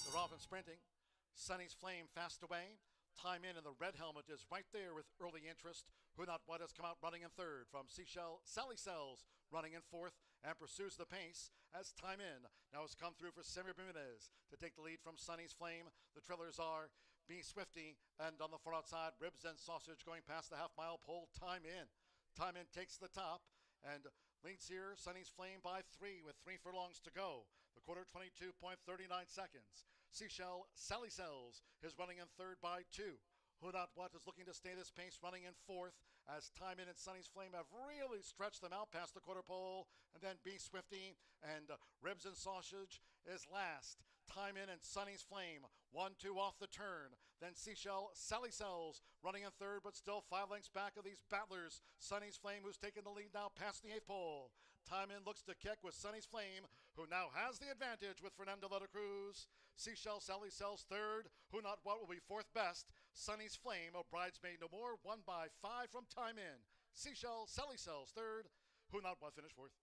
Speaker 1: They're off and sprinting. Sunny's Flame fast away. Time in, and the red helmet is right there with early interest. Who Not What has come out running in third from Seashell. Sally Sells running in fourth and pursues the pace as Time In now has come through for Samir Bermudez to take the lead from Sunny's Flame. The trailers are Be Swifty and on the far outside, Ribs and Sausage going past the half-mile pole. Time In. Time In takes the top and leads here Sunny's Flame by 3 with 3 furlongs to go. The quarter 22.39 seconds. Seashell Sally Sells is running in third by 2. Who Not What is looking to stay this pace, running in fourth as Time In and Sunny's Flame have really stretched them out past the quarter pole. And then Be Swifty and Ribs and Sausage is last. Time In and Sunny's Flame 1-2 off the turn. Then Seashell Sally Sells running in third, but still 5 lengths back of these battlers. Sunny's Flame, who's taken the lead now past the 8th pole. Time In looks to kick with Sunny's Flame, who now has the advantage with Fernando de la Cruz. Seashell Sally Sells third. Who Not What will be fourth best. Sunny's Flame, a bridesmaid no more, won by 5 from Time In. Seashell Sally Sells third. Who Not What finished fourth.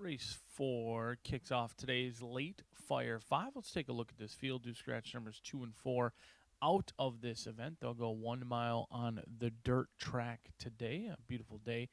Speaker 8: Race 4 kicks off today's late Fire 5. Let's take a look at this field. Do scratch numbers 2 and 4 out of this event. They'll go 1 mile on the dirt track today. A beautiful day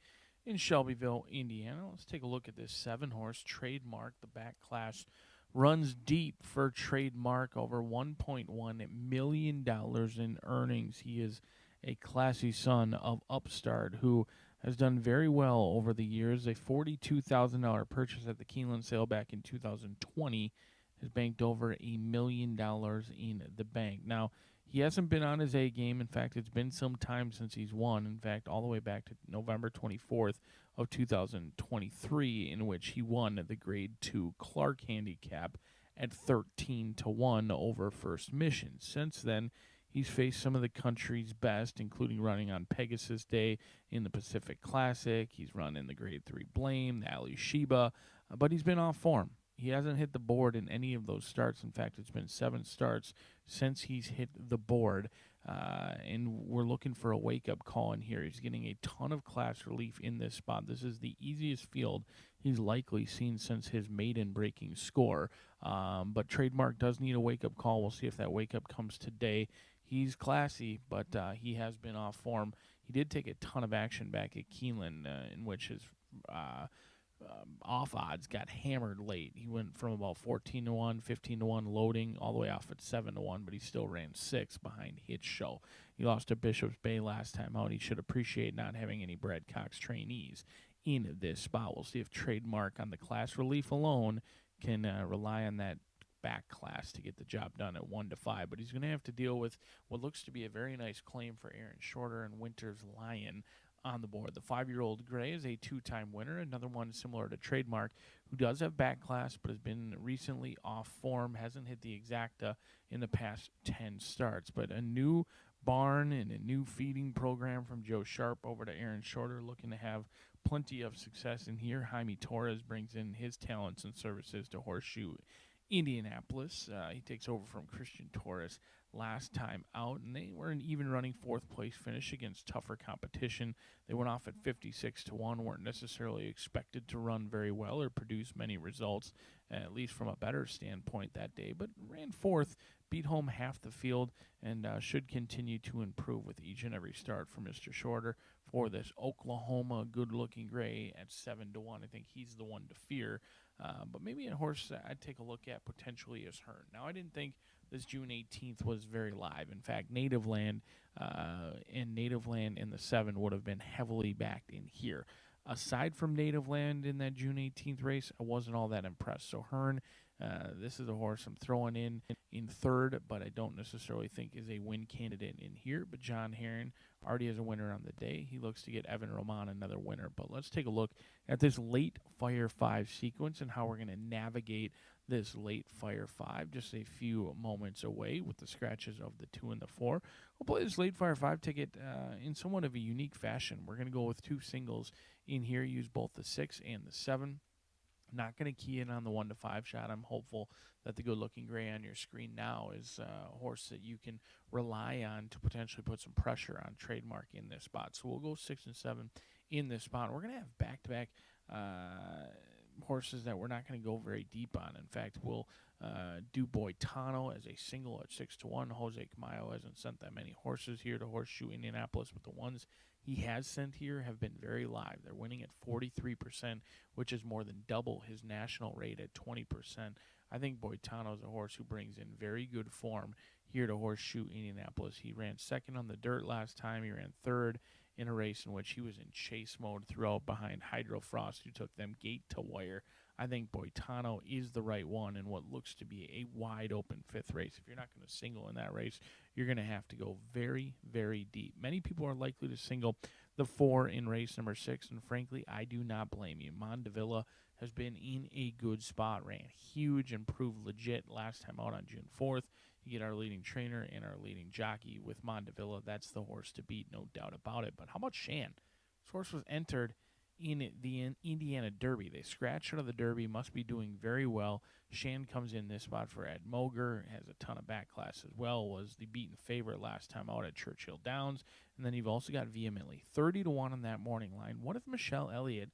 Speaker 8: in Shelbyville, Indiana. Let's take a look at this 7-horse Trademark. The back class runs deep for Trademark, over $1.1 million in earnings. He is a classy son of Upstart who has done very well over the years. A $42,000 purchase at the Keeneland sale back in 2020 has banked over $1 million in the bank. Now, he hasn't been on his A game. In fact, it's been some time since he's won. In fact, all the way back to November 24th of 2023, in which he won the Grade 2 Clark Handicap at 13-1 over First Mission. Since then, he's faced some of the country's best, including running on Pegasus Day in the Pacific Classic. He's run in the Grade 3 Blame, the Ali Sheba, but he's been off form. He hasn't hit the board in any of those starts. In fact, it's been 7 starts since he's hit the board, and we're looking for a wake-up call in here. He's getting a ton of class relief in this spot. This is the easiest field he's likely seen since his maiden breaking score, but Trademark does need a wake-up call. We'll see if that wake-up comes today. He's classy, but he has been off form. He did take a ton of action back at Keeneland, in which his off odds got hammered late. He went from about 14-1, 15-1 loading, all the way off at 7-1, but he still ran 6 behind Hitch Show. He lost to Bishop's Bay last time out. He should appreciate not having any Brad Cox trainees in this spot. We'll see if Trademark on the class relief alone can rely on that back class to get the job done at 1-5, but he's going to have to deal with what looks to be a very nice claim for Aaron Shorter and Winter's Lion on the board. The 5-year-old Gray is a 2-time winner, another one similar to Trademark, who does have back class but has been recently off form, hasn't hit the exacta in the past 10 starts, but a new barn and a new feeding program from Joe Sharp over to Aaron Shorter, looking to have plenty of success in here. Jaime Torres brings in his talents and services to Horseshoe Indianapolis. He takes over from Christian Torres last time out, and they were an even running 4th place finish against tougher competition. They went off at 56-1, weren't necessarily expected to run very well or produce many results, at least from a better standpoint that day, but ran 4th, beat home half the field, and should continue to improve with each and every start for Mr. Shorter. For this Oklahoma good-looking Gray at 7-1, I think he's the one to fear. But maybe a horse I'd take a look at potentially is Hearn. Now, I didn't think this June 18th was very live. In fact, Native Land and Native Land in the 7 would have been heavily backed in here. Aside from Native Land in that June 18th race, I wasn't all that impressed. So Hearn, this is a horse I'm throwing in 3rd, but I don't necessarily think is a win candidate in here. But John Herron already has a winner on the day. He looks to get Evan Roman another winner. But let's take a look at this late Fire 5 sequence and how we're going to navigate this late Fire 5. Just a few moments away with the scratches of the 2 and the 4. We'll play this late Fire 5 ticket in somewhat of a unique fashion. We're going to go with 2 singles in here, use both the 6 and the 7. Not going to key in on the 1-5 shot. I'm hopeful that the good-looking Gray on your screen now is a horse that you can rely on to potentially put some pressure on Trademark in this spot. So we'll go 6 and 7 in this spot. We're going to have back-to-back horses that we're not going to go very deep on. In fact, we'll do Boitano as a single at 6-1. Jose Camayo hasn't sent that many horses here to Horseshoe Indianapolis, but the ones he has sent here have been very live. They're winning at 43%, which is more than double his national rate at 20%. I think Boitano is a horse who brings in very good form here to Horseshoe Indianapolis. He ran 2nd on the dirt last time. He ran 3rd in a race in which he was in chase mode throughout behind Hydro Frost, who took them gate to wire. I think Boitano is the right one in what looks to be a wide-open 5th race. If you're not going to single in that race, you're going to have to go very, very deep. Many people are likely to single the 4 in race number 6, and frankly, I do not blame you. Mondavilla has been in a good spot, ran huge, improved legit last time out on June 4th. You get our leading trainer and our leading jockey with Mondavilla. That's the horse to beat, no doubt about it. But how about Shan? This horse was entered in the Indiana Derby. They scratched out of the Derby, must be doing very well. Shan comes in this spot for Ed Moger, has a ton of back class as well, was the beaten favorite last time out at Churchill Downs. And then you've also got Vehemently, 30-1 on that morning line. What if Michelle Elliott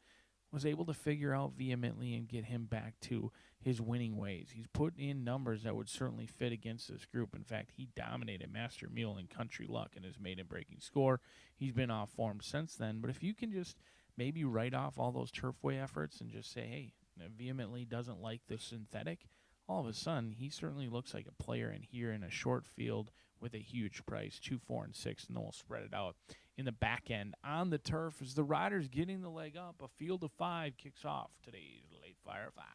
Speaker 8: was able to figure out vehemently and get him back to his winning ways. He's put in numbers that would certainly fit against this group. In fact, he dominated Master Mule and Country Luck in his maiden-breaking score. He's been off form since then, but if you can just maybe write off all those turfway efforts and just say, hey, vehemently doesn't like the synthetic, all of a sudden he certainly looks like a player in here in a short field with a huge price, 2, 4, and 6, and then we'll spread it out in the back end on the turf as the riders getting the leg up. A field of 5 kicks off today's Late Fire 5.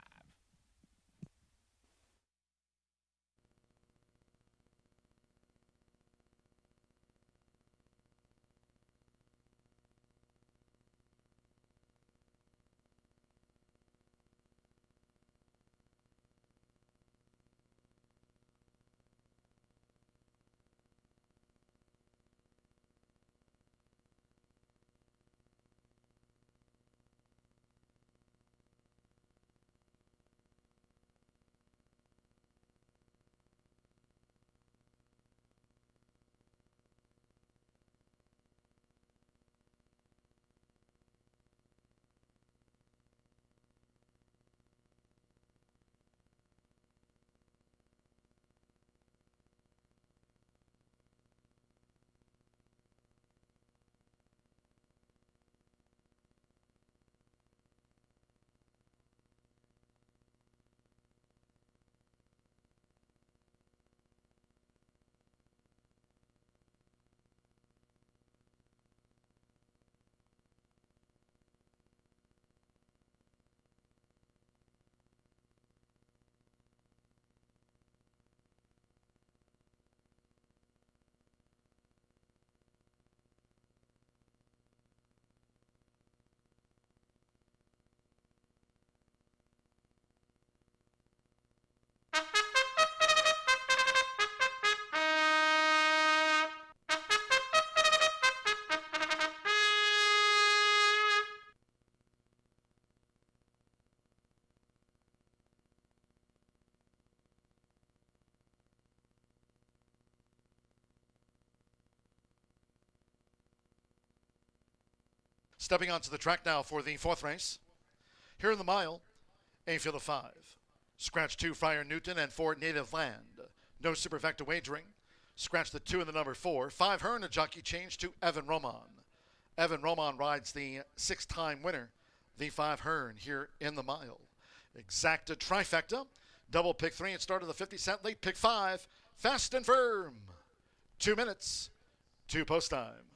Speaker 1: Stepping onto the track now for the 4th race. Here in the mile, a field of 5. Scratch 2, Friar Newton, and 4, Native Land. No superfecta wagering. Scratch the 2 and the number 4. 5 Hearn, a jockey change to Evan Roman. Evan Roman rides the 6-time winner, the 5 Hearn, here in the mile. Exacta trifecta. Double pick 3 and started the 50-cent late pick 5. Fast and firm. 2 minutes to post time.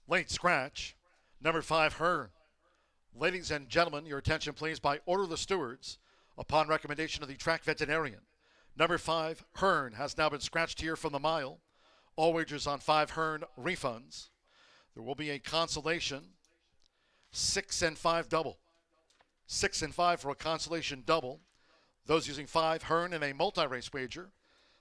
Speaker 1: Late scratch, number 5, Hearn. Ladies and gentlemen, your attention please by order of the stewards, upon recommendation of the track veterinarian. Number 5, Hearn, has now been scratched here from the mile. All wagers on 5 Hearn refunds. There will be a consolation 6 and 5 double. 6 and 5 for a consolation double. Those using 5 Hearn in a multi-race wager,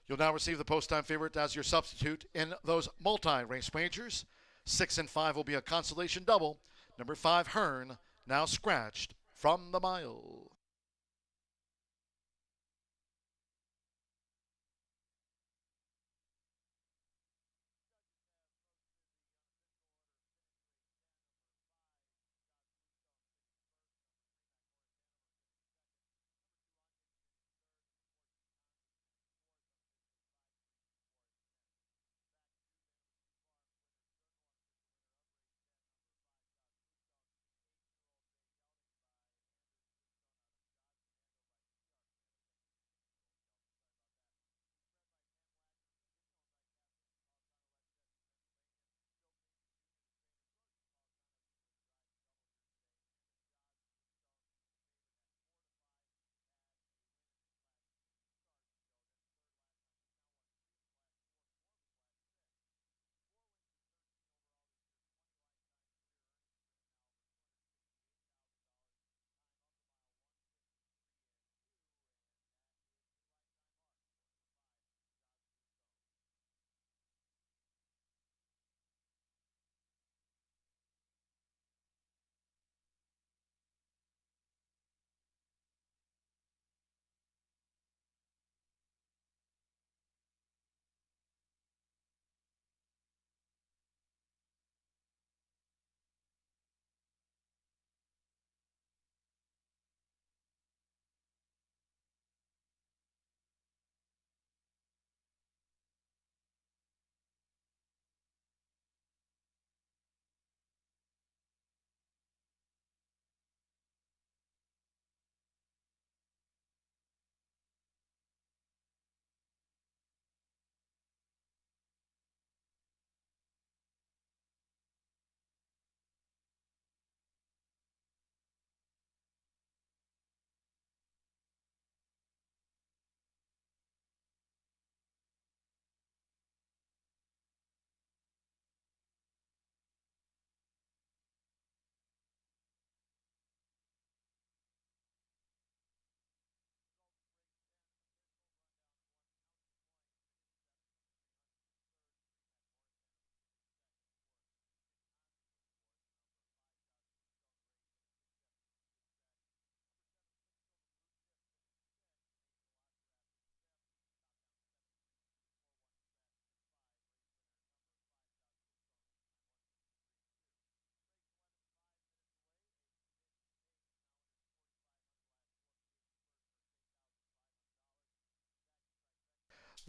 Speaker 1: you'll now receive the post-time favorite as your substitute in those multi-race wagers. 6 and 5 will be a consolation double. Number 5 Hearn, now scratched from the mile.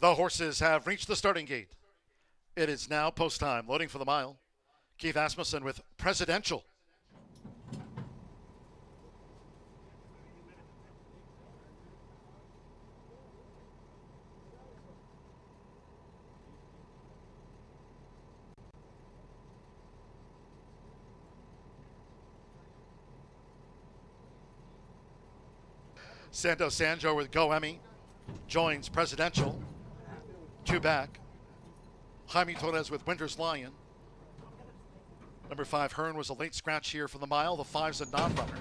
Speaker 1: The horses have reached the starting gate. It is now post time. Loading for the mile. Keith Asmussen with Presidential. Santos Sanjo with Go Emmy joins Presidential. 2 back. Jaime Torres with Winter's Lion. Number 5 Hearn was a late scratch here from the mile. The 5's a non-runner.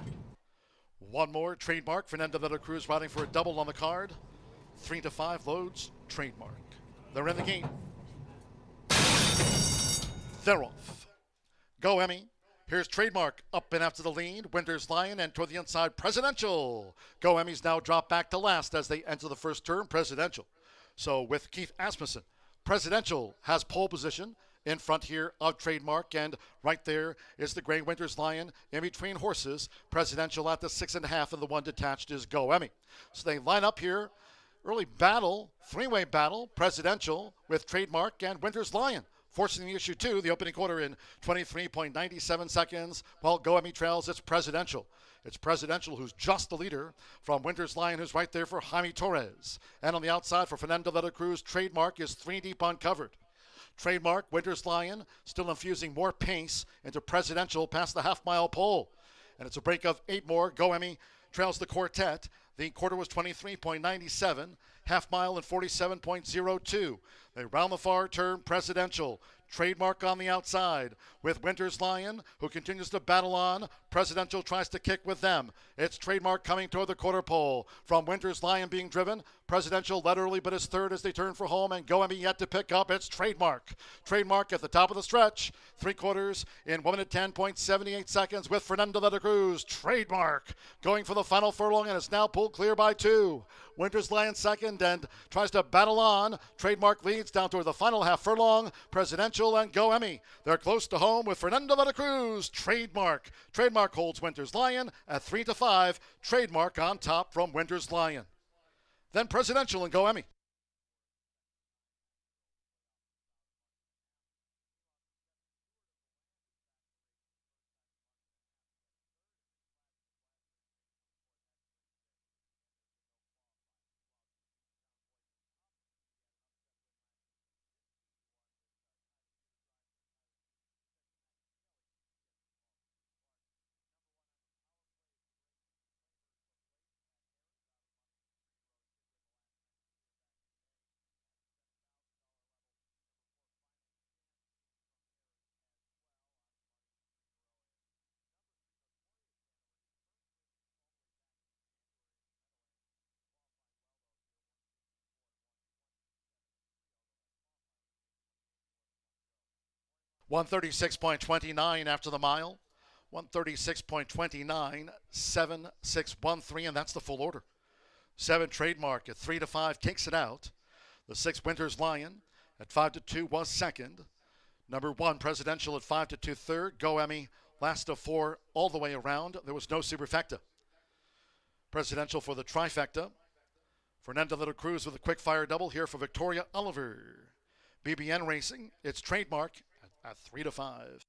Speaker 1: One more, Trademark. Fernando de la Cruz riding for a double on the card. 3 to 5 loads, Trademark. They're in the game. They're off. Go Emmy. Here's Trademark up and after the lead. Winter's Lion and toward the inside, Presidential. Go Emmy's now dropped back to last as they enter the first turn, Presidential. So with Keith Asmussen, Presidential has pole position in front here of Trademark, and right there is the gray Winter's Lion in between horses. Presidential at the 6.5, and the one detached is Go Emmy. So they line up here. Early battle, three-way battle, Presidential with Trademark and Winter's Lion. Forcing the issue to the opening quarter in 23.97 seconds. While Go Emmy trails, it's Presidential. It's Presidential who's just the leader from Winter's Lion, who's right there for Jaime Torres. And on the outside for Fernando de la Cruz, Trademark is 3 deep uncovered. Trademark, Winter's Lion, still infusing more pace into Presidential past the half-mile pole. And it's a break of 8 more. Go Emmy trails the quartet. The quarter was 23.97, half mile in 47.02. They round the far turn, Presidential. Trademark on the outside with Winter's Lion, who continues to battle on. Presidential tries to kick with them. It's Trademark coming toward the quarter pole. From Winter's Lion being driven, Presidential led early but is third as they turn for home, and Go Emmy yet to pick up. It's Trademark. Trademark at the top of the stretch. 3/4 in 1 minute 10.78 seconds with Fernando de la Cruz. Trademark going for the final furlong and is now pulled clear by 2. Winter's Lion second and tries to battle on. Trademark leads down toward the final half furlong. Presidential and Go Emmy. They're close to home with Fernando de la Cruz. Trademark. Trademark holds Winter's Lion at 3-5. Trademark on top from Winter's Lion. Then Presidential and Go Emmy. $136.29 after the mile. 136.29, 7-6-1-3, and that's the full order. 7 Trademark at 3-5 kicks it out. The 6 Winter's Lion at 5-2 was second. Number 1 Presidential at 5-2 third. Go Emmy last of 4 all the way around. There was no superfecta. Presidential for the trifecta. Fernando de la Cruz with a quick fire double here for Victoria Oliver. BBN Racing, it's Trademark at 3-5.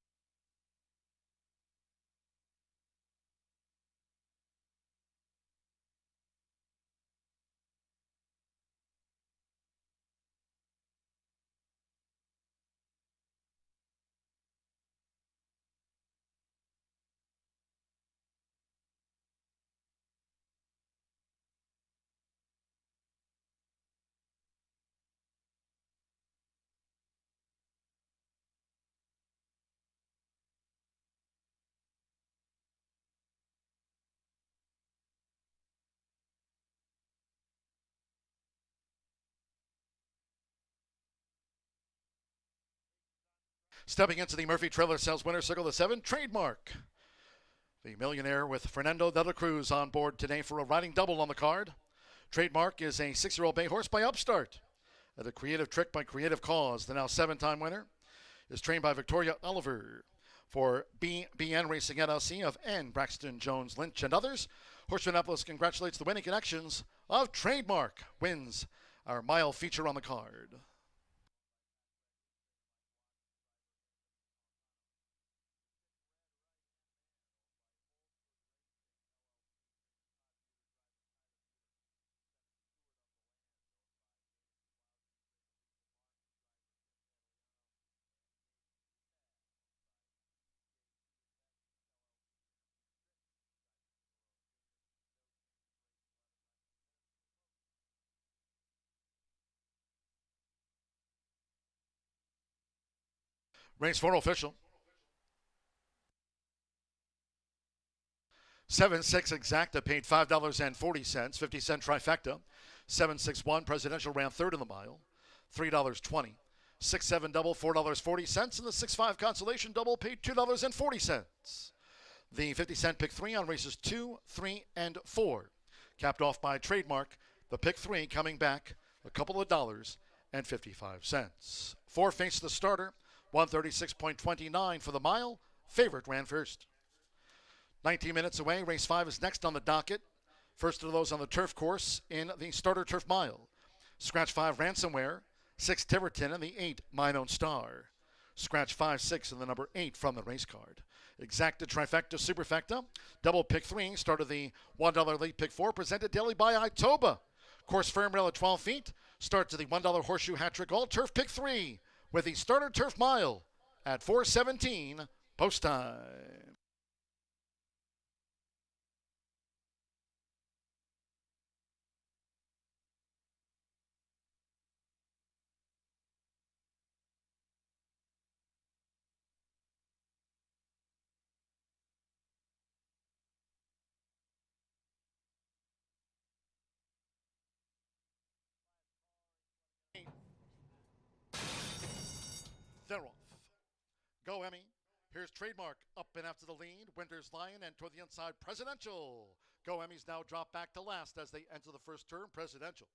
Speaker 1: Stepping into the Murphy Trailer Sales Winner Circle, the 7 Trademark. The Millionaire with Fernando de la Cruz on board today for a riding double on the card. Trademark is a 6-year-old bay horse by Upstart. At a creative trick by Creative Cause, the now 7-time winner is trained by Victoria Oliver. For BBN Racing LLC of N. Braxton Jones Lynch and others, Horseshoe Indianapolis congratulates the winning connections of Trademark. Wins our mile feature on the card. Race 4 official. 7-6 Exacta paid $5.40, 50-cent trifecta. 7-6-1 Presidential ran third in the mile, $3.20. 6-7 double, $4.40, and the 6-5 consolation double paid $2.40. The 50-cent pick 3 on races 2, 3, and 4. Capped off by Trademark, the pick 3 coming back a couple of dollars and 55 cents. 4 faced the starter. 136.29 for the mile. Favorite ran first. 19 minutes away. Race 5 is next on the docket. First of those on the turf course in the starter turf mile. Scratch 5 Ransomware, 6 Tiverton, and the 8 Mine Own Star. Scratch 5-6 and the number 8 from the race card. Exacta Trifecta Superfecta. Double pick 3 started the $1 late pick 4 presented daily by Itoba. Course firm rail at 12 feet. Start to the $1 horseshoe hat trick all turf pick 3. with the starter turf mile at 4:17 post time. They're off. Go Emmy. Here's Trademark up and after the lead. Winter's Lion and toward the inside, Presidential. Go Emmy's now drop back to last as they enter the first turn, Presidential.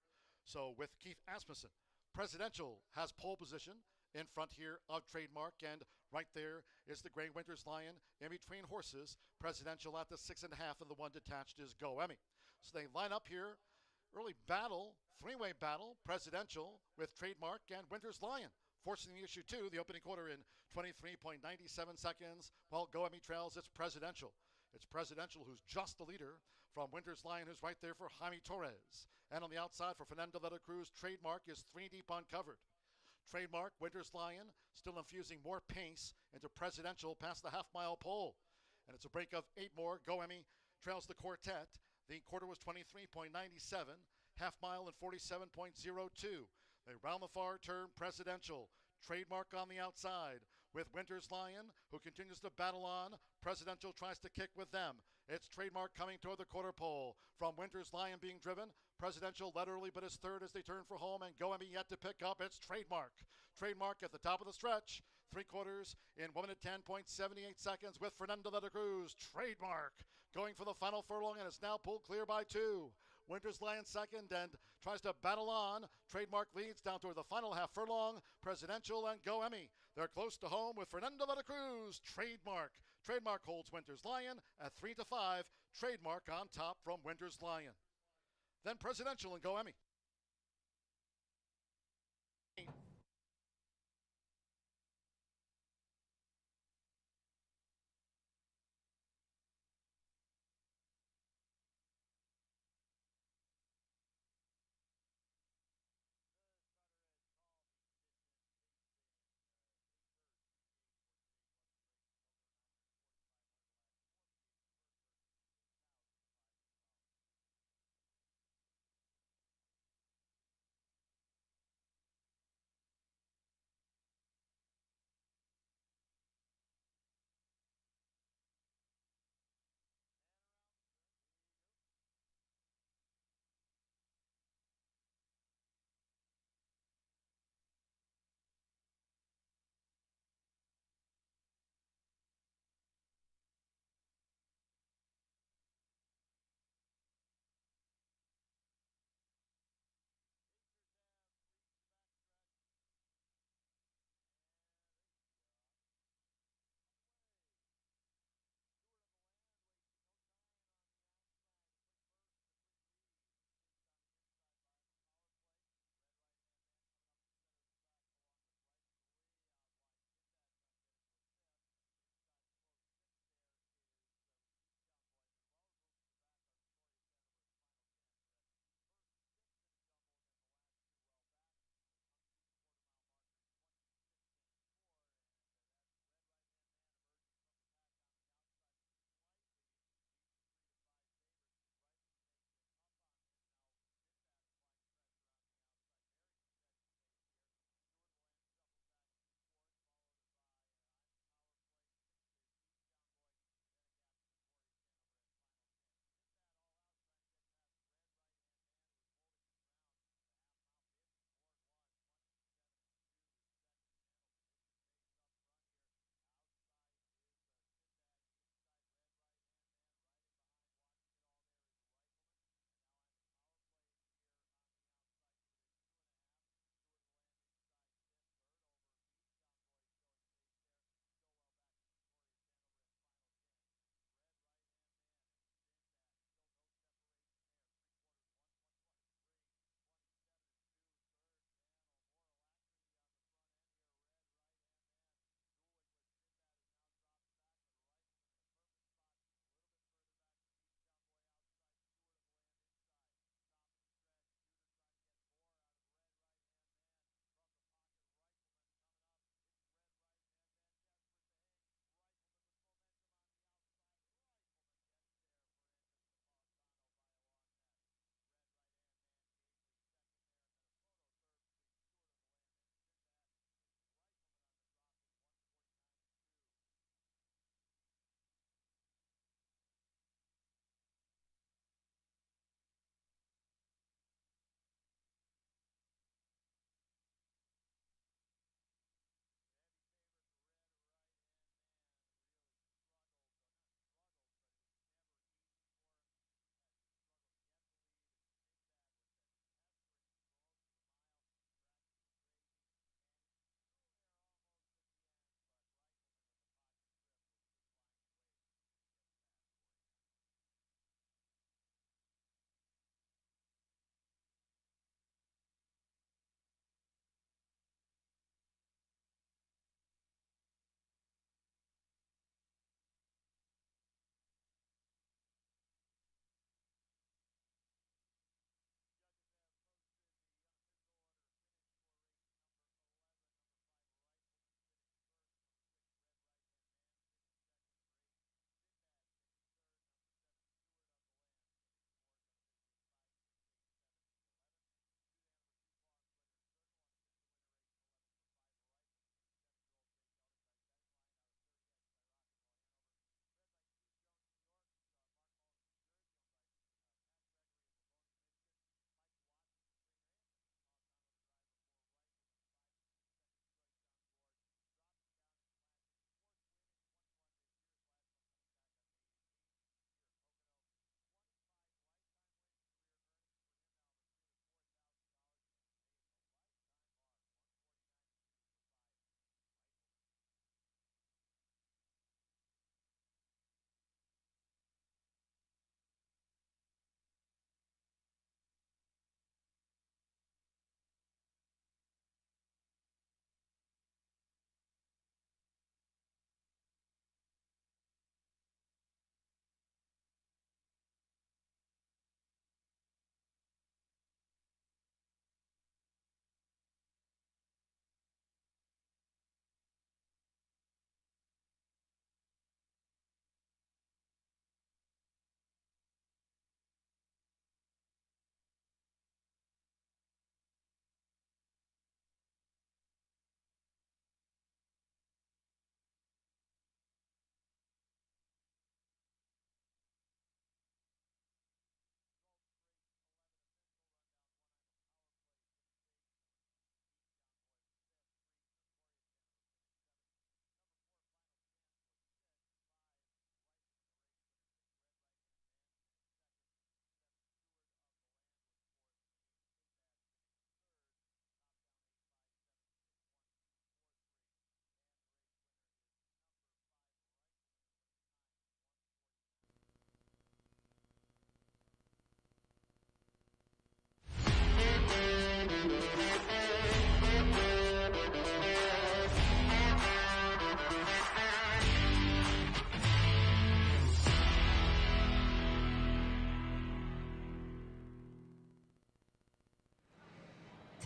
Speaker 1: So with Keith Asmussen, Presidential has pole position in front here of Trademark, and right there is the gray Winter's Lion in between horses. Presidential at the 6.5, and the one detached is Go Emmy. So they line up here. Early battle, three-way battle, Presidential with Trademark and Winter's Lion. Forcing the issue to the opening quarter in 23.97 seconds. While Go Emmy trails, it's Presidential. It's Presidential who's just the leader from Winter's Lion, who's right there for Jaime Torres. And on the outside for Fernando de la Cruz, Trademark is 3 deep uncovered. Trademark, Winter's Lion, still infusing more pace into Presidential past the half-mile pole. And it's a break of 8 more. Go Emmy trails the quartet. The quarter was 23.97, half mile and 47.02. They round the far turn, Presidential. Trademark on the outside with Winter's Lion, who continues to battle on. Presidential tries to kick with them. It's Trademark coming toward the quarter pole. From Winter's Lion being driven, Presidential led early but is third as they turn for home, and Go Emmy yet to pick up. It's Trademark. Trademark at the top of the stretch. 3/4 in 1 minute 10.78 seconds with Fernando de la Cruz. Trademark going for the final furlong, and it's now pulled clear by 2. Winter's Lion second and tries to battle on. Trademark leads down toward the final half furlong. Presidential and Go Emmy. They're close to home with Fernando de la Cruz. Trademark. Trademark holds Winter's Lion at 3-5. Trademark on top from Winter's Lion. Then Presidential and Go Emmy.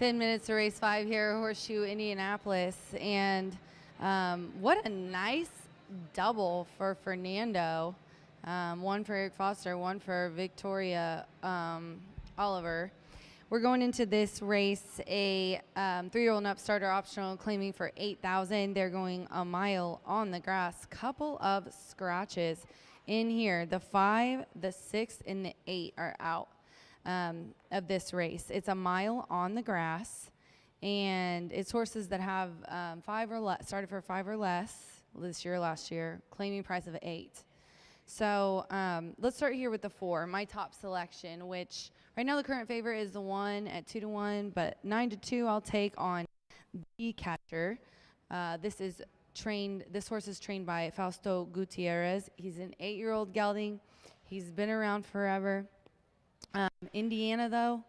Speaker 2: 10 minutes to race 5 here at Horseshoe Indianapolis. And what a nice double for Fernando. One for Eric Foster, one for Victoria Oliver. We're going into this race, a 3-year-old and up starter optional, claiming for 8,000. They're going a mile on the grass. Couple of scratches in here. The 5, the 6, and the 8 are out of this race. It's a mile on the grass, and it's horses that have 5 or less, started for 5 or less this year, last year, claiming price of 8. So let's start here with the 4, my top selection, which right now the current favorite is the 1 at 2-1, but 9-2 I'll take on the catcher. This horse is trained by Fausto Gutierrez. He's an 8-year-old gelding. He's been around forever. Indiana, though,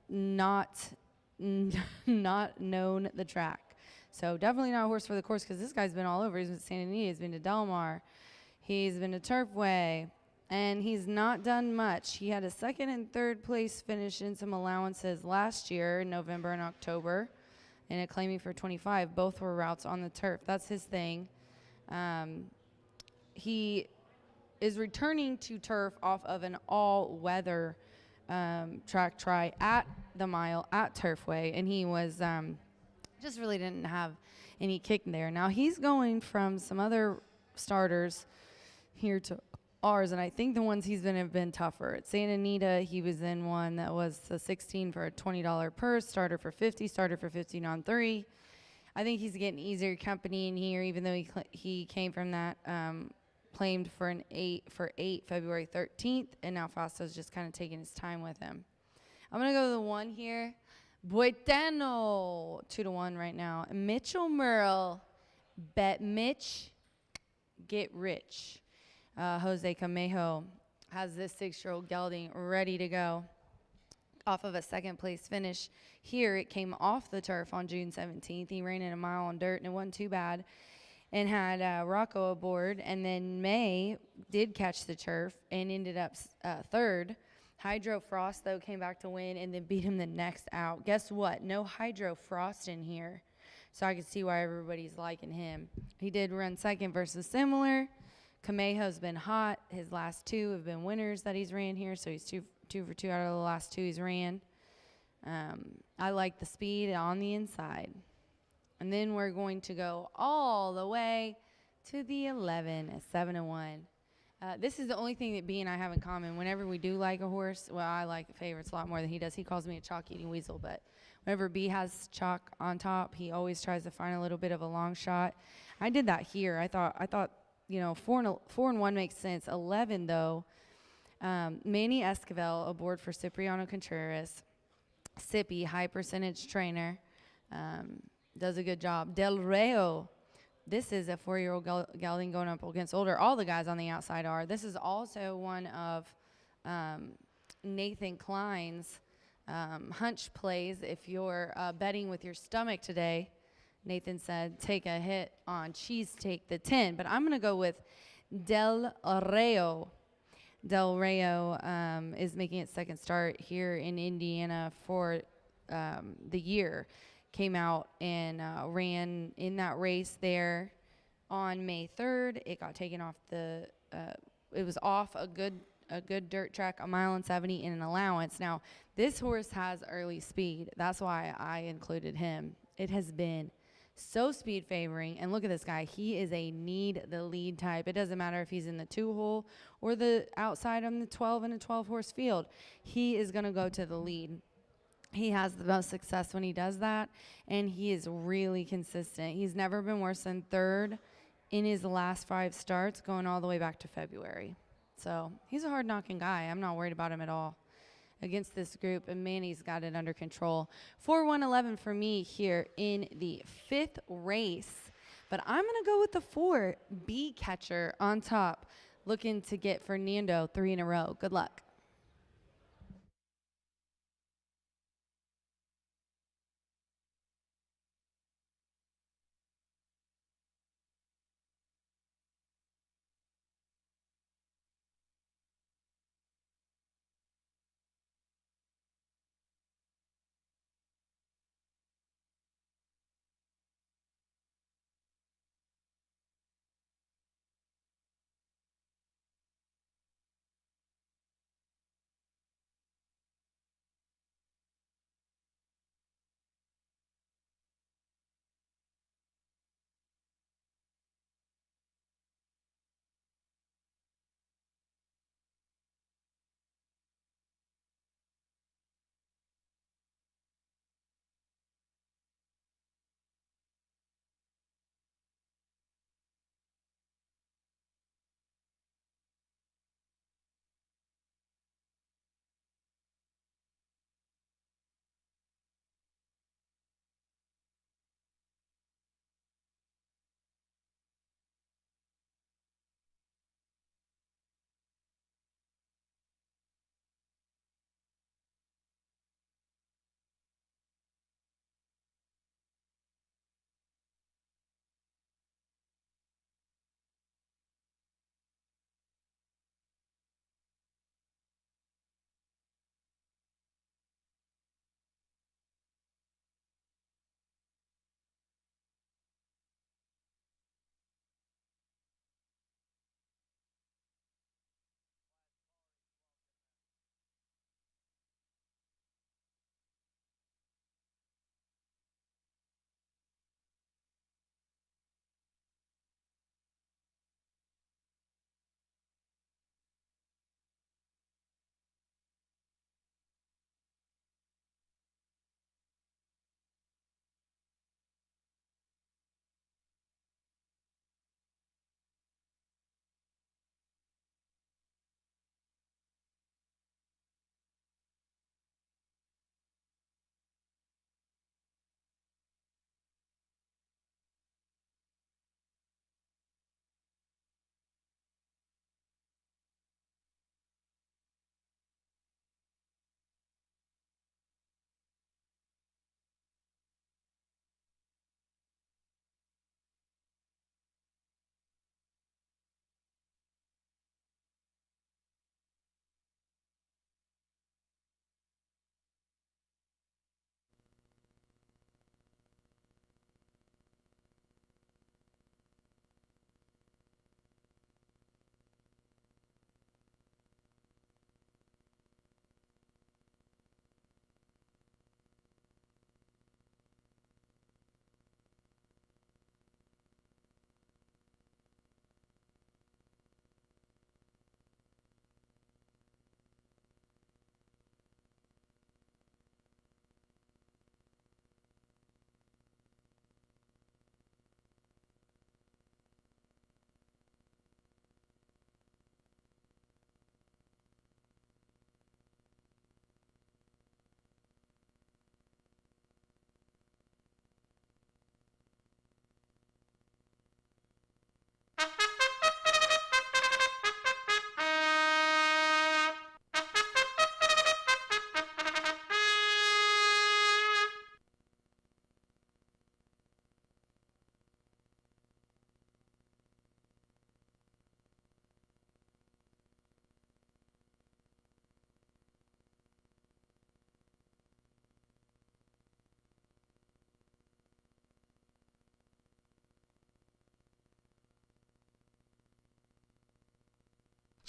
Speaker 2: not known the track. So definitely not a horse for the course, because this guy's been all over. He's been to Santa Anita, he's been to Del Mar, he's been to Turfway, and he's not done much. He had a 2nd and 3rd place finish in some allowances last year in November and October, and a claiming for 25. Both were routes on the turf. That's his thing. He is returning to turf off of an all-weather track try at the mile at Turfway, and he was just really didn't have any kick there. Now he's going from some other starters here to ours, and I think the ones he's been have been tougher. At Santa Anita, he was in one that was a 16 for a $20 purse, starter for 50, starter for 15 on 3. I think he's getting easier company in here, even though he came from that claimed for an 8 February 13th, and now Fausto's just kind of taking his time with him. I'm gonna go to the 1 here, Buetano, 2-1 right now. Mitchell Merle, bet Mitch, get rich. Jose Camejo has this 6-year-old gelding ready to go off of a 2nd place finish. Here it came off the turf on June 17th. He ran in a mile on dirt, and it wasn't too bad, and had Rocco aboard. And then May did catch the turf and ended up 3rd. Hydro Frost, though, came back to win and then beat him the next out. Guess what? No Hydro Frost in here, so I can see why everybody's liking him. He did run 2nd versus similar. Camejo's been hot. His last 2 have been winners that he's ran here, so he's 2 for 2 out of the last 2 he's ran. I like the speed on the inside. And then we're going to go all the way to the 11 at 7-1. This is the only thing that B and I have in common. Whenever we do like a horse, well, I like favorites a lot more than he does. He calls me a chalk-eating weasel, but whenever B has chalk on top, he always tries to find a little bit of a long shot. I did that here. I thought, you know, 4 and 1 makes sense. 11, though, Manny Esquivel aboard for Cipriano Contreras. Sippy, high percentage trainer, does a good job. Del Reo, this is a 4-year-old gelding going up against older. All the guys on the outside are. This is also one of Nathan Klein's hunch plays. If you're betting with your stomach today, Nathan said, take a hit on cheesesteak, the 10. But I'm going to go with Del Reo. Del Reo is making its 2nd start here in Indiana for the year. Came out and ran in that race there on May 3rd. It got taken off it was off a good dirt track, a mile and 70 in an allowance. Now, this horse has early speed. That's why I included him. It has been so speed favoring, and look at this guy. He is a need the lead type. It doesn't matter if he's in the 2-hole or the outside on the 12 and a 12-horse field. He is going to go to the lead. He has the most success when he does that, and he is really consistent. He's never been worse than 3rd in his last 5 starts, going all the way back to February. So he's a hard-knocking guy. I'm not worried about him at all against this group, and Manny's got it under control. 4-1-11 for me here in the 5th race, but I'm going to go with the 4, B Catcher on top, looking to get Fernando 3 in a row. Good luck.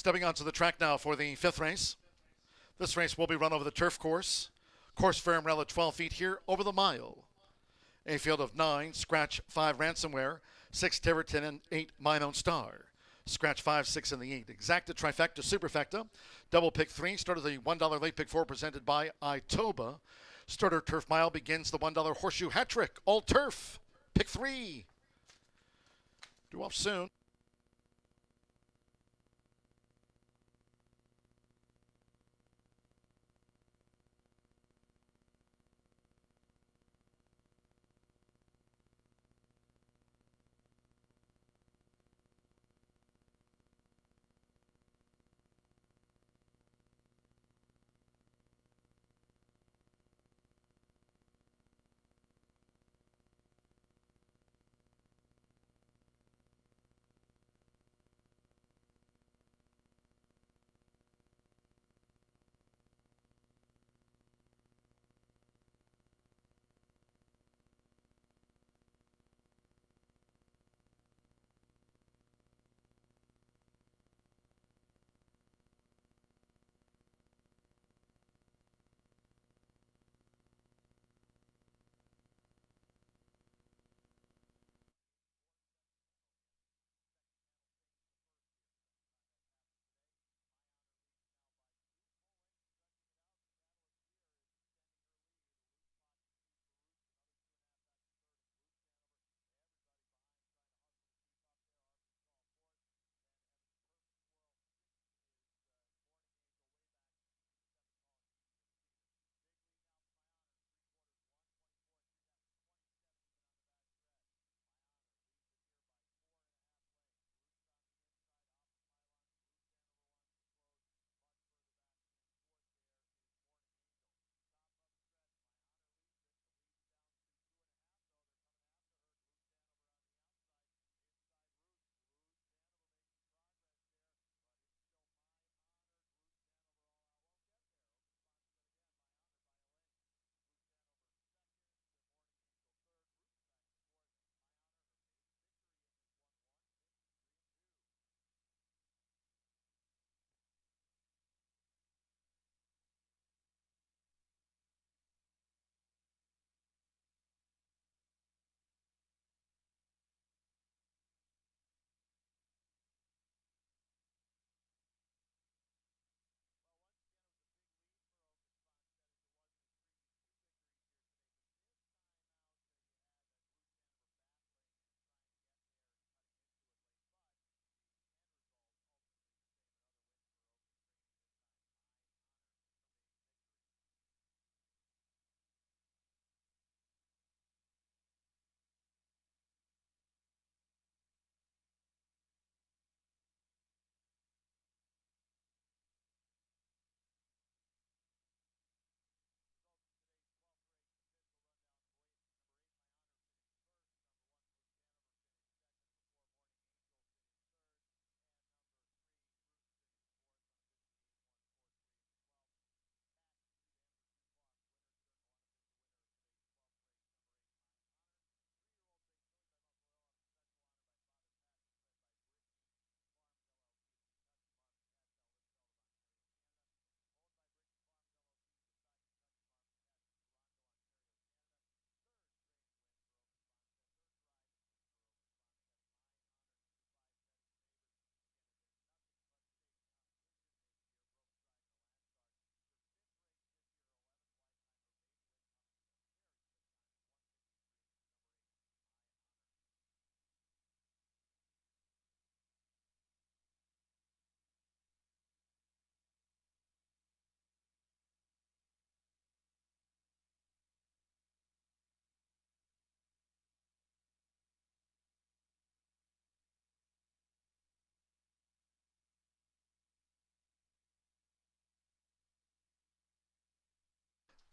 Speaker 1: Stepping onto the track now for the 5th race. This race will be run over the turf course. Course firm rail at 12 feet here over the mile. A field of 9, scratch 5 ransomware, 6 Tiverton, and 8 Mine Own Star. Scratch 5, 6 in the 8. Exacta, trifecta, superfecta. Double pick 3. Starter the $1 late pick 4 presented by Itoba. Starter turf mile begins the $1 horseshoe hat trick. All turf. Pick 3. Due off soon.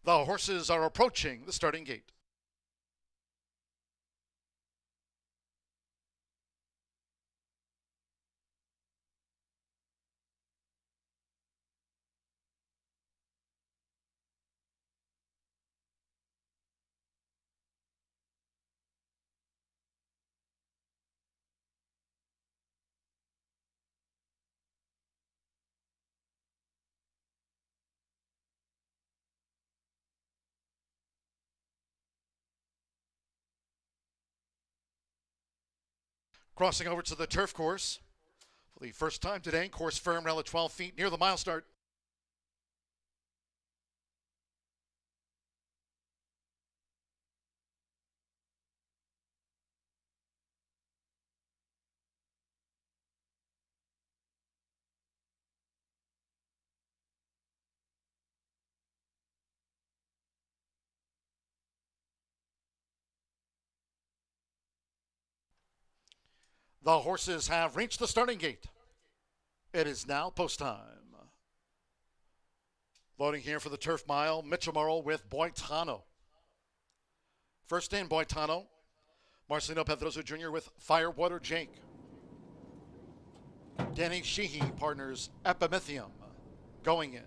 Speaker 1: The horses are approaching the starting gate. Crossing over to the turf course for the first time today. Course firm around the 12 feet near the mile start. The horses have reached the starting gate. It is now post time. Loading here for the turf mile, Mitchell Morrow with Boitano. First in, Boitano. Marcelino Pedroso Jr. with Firewater Jake. Danny Sheehy partners Epimethium going in.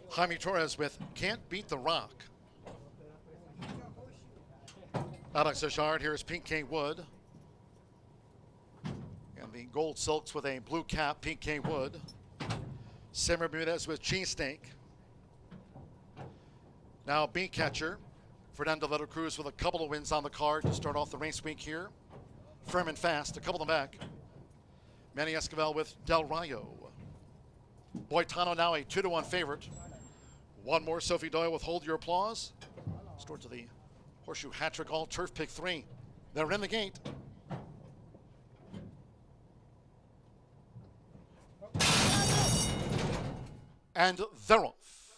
Speaker 1: Jaime Torres with Can't Beat the Rock. Alex Ajard, here is Pink K. Wood. And the Gold Silks with a blue cap, Pink K. Wood. Simmer Bermudez with Cheesesteak. Now Beat Catcher. Fernando Leto Cruz with a couple of wins on the card to start off the race week here. Firm and Fast, a couple of them back. Manny Esquivel with Del Rayo. Boitano now a 2-1 favorite. One more, Sophie Doyle with Hold Your Applause. Start to the Horseshoe Hat-Trick All Turf Pick 3. They're in the gate. And they're off.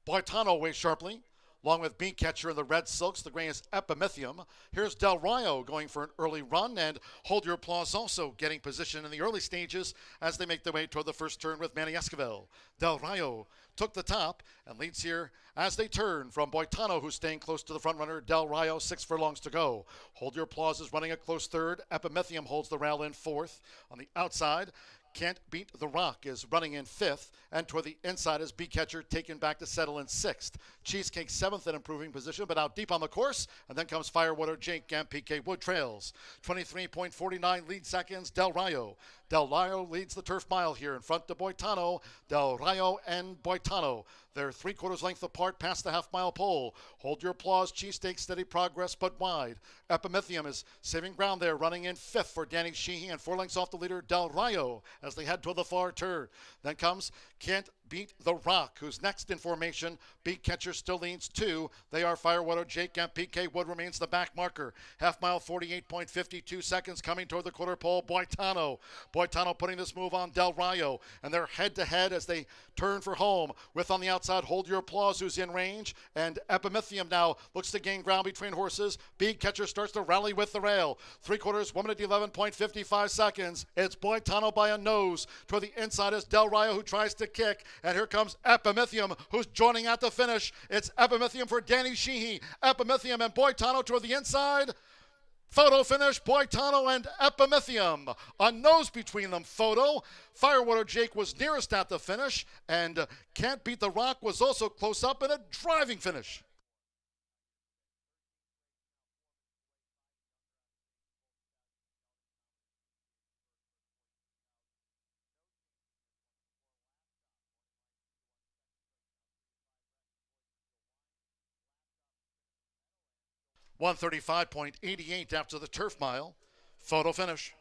Speaker 1: Boitano away sharply, along with Bean Catcher in the red silks. The gray is Epimethium. Here's Del Rayo going for an early run, and Hold Your Applause also getting position in the early stages as they make their way toward the first turn with Manny Esquivel. Del Rayo took the top and leads here as they turn from Boitano, who's staying close to the front runner. Del Rayo, 6 furlongs to go. Hold Your Applause is running a close third. Epimethium holds the rail in fourth. On the outside, Can't Beat the Rock is running in fifth, and toward the inside is Beat Catcher taken back to settle in sixth. Cheesecake seventh in improving position, but out deep on the course, and then comes Firewater Jake and PK Wood trails. 23.49 lead seconds, Del Rayo. Del Rayo leads the turf mile here in front to Boitano. Del Rayo and Boitano. They're 3/4 length apart past the half-mile pole. Hold Your Applause, Cheesesteak, steady progress, but wide. Epimethium is saving ground there, running in fifth for Danny Sheehy, and 4 lengths off the leader, Del Rayo, as they head toward the far turn. Then comes Can't Beat the Rock, who's next in formation. Beat Catcher still leads 2. They are Firewater Jake, and PK Wood remains the back marker. Half mile, 48.52 seconds, coming toward the quarter pole, Boitano. Boitano putting this move on Del Rayo, and they're head-to-head as they turn for home. With on the outside, Hold Your Applause, who's in range, and Epimethium now looks to gain ground between horses. Beat Catcher starts to rally with the rail. 3/4, 1 minute 11.55 seconds. It's Boitano by a nose. Toward the inside is Del Rayo, who tries to kick. And here comes Epimethium, who's joining at the finish. It's Epimethium for Danny Sheehy. Epimethium and Boitano toward the inside. Photo finish, Boitano and Epimethium. A nose between them, photo. Firewater Jake was nearest at the finish, and Can't Beat the Rock was also close up in a driving finish. .135.88 after the turf mile. Photo finish.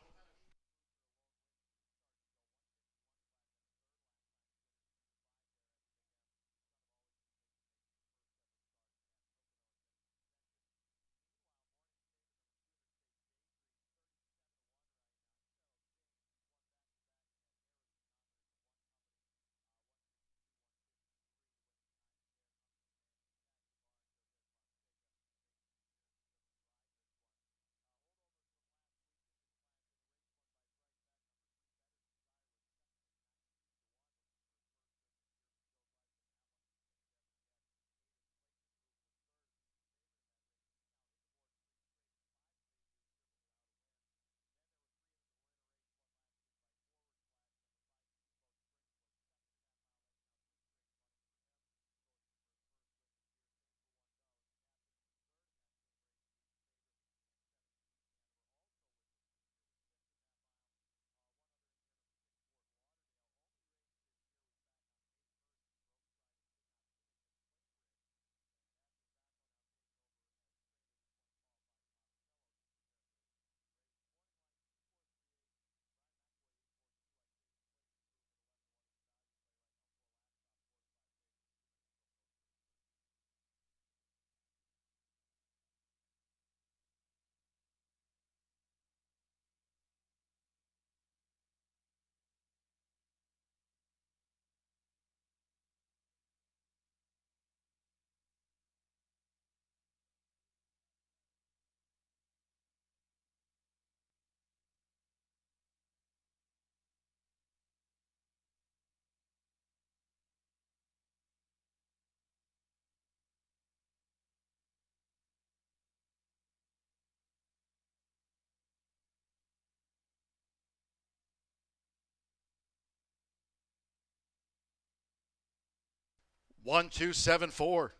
Speaker 1: 1-2-7-4.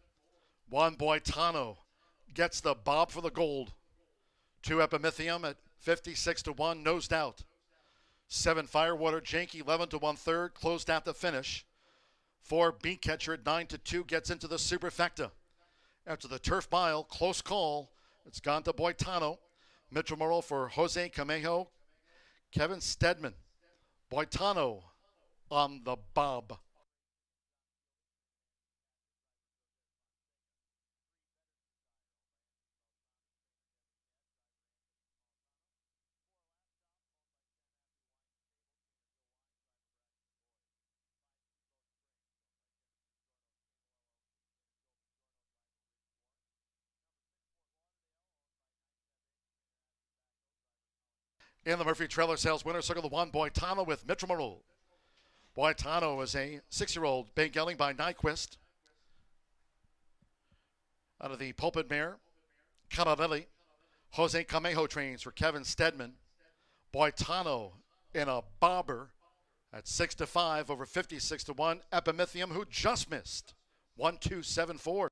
Speaker 1: One Boitano gets the bob for the gold. 2 Epimethium at 56-1, nosed out. 7 Firewater Jank 11 to 1/3, closed out the finish. 4 Beat Catcher at 9-2 gets into the superfecta. After the turf mile, close call. It's gone to Boitano. Mitchell Morrow for Jose Camejo. Kevin Stedman. Boitano on the bob. In the Murphy Trailer Sales winner circle, the 1 Boitano with Mitchell Morrow. Boitano is a 6-year-old bay gelding by Nyquist. Out of the Pulpit Mare, Cannavelli. Jose Camejo trains for Kevin Stedman. Boitano in a bobber at 6-5 over 56-1. Epimethium, who just missed 1-2-7-4.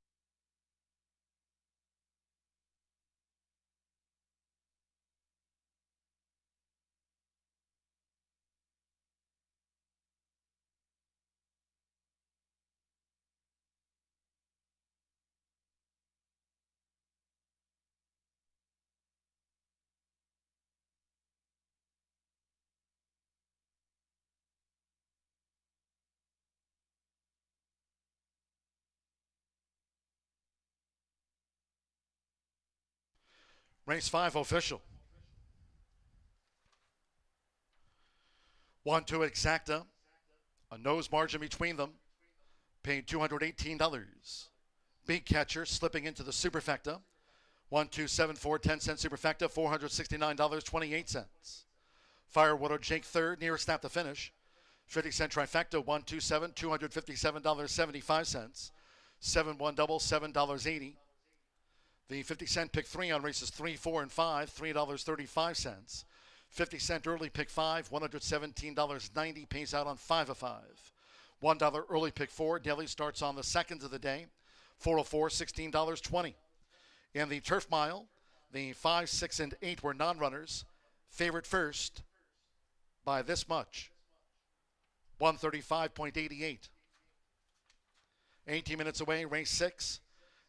Speaker 1: Race 5 official. 1-2 Exacta. A nose margin between them. Paying $218. Beat Catcher slipping into the superfecta. 1-2-7-4, 10-cent superfecta, $469.28. Firewater Jake third, nearest snap to finish. 50-cent trifecta, 1-2-7, $257.75. 7-1 double, $7.80. The 50-cent pick 3 on races 3, 4, and 5, $3.35. 50-cent early pick 5, $117.90, pays out on 5 of 5. $1 early pick 4, daily starts on the 2nd of the day, 404, $16.20. In the turf mile, the 5, 6, and 8 were non-runners. Favorite first by this much, 135.88. 18 minutes away, race 6.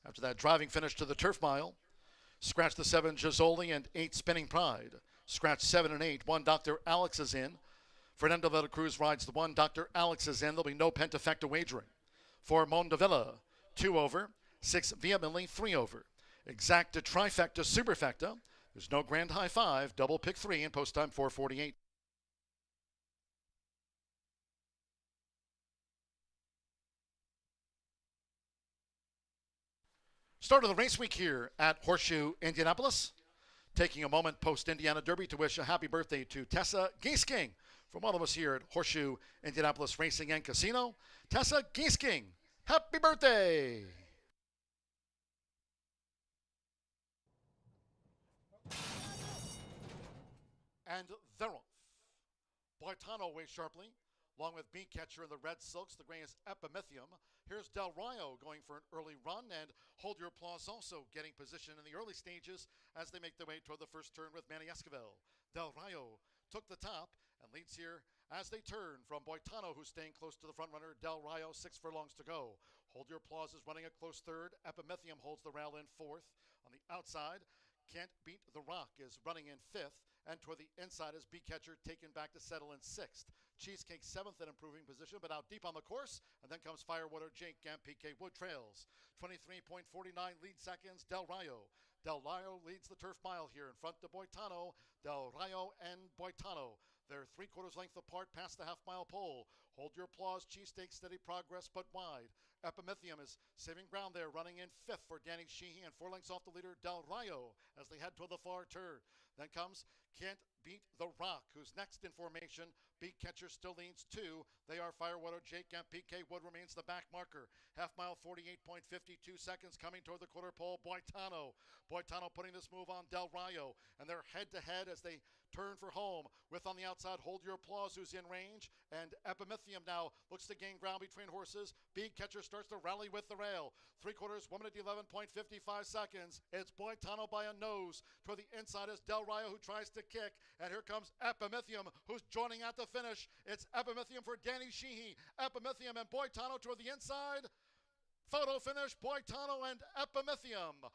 Speaker 1: After that driving finish to the turf mile, scratch the 7 Gisoli and 8 Spinning Pride. Scratch 7 and 8. 1 Dr. Alex is in. Fernando de la Cruz rides the 1. Dr. Alex is in. There'll be no pentafecta wagering. 4 Mondavilla, 2 over. 6 Vehemently, 3 over. Exacta trifecta superfecta. There's no grand high 5. Double pick 3 and post time 4:48. Start of the race week here at Horseshoe Indianapolis. Taking a moment post-Indiana Derby to wish a happy birthday to Tessa Giesking from all of us here at Horseshoe Indianapolis Racing and Casino. Tessa Giesking, happy birthday! And they're off. Boitano weighs sharply, along with Beat Catcher in the red silks. The gray is Epimethium. Here's Del Rio going for an early run, and Hold Your Applause also getting position in the early stages as they make their way toward the first turn with Manny Esquivel. Del Rio took the top and leads here as they turn from Boitano, who's staying close to the front runner. Del Rio, 6 furlongs to go. Hold Your Applause is running a close third. Epimethium holds the rail in fourth. On the outside, Can't Beat the Rock is running in fifth. And toward the inside is Beat Catcher taken back to settle in sixth. Cheesecake seventh in improving position, but out deep on the course. And then comes Firewater Jake and PK Wood trails. 23.49 lead seconds, Del Rio. Del Rio leads the turf mile here in front to Boitano. Del Rio and Boitano. They're 3/4 length apart past the half-mile pole. Hold Your Applause, Cheesesteak, steady progress, but wide. Epimethium is saving ground there, running in fifth for Danny Sheehy, and 4 lengths off the leader, Del Rio, as they head toward the far turn. Then comes can't beat The Rock, who's next in formation. Beat Catcher still leads 2. They are Firewater, Jake, and PK Wood remains the back marker. Half mile, 48.52 seconds coming toward the quarter pole. Boitano putting this move on Del Rayo, and they're head-to-head as they turn for home. With on the outside, Hold Your Applause, who's in range, and Epimethium now looks to gain ground between horses. Beat Catcher starts to rally with the rail. 3/4, 1 minute 11.55 seconds. It's Boitano by a nose. Toward the inside is Del Rayo, who tries to kick, and here comes Epimethium, who's joining at the finish. It's Epimethium for Danny Sheehy. Epimethium and Boitano toward the inside. Photo finish, Boitano and Epimethium.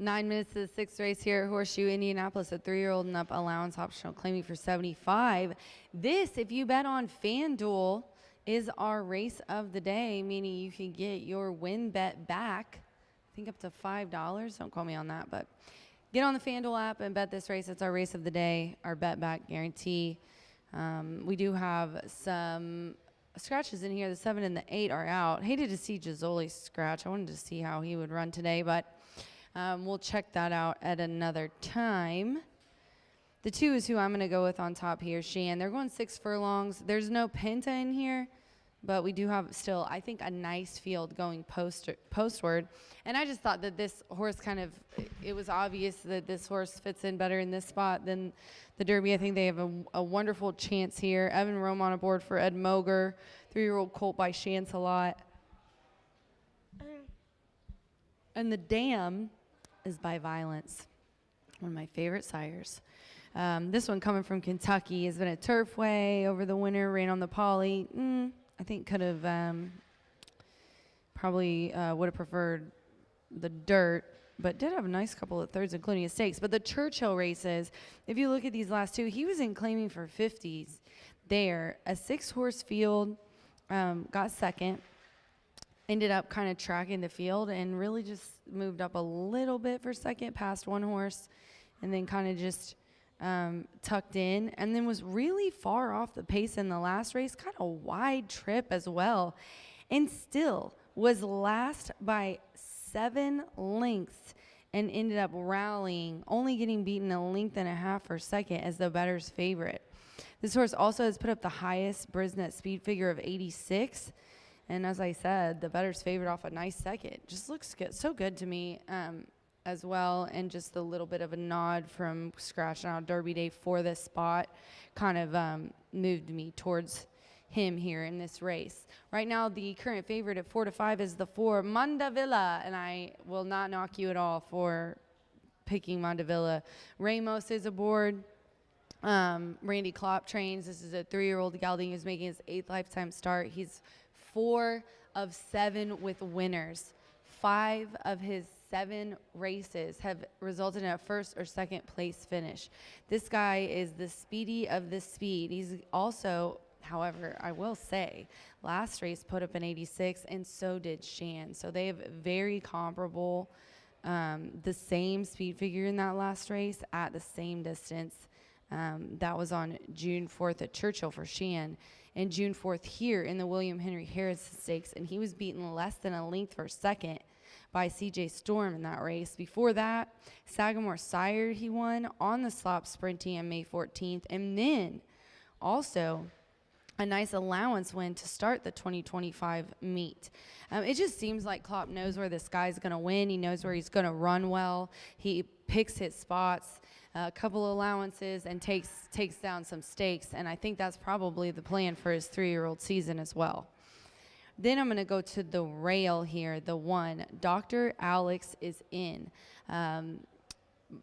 Speaker 2: 9 minutes to the sixth race here at Horseshoe Indianapolis, a 3-year-old and up allowance optional claiming for 75. This, if you bet on FanDuel, is our race of the day, meaning you can get your win bet back, I think up to $5. Don't quote me on that, but get on the FanDuel app and bet this race. It's our race of the day, our bet back guarantee. We do have some scratches in here. The 7 and the 8 are out. Hated to see Gisoli scratch. I wanted to see how he would run today, but we'll check that out at another time. The 2 is who I'm going to go with on top here, Shan. They're going 6 furlongs. There's no Penta in here, but we do have still, I think, a nice field going postward. And I just thought that this horse it was obvious that this horse fits in better in this spot than the Derby. I think they have a wonderful chance here. Evan Rome on aboard for Ed Moger, 3-year-old colt by Chancelot. And the Dam is by Violence, one of my favorite sires. This one coming from Kentucky has been a Turfway over the winter, ran on the Poly. I think could have probably would have preferred the dirt, but did have a nice couple of thirds, including a stakes. But the Churchill races, if you look at these last 2, he was in claiming for 50s there. A 6-horse field, got second. Ended up kind of tracking the field and really just moved up a little bit for second, past 1 horse, and then kind of just tucked in, and then was really far off the pace in the last race, kind of wide trip as well, and still was last by 7 lengths and ended up rallying, only getting beaten a length and a half for second as the bettor's favorite. This horse also has put up the highest Brisnet speed figure of 86. And as I said, the bettor's favorite off a nice second. Just looks good, so good to me as well. And just a little bit of a nod from scratching out Derby Day for this spot kind of moved me towards him here in this race. Right now, the current favorite at 4-5 is the 4, Mandavilla. And I will not knock you at all for picking Mandavilla. Ramos is aboard. Randy Klopp trains. This is a 3-year-old gelding who's making his 8th lifetime start. He's 4 of 7 with winners. 5 of his 7 races have resulted in a first or second place finish. This guy is the speedy of the speed. He's also, however, I will say, last race put up an 86, and so did Shan. So they have very comparable, the same speed figure in that last race at the same distance. That was on June 4th at Churchill for Shan, and June 4th here in the William Henry Harris Stakes, and he was beaten less than a length for second by CJ Storm in that race. Before that, Sagamore Sire he won on the slop sprinting on May 14th, and then also a nice allowance win to start the 2025 meet. It just seems like Klopp knows where this guy's going to win. He knows where he's going to run well. He picks his spots, a couple allowances, and takes down some stakes. And I think that's probably the plan for his 3-year-old season as well. Then I'm going to go to the rail here, the 1. Dr. Alex is in.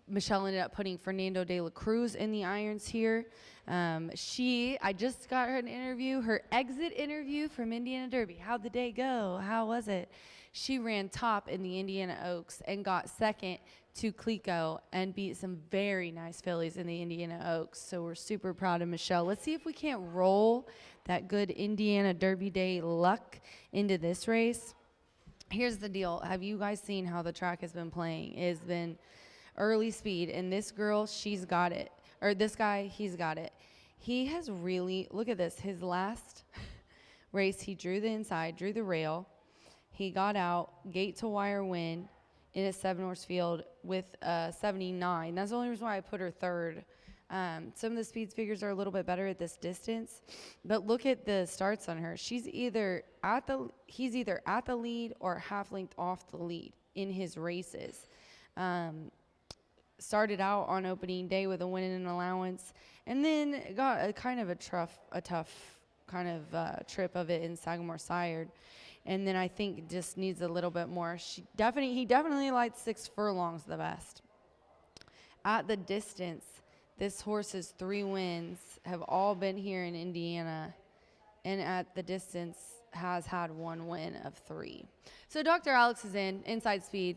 Speaker 2: Michelle ended up putting Fernando de la Cruz in the irons here. I just got her an interview, her exit interview from Indiana Derby. How'd the day go? How was it? She ran top in the Indiana Oaks and got second to Clico and beat some very nice fillies in the Indiana Oaks. So we're super proud of Michelle. Let's see if we can't roll that good Indiana Derby Day luck into this race. Here's the deal. Have you guys seen how the track has been playing? It's been early speed, and this girl, she's got it. Or this guy, he's got it. He has really, look at this. His last race, he drew the inside, drew the rail. He got out, gate to wire win in a 7-horse field with 79. That's the only reason why I put her third. Some of the speed figures are a little bit better at this distance, but look at the starts on her. He's either at the lead or half length off the lead in his races. Started out on opening day with a win and an allowance, and then got a kind of a tough kind of trip of it in Sagamore Sire. And then I think just needs a little bit more. He definitely likes 6 furlongs the best. At the distance, this horse's 3 wins have all been here in Indiana, and at the distance has had 1 win of 3. So Dr. Alex is in, inside speed,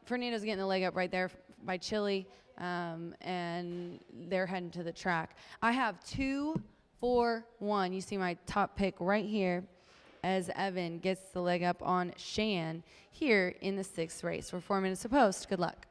Speaker 2: Fernando's getting the leg up right there by Chile, and they're heading to the track. I have 2, 4, 1. You see my top pick right here as Evan gets the leg up on Shan here in the 6th race. We're 4 minutes to post. Good luck.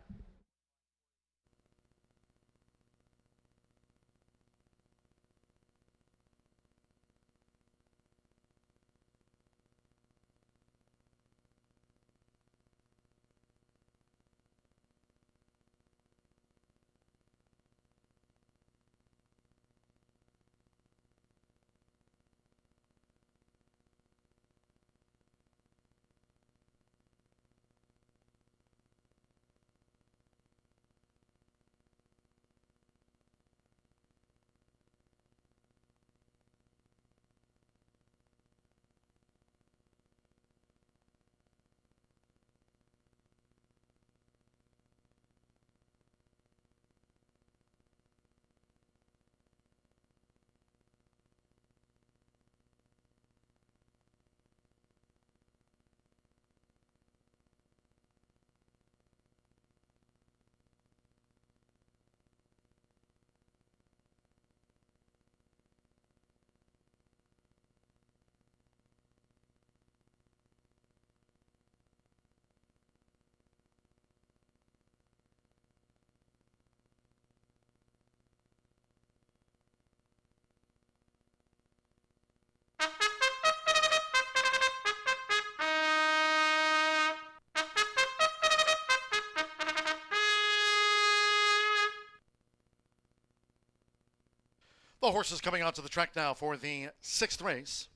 Speaker 1: The horses coming onto the track now for the 6th race.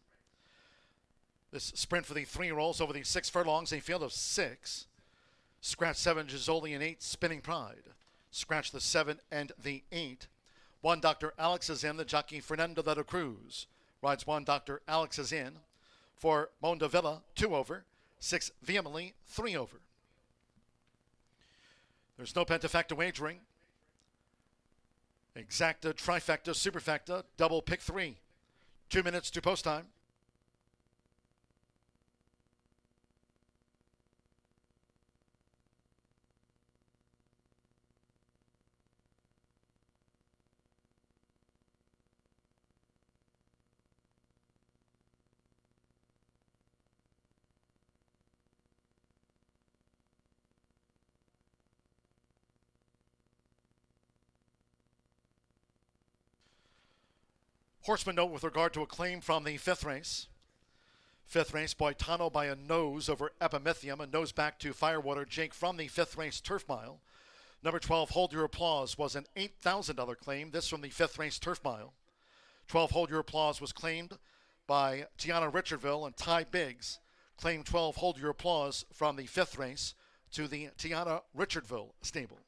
Speaker 1: This sprint for the 3-year-olds over the 6 furlongs, a field of 6. Scratch 7, Gisoli, and 8, Spinning Pride. Scratch the 7 and the 8. 1, Dr. Alex is in. The jockey Fernando de la Cruz rides 1, Dr. Alex is in. For Mondavilla, 2 over. 6, Vehemently, 3 over. There's no pentafacta wagering. Exacta, trifecta, superfecta, double pick 3. 2 minutes to post time. Horseman note with regard to a claim from the 5th race. 5th race, Boitano by a nose over Epimethium, a nose back to Firewater Jake from the 5th race Turf Mile. Number 12, Hold Your Applause, was an $8,000 claim. This from the 5th race Turf Mile. 12, Hold Your Applause was claimed by Tiana Richardville, and Ty Biggs claimed 12, Hold Your Applause from the 5th race to the Tiana Richardville stable.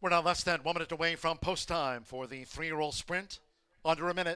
Speaker 1: We're now less than 1 minute away from post time for the 3-year-old sprint. Under a minute.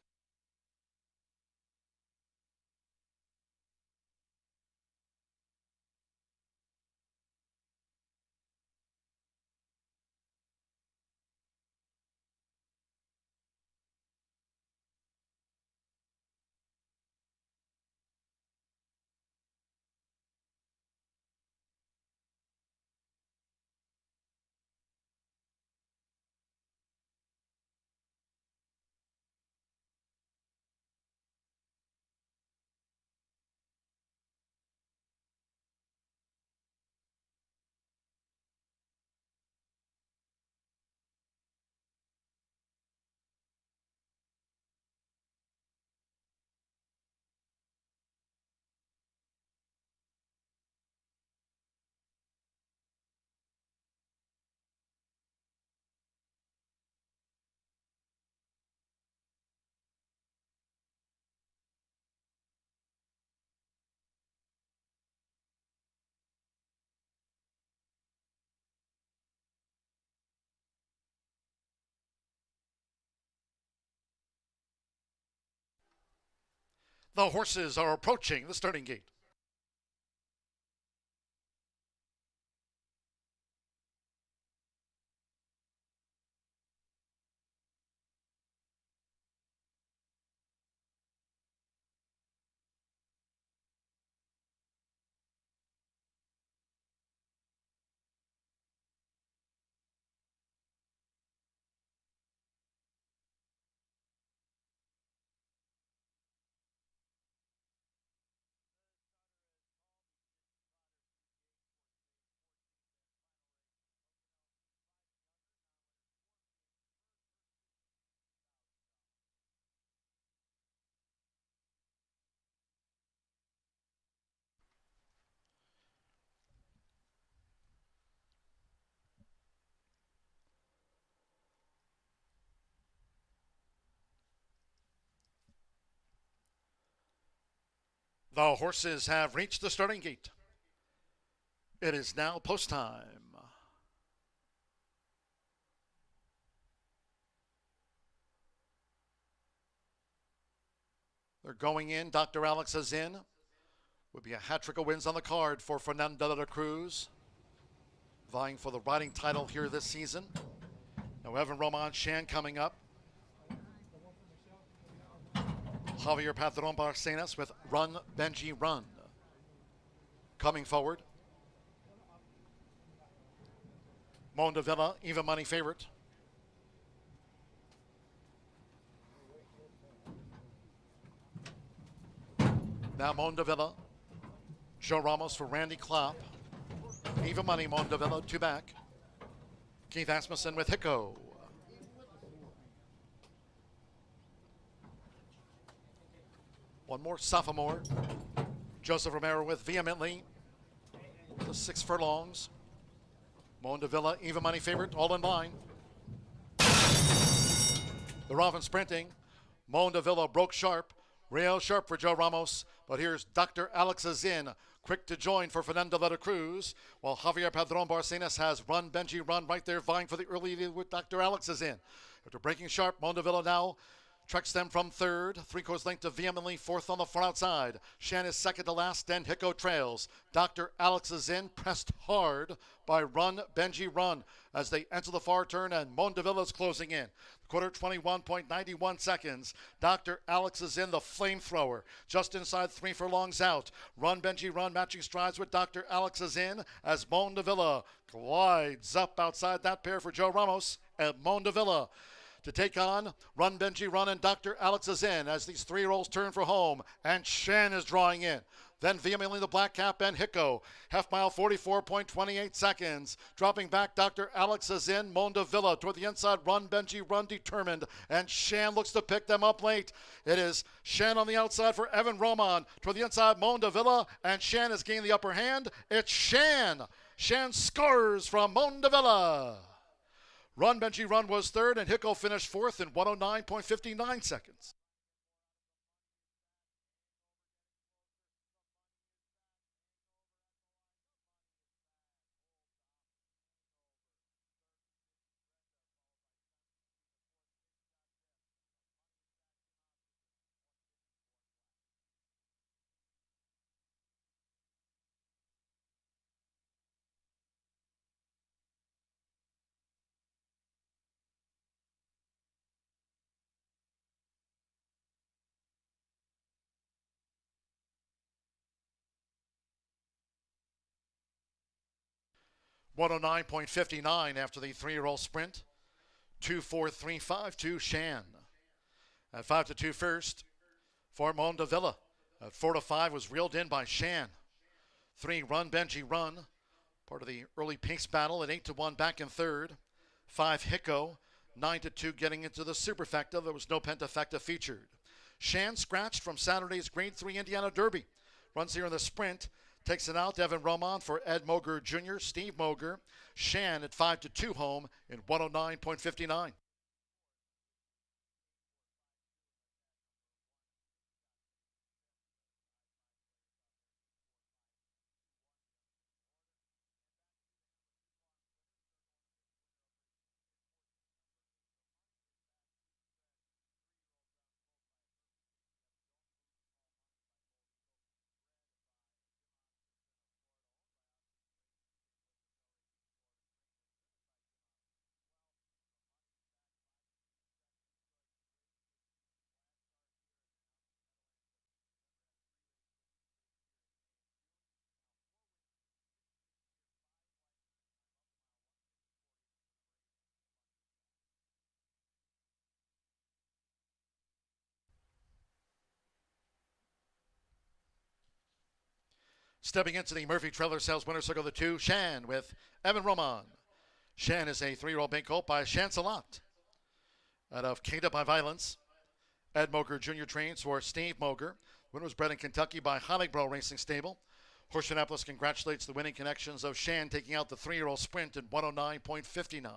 Speaker 1: The horses are approaching the starting gate. The horses have reached the starting gate. It is now post time. They're going in. Dr. Alex is in. Would be a hat trick of wins on the card for Fernando de la Cruz, vying for the riding title here this season. Now Evan Roman Shan coming up. Javier Padron Barcenas with Run Benji Run coming forward. Mondavilla, even money favorite. Now Mondavilla. Joe Ramos for Randy Klopp. Even money, Mondavilla, 2 back. Keith Asmussen with Hicko. One more sophomore. Joseph Romero with Vehemently. The 6 furlongs. Mondavilla, even money favorite, all in line. The Robin sprinting. Mondavilla broke sharp. Real sharp for Joe Ramos. But here's Dr. Alex Azin, quick to join for Fernando de la Cruz, while Javier Padron Barcenas has Run Benji Run right there vying for the early lead with Dr. Alex Azin. After breaking sharp, Mondavilla now treks them from third, 3/4 length to Vehemently, fourth on the far outside. Shan is second to last, then Hicko trails. Dr. Alex is in, pressed hard by Run Benji Run as they enter the far turn, and Mondavilla is closing in. Quarter 21.91 seconds. Dr. Alex is in, the flamethrower, just inside 3 furlongs out. Run Benji Run matching strides with Dr. Alex is in as Mondavilla glides up outside that pair for Joe Ramos, and Mondavilla to take on Run Benji Run and Dr. Alex is in as these 3-year-olds turn for home, and Shan is drawing in. Then Vehemently the Black Cap and Hicko. Half mile 44.28 seconds. Dropping back, Dr. Alex is in. Mondavilla toward the inside. Run Benji Run determined, and Shan looks to pick them up late. It is Shan on the outside for Evan Roman. Toward the inside, Mondavilla, and Shan has gained the upper hand. It's Shan. Shan scores from Mondavilla. Run Benji Run was third, and Hicko finished fourth in 109.59 seconds. 109.59 after the 3-year-old sprint. 2:43.5 to Shan. At 5-2 first for Mondavilla. At 4-5 was reeled in by Shan. 3 Run Benji Run, part of the early pace battle. At 8-1 back in third. 5 Hicko. 9-2 getting into the superfecta. There was no pentafecta featured. Shan scratched from Saturday's Grade 3 Indiana Derby. Runs here in the sprint. Takes it out. Evan Roman for Ed Moger Jr., Steve Moger. Shan at 5-2 home in 109.59. Stepping into the Murphy Trailer Sales Winter Circle, the 2, Shan with Evan Roman. Shan is a 3-year-old bank colt by Chancelot out of Caned Up by Violence. Ed Moger Jr. trains for Steve Moger. Winner was bred in Kentucky by Honeybrow Racing Stable. Horseshoe Indianapolis congratulates the winning connections of Shan taking out the 3-year-old sprint in 109.59.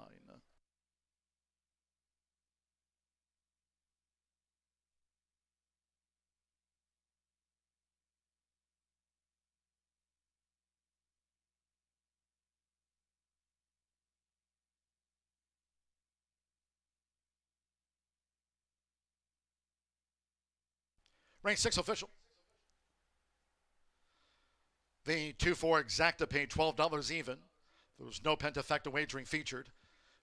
Speaker 1: Rank 6 official. The 2-4 exacta paid $12 even. There was no pentafecta wagering featured.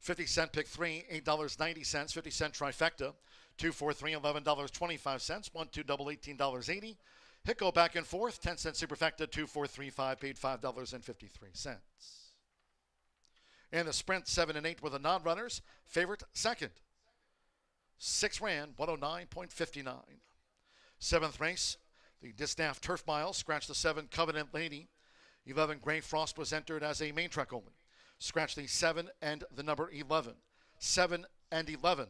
Speaker 1: 50-cent pick 3, $8.90. 50-cent trifecta. 2-4-3, $11.25. 1-2 double, $18.80. Hicko back and forth. 10-cent superfecta. 2-4-3-5 paid $5.53. In the sprint, 7 and 8 were the non-runners. Favorite second. 6 ran 109.59. 7th race, the Distaff Turf Mile, scratched the 7 Covenant Lady. 11 Gray Frost was entered as a main track only. Scratched the 7 and the number 11. 7 and 11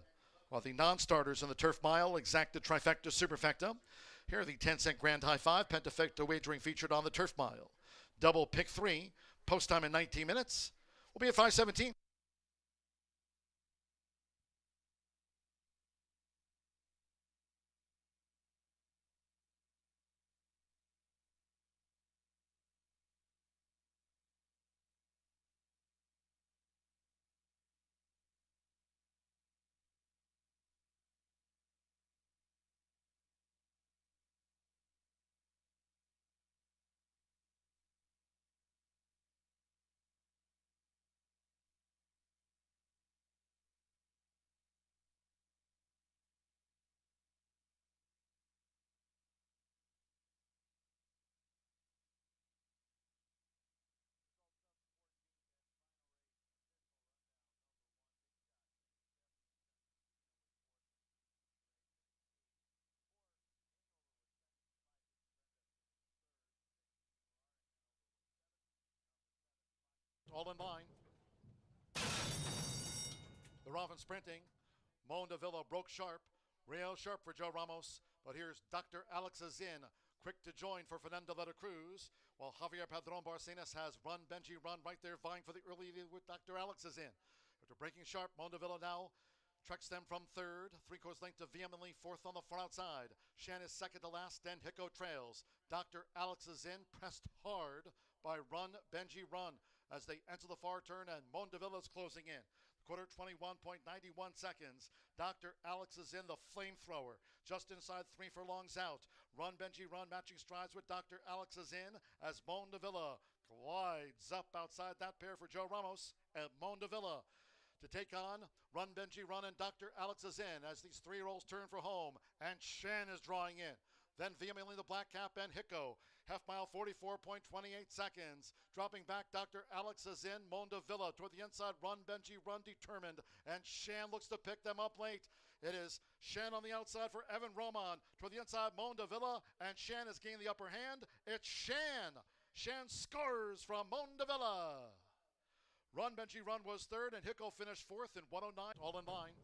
Speaker 1: are the non-starters in the Turf Mile, exacta, trifecta, superfecta. Here are the 10-cent Grand High 5 pentafecta wagering featured on the Turf Mile. Double pick 3, post time in 19 minutes. Will be at 5:17. All in line. They're off and sprinting. Mondavilla broke sharp. Real sharp for Joe Ramos. But here's Dr. Alex Azin, quick to join for Fernando de la Cruz. While Javier Padron Barcenas has Run Benji Run right there, vying for the early lead with Dr. Alex Azin. After breaking sharp, Mondavilla now treks them from third. 3/4 length to Vehemently, fourth on the far outside. Shan is second to last, then Hicko trails. Dr. Alex Azin pressed hard by Run Benji Run as they enter the far turn, and Mondavilla is closing in. Quarter 21.91 seconds. Dr. Alex is in, the flamethrower. Just inside 3 furlongs out. Run Benji Run matching strides with Dr. Alex is in as Mondavilla glides up outside that pair for Joe Ramos and Mondavilla to take on Run Benji Run and Dr. Alex is in as these 3-year-olds turn for home, and Shan is drawing in. Then Vehemently the Black Cap and Hicko. Half mile, 44.28 seconds. Dropping back, Dr. Alex is in. Mondavilla toward the inside. Run, Benji, run, determined. And Shan looks to pick them up late. It is Shan on the outside for Evan Roman. Toward the inside, Mondavilla. And Shan is gaining the upper hand. It's Shan. Shan scores from Mondavilla. Run, Benji, run was third. And Hicko finished fourth in 109. All in line.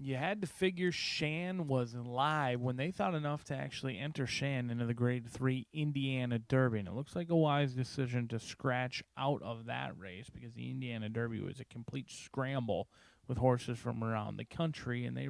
Speaker 8: You had to figure Shan was live when they thought enough to actually enter Shan into the Grade 3 Indiana Derby. And it looks like a wise decision to scratch out of that race because the Indiana Derby was a complete scramble with horses from around the country. And they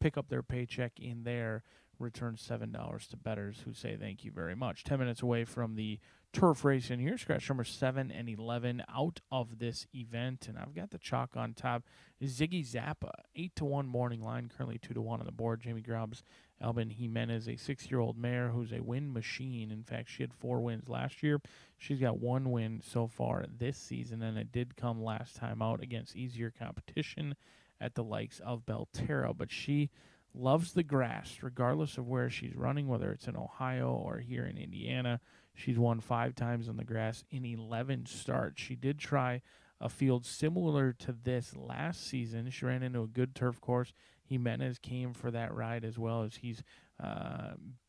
Speaker 8: pick up their paycheck in there, return $7 to bettors who say thank you very much. 10 minutes away from the turf race in here. Scratch number 7 and 11 out of this event. And I've got the chalk on top. Ziggy Zappa, 8-1 morning line, currently 2-1 on the board. Jamie Grubbs, Albin Jimenez, a 6-year-old mare who's a win machine. In fact, she had 4 wins last year. She's got 1 win so far this season, and it did come last time out against easier competition at the likes of Belterra. But she loves the grass, regardless of where she's running, whether it's in Ohio or here in Indiana. She's won 5 times on the grass in 11 starts. She did try a field similar to this last season. She ran into a good turf course. Jimenez came for that ride as well, as he's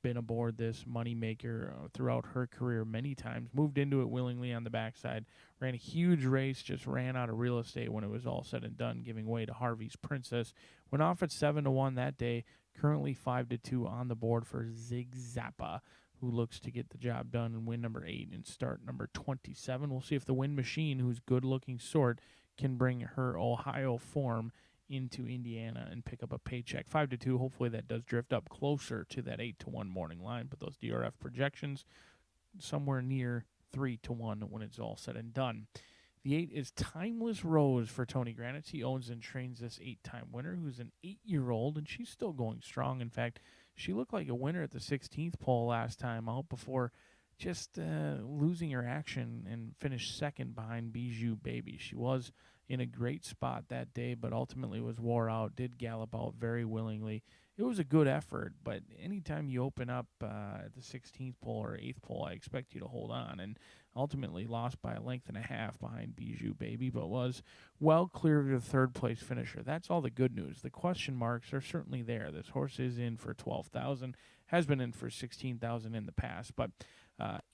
Speaker 8: been aboard this moneymaker throughout her career many times. Moved into it willingly on the backside. Ran a huge race, just ran out of real estate when it was all said and done, giving way to Harvey's Princess. Went off at 7-1 that day. Currently 5-2 on the board for Zig Zappa, who looks to get the job done in win number 8 and start number 27. We'll see if the Win Machine, who's good-looking sort, can bring her Ohio form into Indiana and pick up a paycheck. 5-2, hopefully that does drift up closer to that 8-1 morning line, but those DRF projections somewhere near 3-1 when it's all said and done. The 8 is Timeless Rose for Tony Granitz. He owns and trains this 8-time winner, who's an 8-year-old, and she's still going strong. In fact, she looked like a winner at the 16th pole last time out before just losing her action and finished second behind Bijou Baby. She was in a great spot that day, but ultimately was wore out, did gallop out very willingly. It was a good effort, but anytime you open up at the 16th pole or 8th pole, I expect you to hold on, and ultimately lost by a length and a half behind Bijou Baby, but was well clear of the third-place finisher. That's all the good news. The question marks are certainly there. This horse is in for $12,000, has been in for $16,000 in the past, but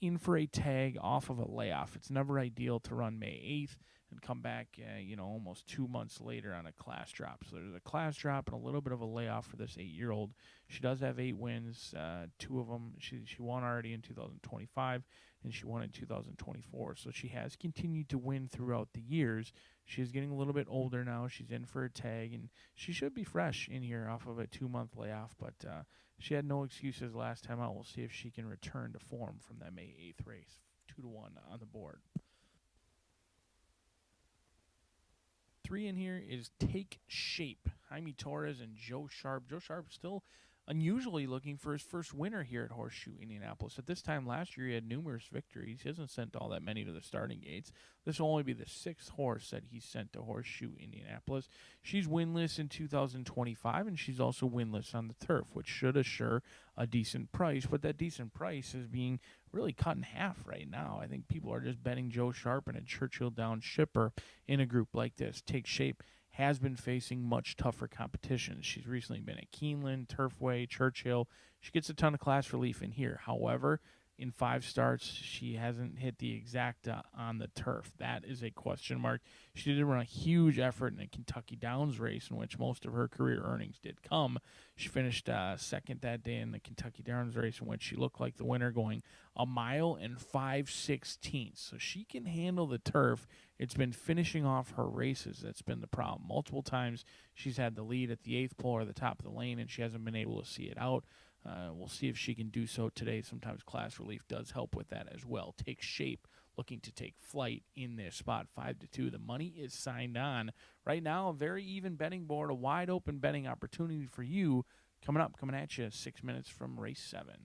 Speaker 8: in for a tag off of a layoff. It's never ideal to run May 8th and come back, almost 2 months later on a class drop. So there's a class drop and a little bit of a layoff for this 8-year-old. She does have 8 wins. 2 of them, she won already in 2025, and she won in 2024. So she has continued to win throughout the years. She is getting a little bit older now. She's in for a tag, and she should be fresh in here off of a 2-month layoff, but she had no excuses last time out. We'll see if she can return to form from that May 8th race. 2-1 on the board. 3 in here is Take Shape. Jaime Torres and Joe Sharp. Joe Sharp still unusually looking for his first winner here at Horseshoe Indianapolis. At this time last year, he had numerous victories. He hasn't sent all that many to the starting gates. This will only be the 6th horse that he's sent to Horseshoe Indianapolis. She's winless in 2025, and she's also winless on the turf, which should assure a decent price. But that decent price is being really cut in half right now. I think people are just betting Joe Sharp and a Churchill Downs shipper in a group like this. Take Shape has been facing much tougher competition. She's recently been at Keeneland, Turfway, Churchill. She gets a ton of class relief in here. However, in 5 starts, she hasn't hit the exacta on the turf. That is a question mark. She did run a huge effort in a Kentucky Downs race in which most of her career earnings did come. She finished second that day in the Kentucky Downs race in which she looked like the winner, going 1 mile and 5/16. So she can handle the turf. It's been finishing off her races that's been the problem. Multiple times she's had the lead at the 8th pole or the top of the lane, and she hasn't been able to see it out. We'll see if she can do so today. Sometimes class relief does help with that as well. Take Shape, looking to take flight in their spot, 5-2. The money is signed on. Right now, a very even betting board, a wide open betting opportunity for you coming at you 6 minutes from race 7.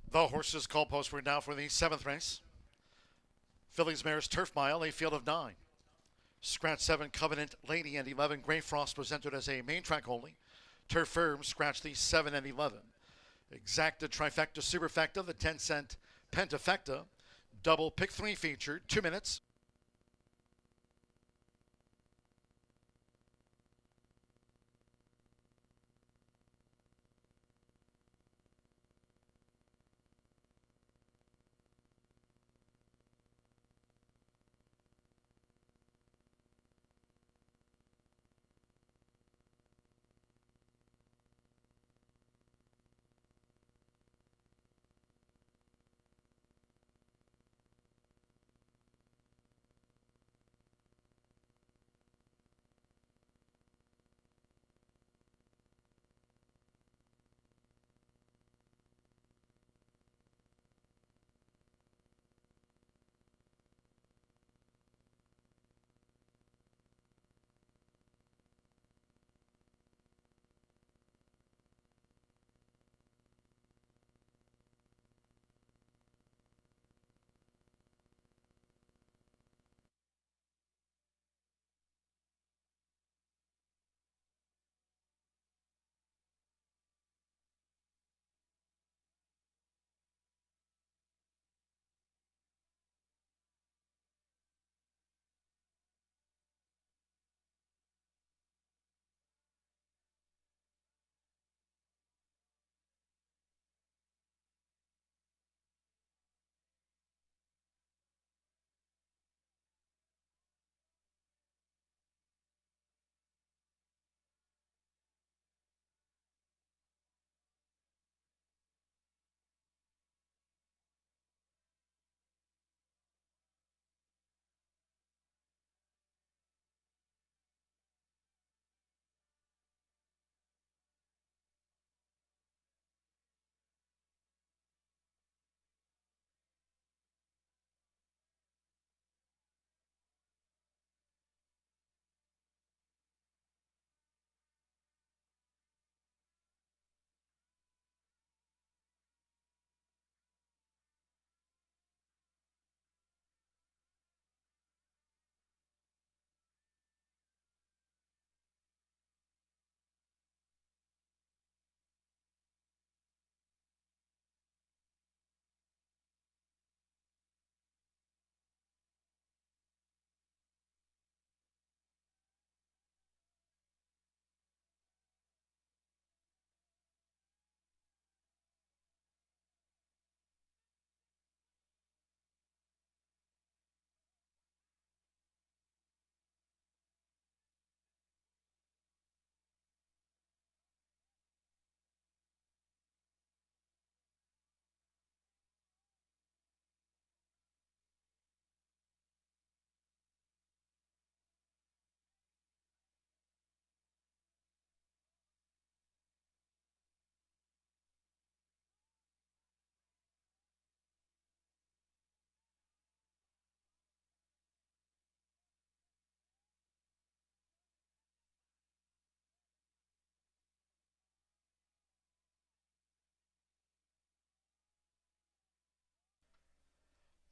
Speaker 1: The horses call post were now for the 7th race. Fillies Mares Turf Mile, a field of 9. Scratch 7 Covenant Lady and 11 Grey Frost was entered as a main track only. Turf Firm scratched the 7 and 11. Exacta Trifecta Superfecta, the 10-cent Pentafecta. Double Pick 3 feature, 2 minutes.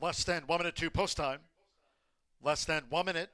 Speaker 1: Less than 1 minute to post time. Less than 1 minute.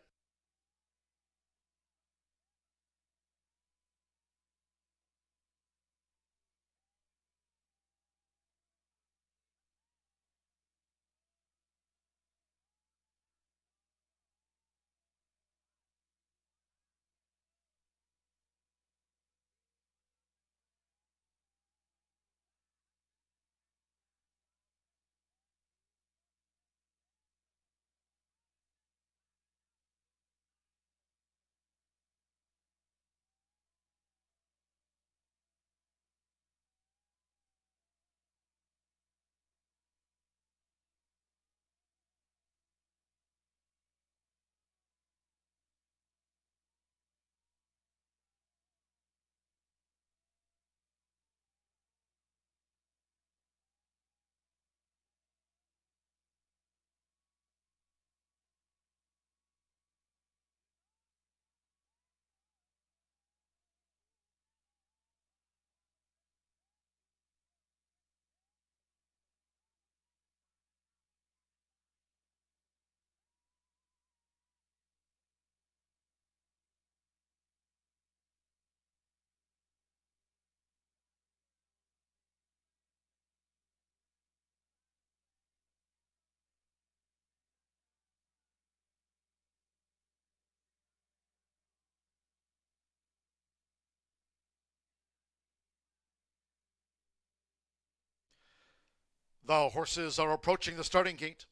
Speaker 1: The horses are approaching the starting gate.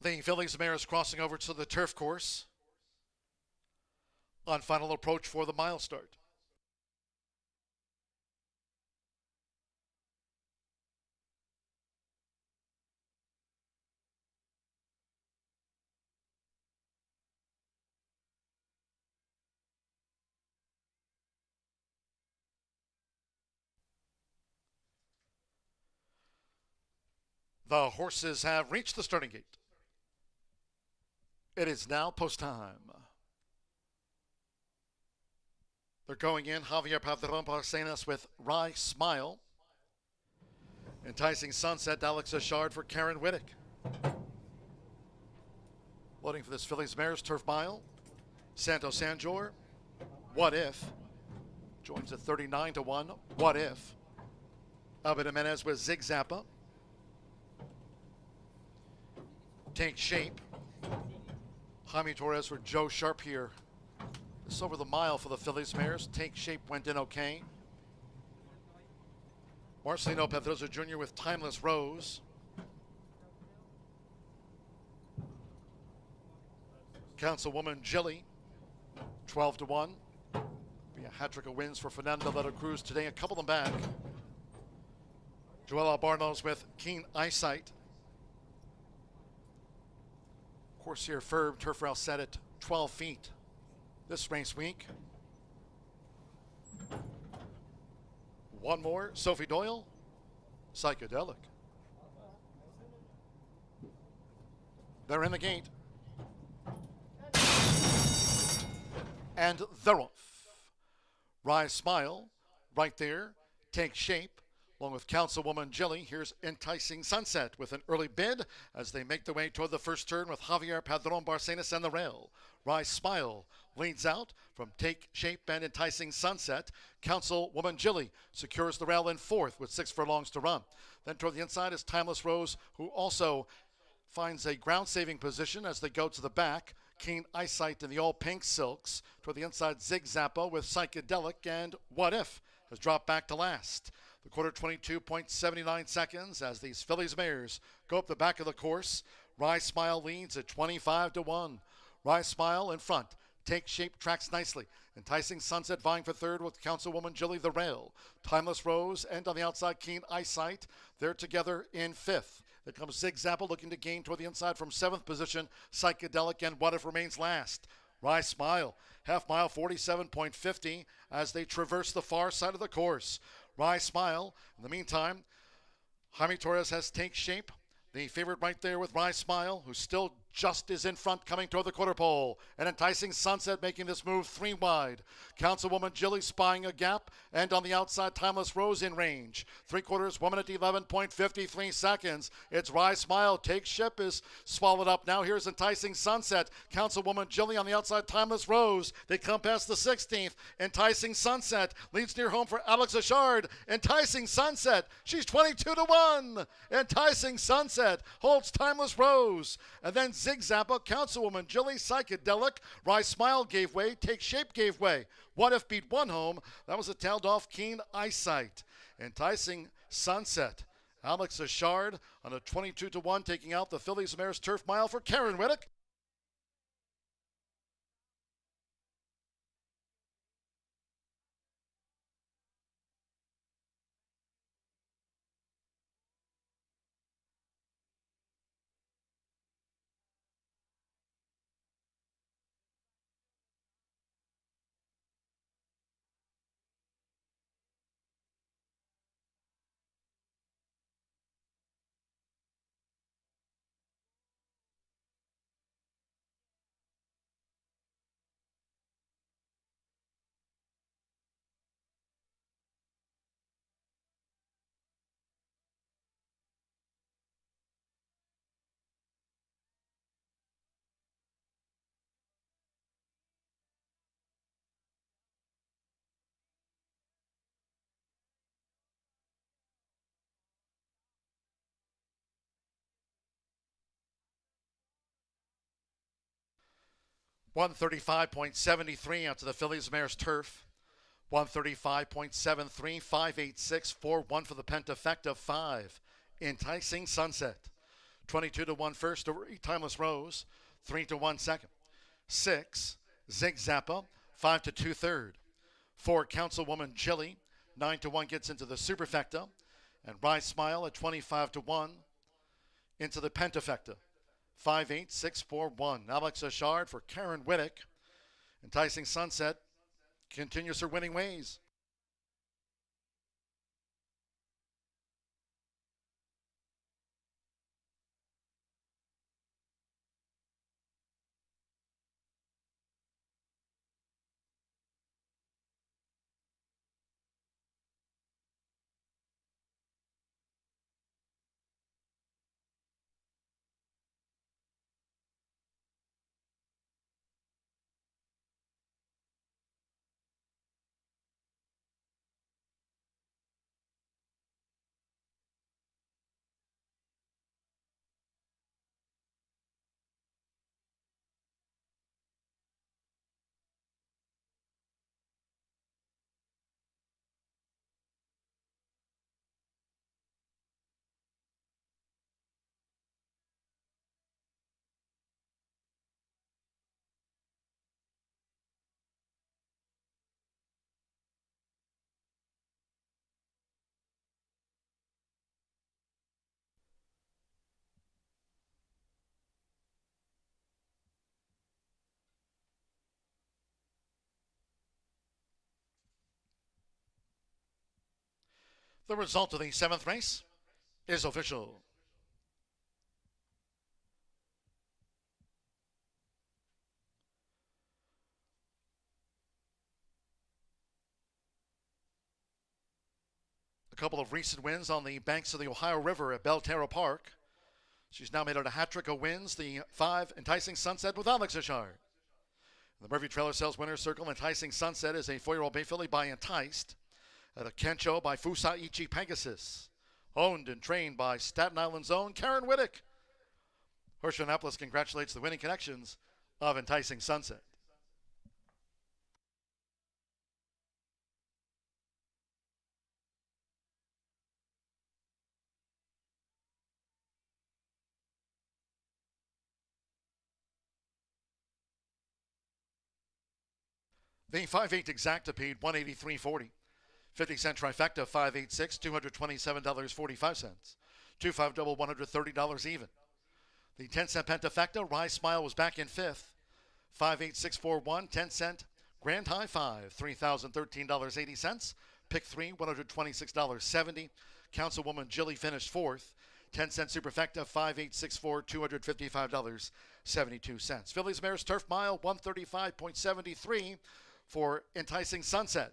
Speaker 1: The fillies mares crossing over to the turf course on final approach for the mile start. The horses have reached the starting gate. It is now post time. They're going in. Javier Padron Barcenas with Rye Smile. Enticing Sunset, Alex Ashard for Karen Whittick. Loading for this fillies mares turf mile. Santo Sanjor. What If. Joins at 39-1. What If. Albert Jimenez with Zig Zappa. Take Shape. Jaime Torres for Joe Sharp here. This over the mile for the fillies mares. Take Shape went in okay. Marcelino Pedroza Jr. with Timeless Rose. Councilwoman Jilly, 12-1. Be a hat trick of wins for Fernando Vera Cruz today. A couple of them back. Joella Barnos with Keen Eyesight. Course here, Ferb, turf rail set at 12 feet this race week. One more, Sophie Doyle, Psychedelic. They're in the gate. And they're off. Rye Smile, right there, Take Shape. Along with Councilwoman Jilly, here's Enticing Sunset with an early bid as they make their way toward the first turn with Javier Padron Barcenas and the rail. Rye Smile leads out from Take Shape and Enticing Sunset. Councilwoman Jilly secures the rail in fourth with 6 furlongs to run. Then toward the inside is Timeless Rose, who also finds a ground-saving position as they go to the back. Keen Eyesight in the all-pink silks. Toward the inside, Zig Zappa with Psychedelic, and What If has dropped back to last. The quarter 22.79 seconds as these fillies mares go up the back of the course. Rye Smile leads at 25-1. Rye Smile in front. Take Shape tracks nicely. Enticing Sunset vying for third with Councilwoman Jilly the rail. Timeless Rose and on the outside Keen Eyesight. They're together in fifth. There comes Zig Zappa looking to gain toward the inside from seventh position. Psychedelic and What If remains last. Rye Smile, half mile 47.50 as they traverse the far side of the course. Rye Smile. In the meantime, Jaime Torres has Take Shape. The favorite right there with Rye Smile, who still just is in front coming toward the quarter pole. And Enticing Sunset making this move 3 wide. Councilwoman Jilly spying a gap. And on the outside, Timeless Rose in range. 3/4, 1 minute 11.53 seconds. It's Rye Smile. Take Ship is swallowed up. Now here's Enticing Sunset. Councilwoman Jilly on the outside, Timeless Rose. They come past the 16th. Enticing Sunset leads near home for Alex Ashard. Enticing Sunset. She's 22-1. Enticing Sunset holds Timeless Rose. And then Zig Zappa, Councilwoman Jilly, Psychedelic. Rye Smile gave way. Take Shape gave way. What If beat one home. That was a tailed off Keen Eyesight. Enticing Sunset. Alex Ashard on a 22-1 taking out the fillies mares turf mile for Karen Whittick. 135.73 out to the Phillies Mares turf. 135.73, 5.86, 4-1 for the Pentafecta, 5. Enticing Sunset. 22-1 first over Timeless Rose. 3-1 second. 6. Zig Zappa. 5-2 third. 4. Councilwoman Jilly. 9-1 gets into the Superfecta. And Rise Smile at 25-1 into the Pentafecta. 5-8, 6-4-1. Alex Ashard for Karen Whittick. Enticing Sunset continues her winning ways. The result of the 7th race is official. A couple of recent wins on the banks of the Ohio River at Belterra Park. She's now made it a hat trick of wins. The 5, Enticing Sunset with Alex Ashard. The Murphy Trailer Sales Winner's Circle, Enticing Sunset is a 4-year-old Bay Filly by Enticed. At a Kencho by Fusaichi Pegasus. Owned and trained by Staten Island's own Karen Whittick. Horseshoe Indianapolis congratulates the winning connections of Enticing Sunset. The 5-8 exacta paid $183.40. 50-cent trifecta, 586, $227.45. 2-5 double, $130 even. The 10-cent pentafecta, Rise Smile was back in 5th. 58641, 10-cent grand high 5, $3,013.80. Pick 3, $126.70. Councilwoman Jilly finished 4th. 10-cent superfecta, 5864, $255.72. Phillies Mares Turf Mile, 135.73 for Enticing Sunset.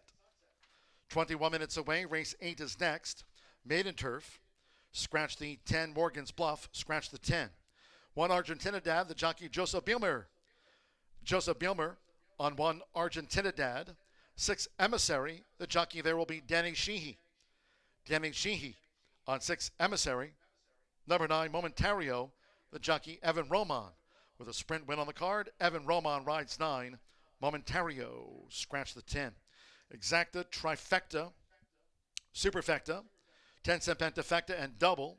Speaker 1: 21 minutes away, race 8 is next. Maiden Turf, scratch the 10, Morgan's Bluff, scratch the 10. 1 Argentinidad, the jockey Joseph Bielmer. Joseph Bielmer on 1 Argentinidad. 6 Emissary, the jockey there will be Danny Sheehy. Danny Sheehy on 6 Emissary. Number 9 Momentario, the jockey Evan Roman. With a sprint win on the card, Evan Roman rides 9. Momentario, scratch the 10. Exacta, trifecta, superfecta, 10-cent pentafecta, and double.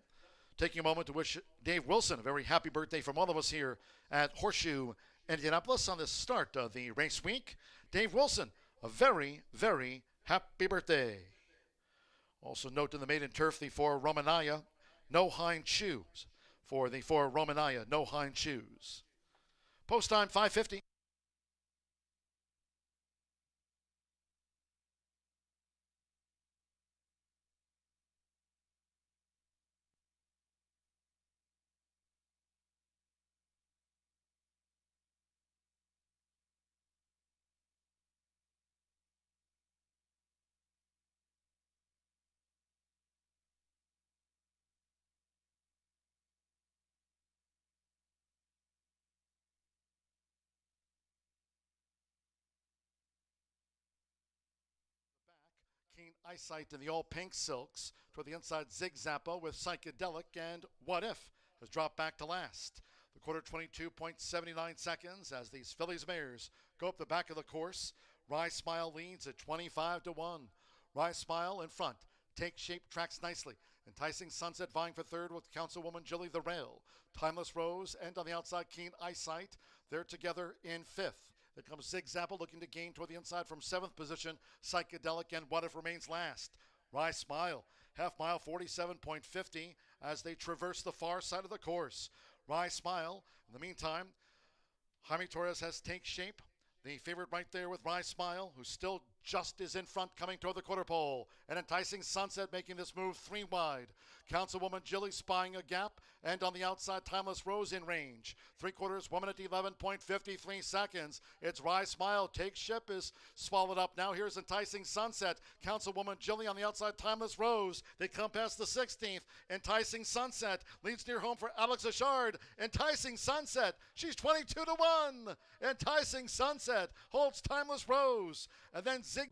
Speaker 1: Taking a moment to wish Dave Wilson a very happy birthday from all of us here at Horseshoe Indianapolis on the start of the race week. Dave Wilson, a very, very happy birthday. Also note in the maiden turf, the 4 Romanaya, no hind shoes. For the 4 Romanaya, no hind shoes. Post time 5:50. Keen eyesight in the all pink silks. Toward the inside, Zig Zappa with Psychedelic, and What If has dropped back to last. The quarter 22.79 seconds as these fillies mares go up the back of the course. Rise Smile leads at 25-1. Rise Smile in front. Take Shape tracks nicely. Enticing Sunset vying for third with Councilwoman Jilly the Rail. Timeless Rose and on the outside Keen Eyesight. They're together in fifth. There comes Zigzapple looking to gain toward the inside from seventh position. Psychedelic and What If remains last. Rise Smile, half mile 47.50 as they traverse the far side of the course. Rise Smile. In the meantime, Jaime Torres has Take Shape. The favorite right there with Rise Smile, who still just is in front coming toward the quarter pole. And Enticing Sunset making this move 3 wide. Councilwoman Jilly spying a gap. And on the outside, Timeless Rose in range. 3/4, 1 minute 11.53 seconds. It's Rise Smile. Take Ship is swallowed up. Now here's Enticing Sunset. Councilwoman Jilly on the outside, Timeless Rose. They come past the 16th. Enticing Sunset leads near home for Alex Achard. Enticing Sunset. She's 22-1. Enticing Sunset holds Timeless Rose. And then Zig.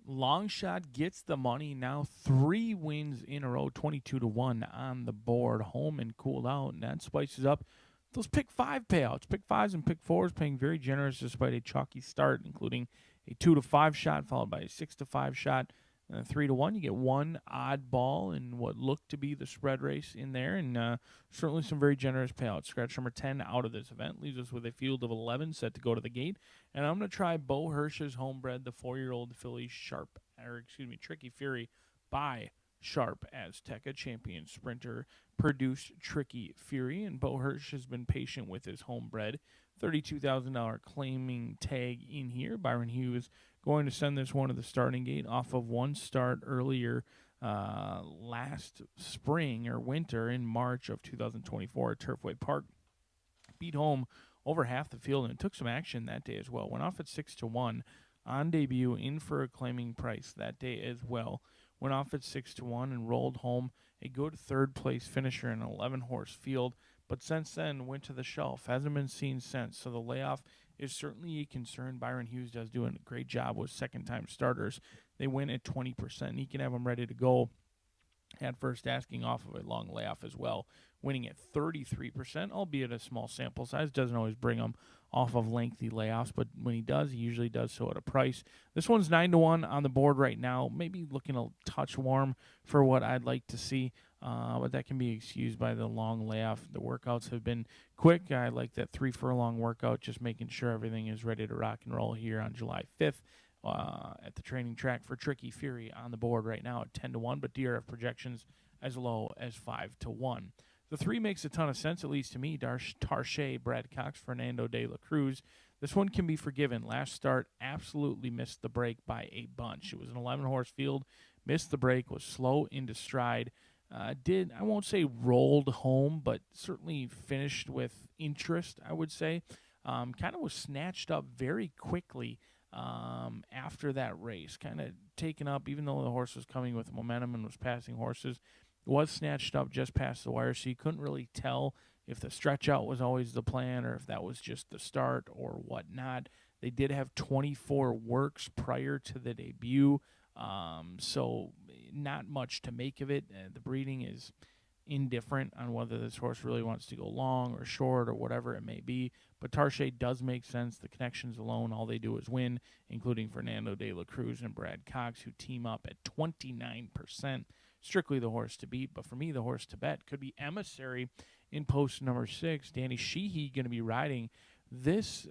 Speaker 8: Long shot gets the money. Now 3 wins in a row, 22-1 on the board. Home and cooled out, and that spices up those pick 5 payouts. Pick 5s and pick 4s paying very generous despite a chalky start, including a 2-5 shot followed by a 6-5 shot. 3-1, you get one odd ball in what looked to be the spread race in there, and certainly some very generous payouts. Scratch number 10 out of this event leaves us with a field of 11 set to go to the gate, and I'm going to try Bo Hirsch's homebred, the 4-year-old filly Tricky Fury by Sharp Azteca. Champion sprinter produced Tricky Fury, and Bo Hirsch has been patient with his homebred. $32,000 claiming tag in here. Byron Hughes going to send this one to the starting gate off of one start earlier last spring or winter in March of 2024 at Turfway Park. Beat home over half the field and took some action that day as well. Went off at 6-1 on debut, in for a claiming price that day as well. Went off at 6-1 and rolled home a good third place finisher in an 11-horse field. But since then, went to the shelf. Hasn't been seen since. So the layoff is certainly a concern. Byron Hughes does do a great job with second-time starters. They win at 20%, and he can have them ready to go at first, asking off of a long layoff as well, winning at 33%, albeit a small sample size. Doesn't always bring them off of lengthy layoffs, but when he does, he usually does so at a price. This one's 9-1 on the board right now, maybe looking a touch warm for what I'd like to see, but that can be excused by the long layoff. The workouts have been quick. I like that 3 furlong workout, just making sure everything is ready to rock and roll here on July 5th. At the training track for Tricky Fury on the board right now at 10-1, but DRF projections as low as 5-1. The 3 makes a ton of sense, at least to me. Tarche, Brad Cox, Fernando de la Cruz. This one can be forgiven. Last start absolutely missed the break by a bunch. It was an 11-horse field, missed the break, was slow into stride. I won't say rolled home, but certainly finished with interest, I would say. Kind of was snatched up very quickly after that race, kind of taken up, even though the horse was coming with momentum and was passing horses, was snatched up just past the wire, so you couldn't really tell if the stretch out was always the plan or if that was just the start or whatnot. They did have 24 works prior to the debut, so not much to make of it. The breeding is indifferent on whether this horse really wants to go long or short or whatever it may be. But Tarche does make sense. The connections alone, all they do is win, including Fernando de la Cruz and Brad Cox, who team up at 29%. Strictly the horse to beat, but for me, the horse to bet could be Emissary in post number 6. Danny Sheehy going to be riding this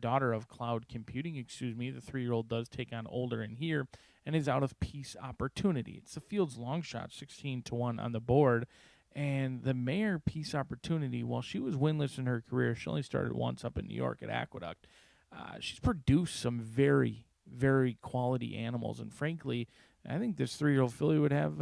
Speaker 8: daughter of Cloud Computing, the 3-year-old does take on older in here and is out of Peace Opportunity. It's the field's long shot, 16-1 on the board. And the mare, Peace Opportunity, while she was winless in her career, she only started once up in New York at Aqueduct. She's produced some very, very quality animals. And frankly, I think this 3-year-old filly would have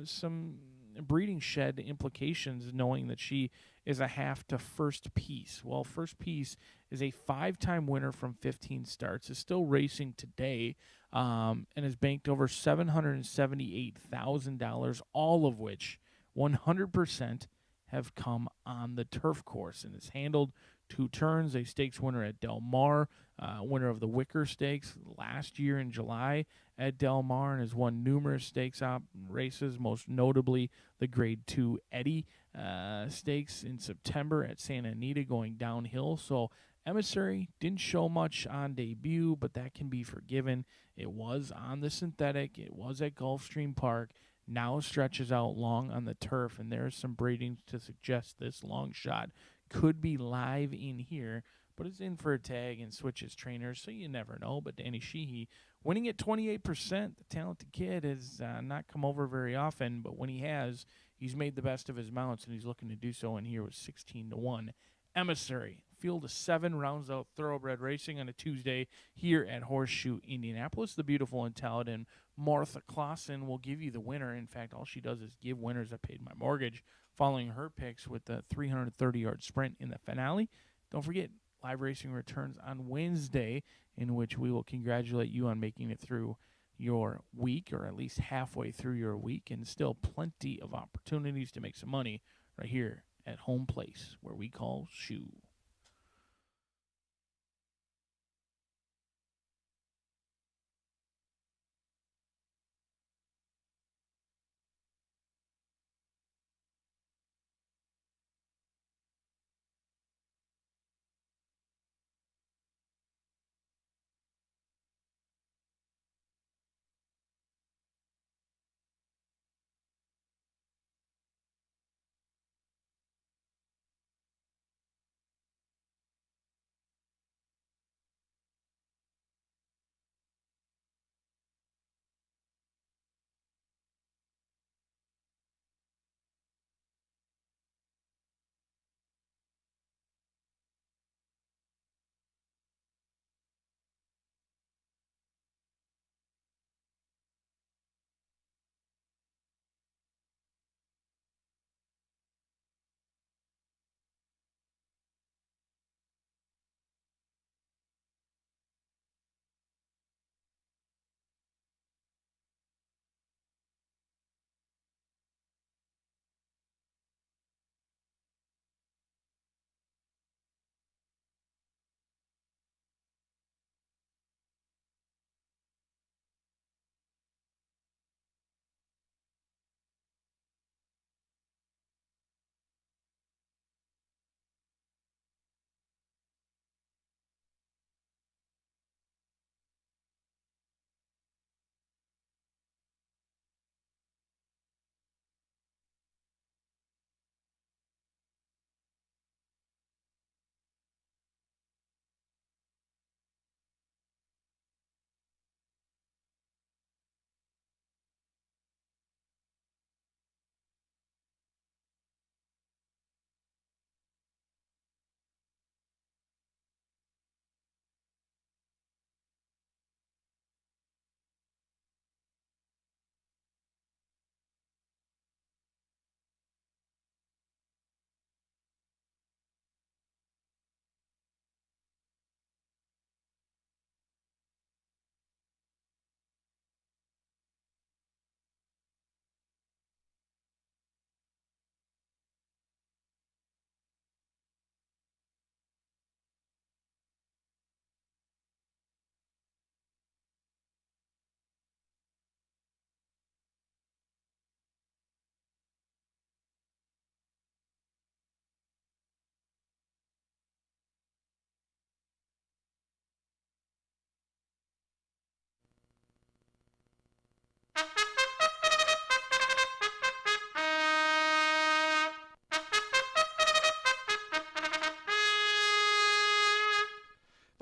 Speaker 8: some breeding shed implications, knowing that she is a half to First Piece. Well, First Piece is a 5-time winner from 15 starts, is still racing today, and has banked over $778,000, all of which 100% have come on the turf course, and has handled 2 turns, a stakes winner at Del Mar, winner of the Wicker Stakes last year in July at Del Mar, and has won numerous stakes races, most notably the Grade 2 Eddie Stakes in September at Santa Anita going downhill. So Emissary didn't show much on debut, but that can be forgiven. It was on the synthetic. It was at Gulfstream Park. Now stretches out long on the turf, and there's some breeding to suggest this long shot could be live in here, but it's in for a tag and switches trainers, so you never know. But Danny Sheehy winning at 28%, the talented kid has not come over very often, but when he has, he's made the best of his mounts, and he's looking to do so in here with 16-1. Emissary, field of 7, rounds out thoroughbred racing on a Tuesday here at Horseshoe Indianapolis. The beautiful and talented Martha Clausen will give you the winner. In fact, all she does is give winners I paid my mortgage, following her picks with the 330-yard sprint in the finale. Don't forget, live racing returns on Wednesday, in which we will congratulate you on making it through your week, or at least halfway through your week, and still plenty of opportunities to make some money right here at home place, where we call Shoe.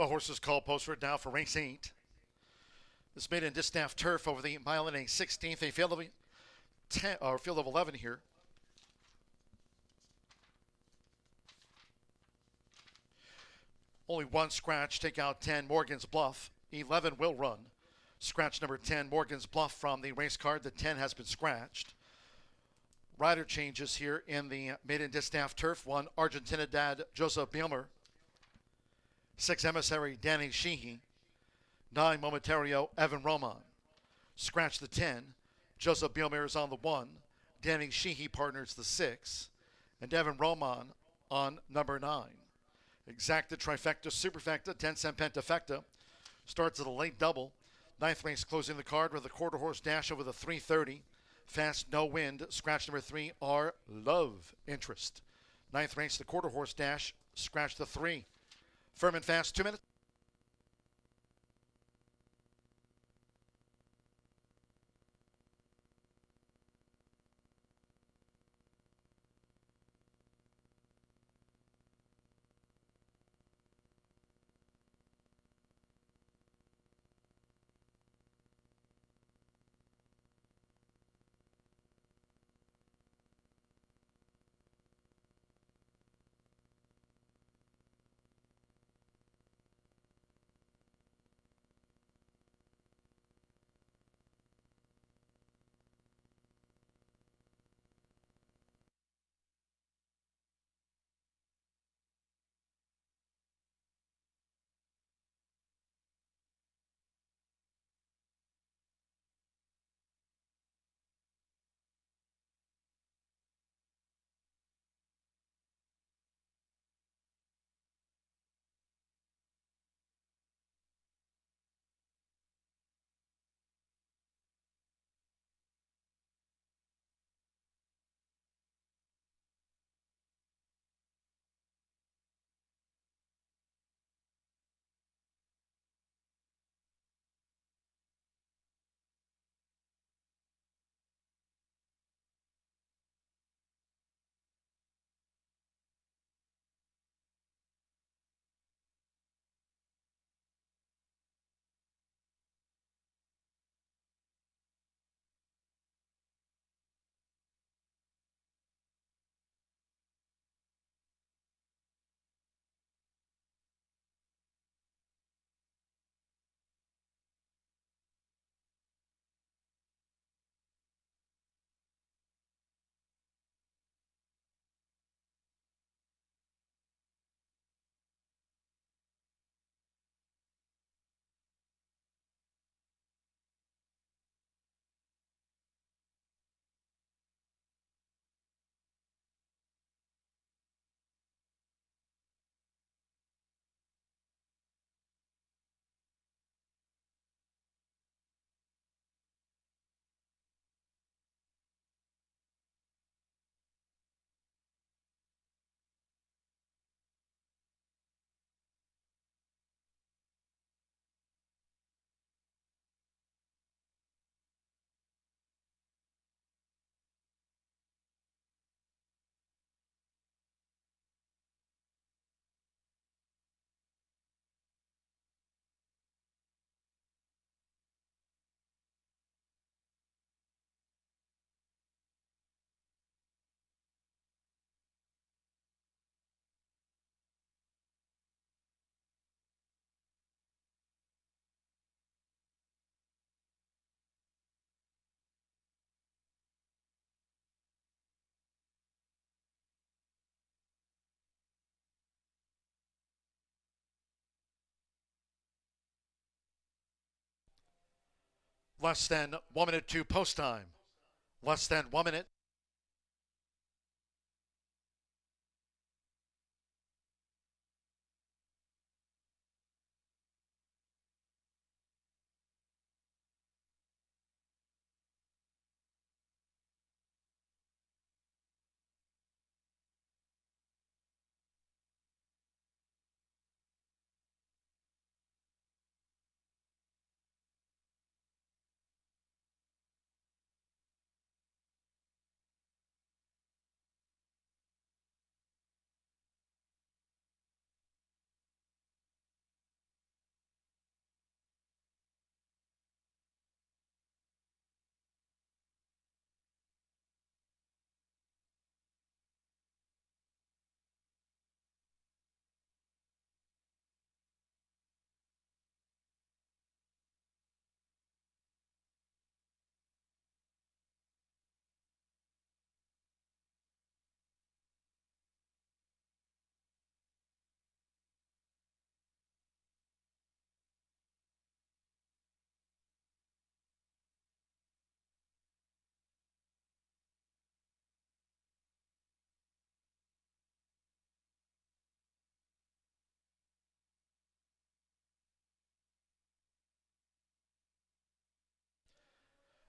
Speaker 1: The horses called Postford now for race 8. This made in distaff turf over the mile and a 16th, a field of 10 or field of 11 here. Only one scratch, take out 10, Morgan's Bluff. 11 will run. Scratch number 10, Morgan's Bluff from the race card. The 10 has been scratched. Rider changes here in the maiden distaff turf. 1, Argentina Dad Joseph Bielmer. 6, Emissary Danny Sheehy. 9, Momentario Evan Roman. Scratch the 10. Joseph Bielmer is on the 1. Danny Sheehy partners the 6. And Evan Roman on number 9. Exacta, trifecta, superfecta, 10-cent pentafecta. Starts at a late double. 9th race closing the card with a quarter horse dash over the 330. Fast, no wind. Scratch number 3, our Love Interest. 9th race, the quarter horse dash. Scratch the 3. Firm and fast, 2 minutes. Less than 1 minute to post time. Less than 1 minute.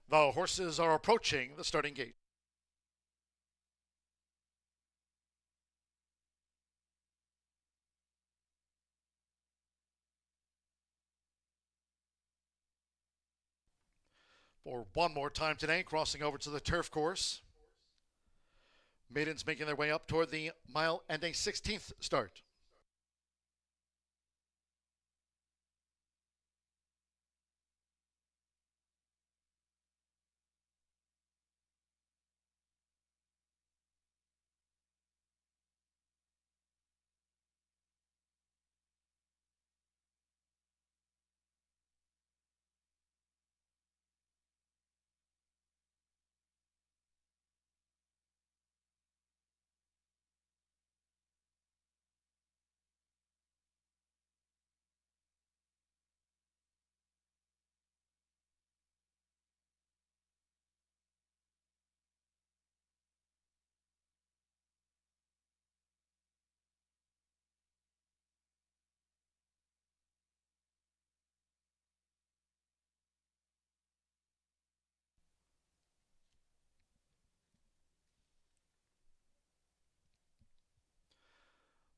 Speaker 1: The horses are approaching the starting gate. For one more time today, crossing over to the turf course. Maidens making their way up toward the mile and a 16th start.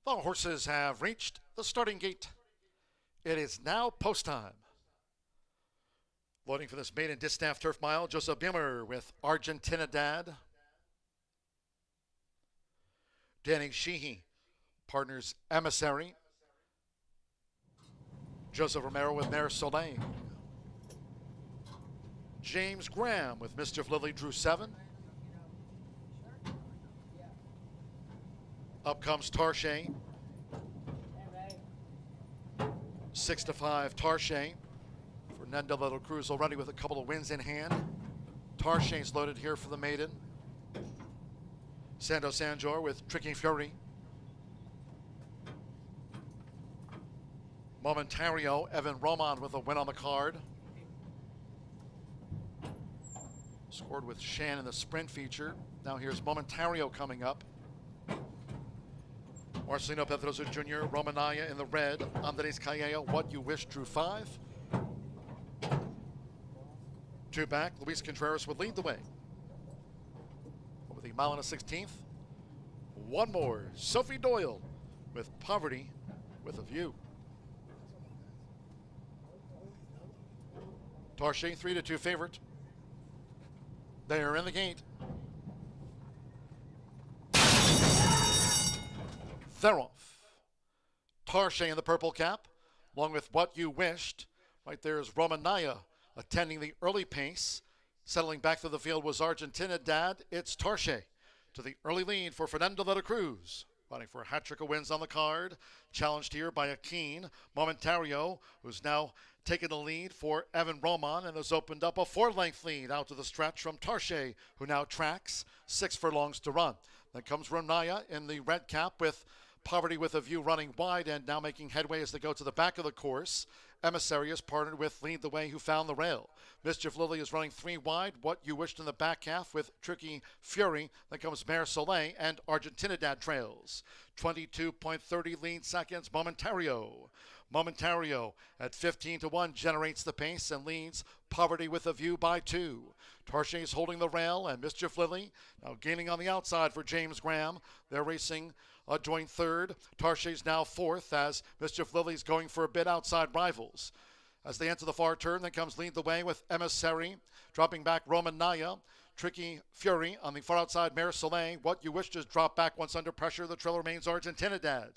Speaker 1: The horses have reached the starting gate. It is now post time. Loading for this maiden distaff turf mile, Joseph Bimmer with Argentina Dad. Danny Sheehy, partners Emissary. Joseph Romero with Mare Soleil. James Graham with Mischief Lily drew 7. Up comes Tarshay. 6-5 Tarshay. Fernando Little Cruz already with a couple of wins in hand. Tarshay's loaded here for the maiden. Sando Sanjor with Tricky Fury. Momentario, Evan Roman with a win on the card. Scored with Shan in the sprint feature. Now here's Momentario coming up. Marcelino Pedrosa Jr., Romanaya in the red. Andres Calleja, What You Wish, drew 5. 2 back, Luis Contreras would lead the way. Over the mile and a 16th. One more, Sophie Doyle with Poverty with a View. Tarshay, 3-2 favorite. They are in the gate. They're off. Tarshay in the purple cap, along with What You Wished. Right there is Romanaya attending the early pace. Settling back through the field was Argentina Dad. It's Tarshay to the early lead for Fernando de la Cruz. Running for a hat trick of wins on the card. Challenged here by Akeen. Momentario, who's now taken the lead for Evan Roman and has opened up a 4-length lead out to the stretch from Tarshay, who now tracks 6 furlongs to run. Then comes Ronaya in the red cap with Poverty with a View running wide and now making headway as they go to the back of the course. Emissary is partnered with Lead the Way, who found the rail. Mischief Lily is running 3 wide. What You Wished in the back half with Tricky Fury. Then comes Mare Soleil and Argentina Dad trails. 22.30 lead seconds, Momentario. Momentario at 15-1 generates the pace and leads Poverty with a View by 2. Tarshay is holding the rail and Mischief Lily now gaining on the outside for James Graham. They're racing a joint third. Tarshay's now 4th as Mischief Lily's going for a bit outside rivals. As they enter the far turn, then comes Lead the Way with Emissary. Dropping back Romanaya. Tricky Fury on the far outside, Mare Soleil. What You Wish just dropped back once under pressure. The trail remains Argentina Dad.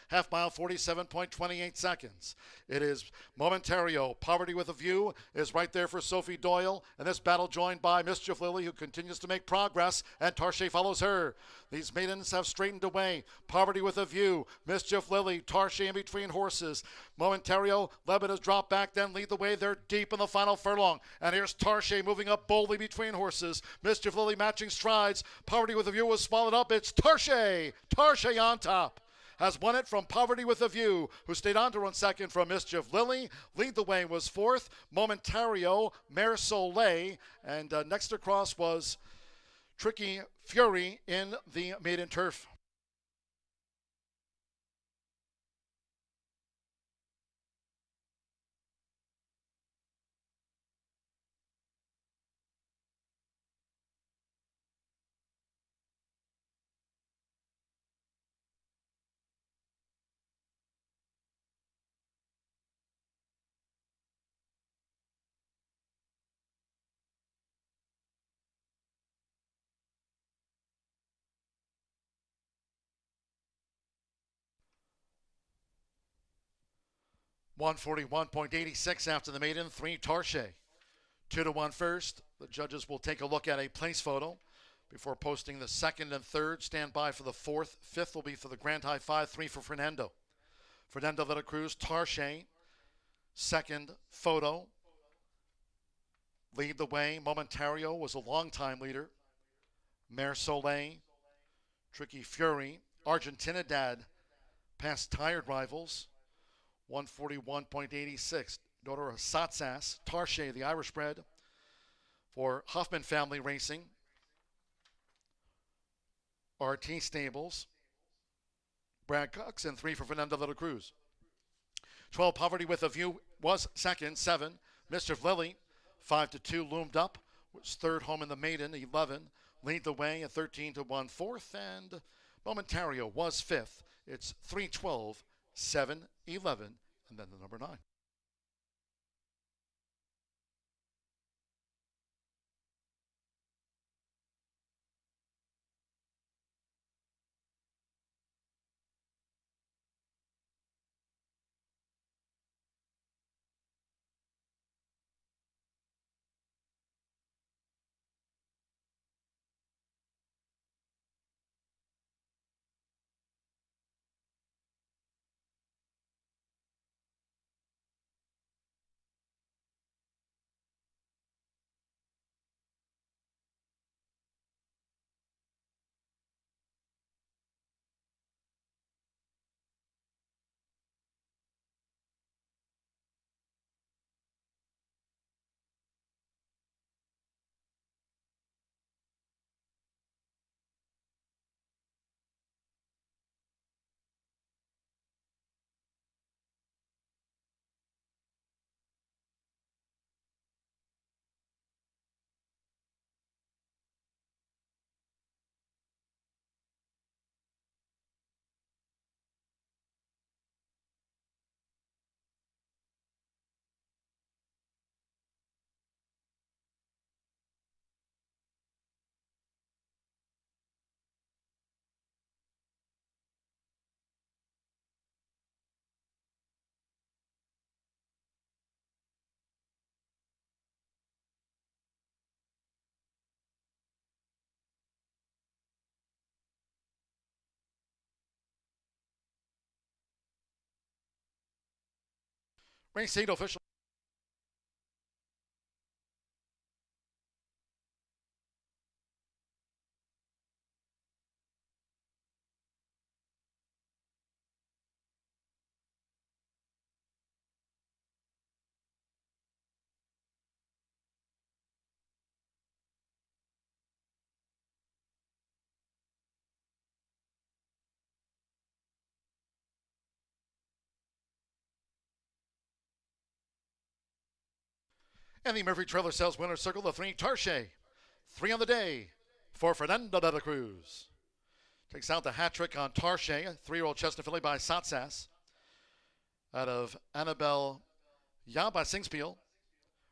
Speaker 1: Half mile, 47.28 seconds. It is Momentario. Poverty with a View is right there for Sophie Doyle. And this battle joined by Mischief Lily, who continues to make progress, and Tarshay follows her. These maidens have straightened away. Poverty with a View, Mischief Lily, Tarshay in between horses. Momentario, Levitt has dropped back, then Lead the Way. They're deep in the final furlong. And here's Tarshay moving up boldly between horses. Mischief Lily matching strides. Poverty with a View was swallowed up. It's Tarshay. Tarshay on top has won it from Poverty with a View, who stayed on to run second from Mischief Lily. Lead the Way was 4th. Momentario, Mare Soleil, and next across was Tricky Fury in the maiden turf. 141.86 after the maiden, 3 Tarche. 2-1 first. The judges will take a look at a place photo before posting the second and third. Stand by for the fourth. Fifth will be for the Grand High 5-3 for Fernando. Fernando de la Cruz, Tarche. Second photo. Lead the way. Momentario was a long-time leader. Mare Soleil, Tricky Fury, Argentinidad past tired rivals. 141.86. Daughter of Satsas, Tarche, the Irish bred, for Huffman Family Racing. RT Stables, Brad Cox, and 3 for Fernando de la Cruz. 12 Poverty with a View was second. 7 Mischief Lily, 5-2 loomed up, was third home in the maiden. 11 Lead the Way at 13-1 fourth, and Momentario was fifth. It's 3-12, 7-11, and then the number 9. Race 8 official. And the Murphy Trailer Sales winner circle, the 3 Tarche. 3 on the day for Fernando de la Cruz. Takes out the hat trick on Tarche, a 3-year-old chestnut filly by Satsas. Out of Annabelle Ya by Singspiel.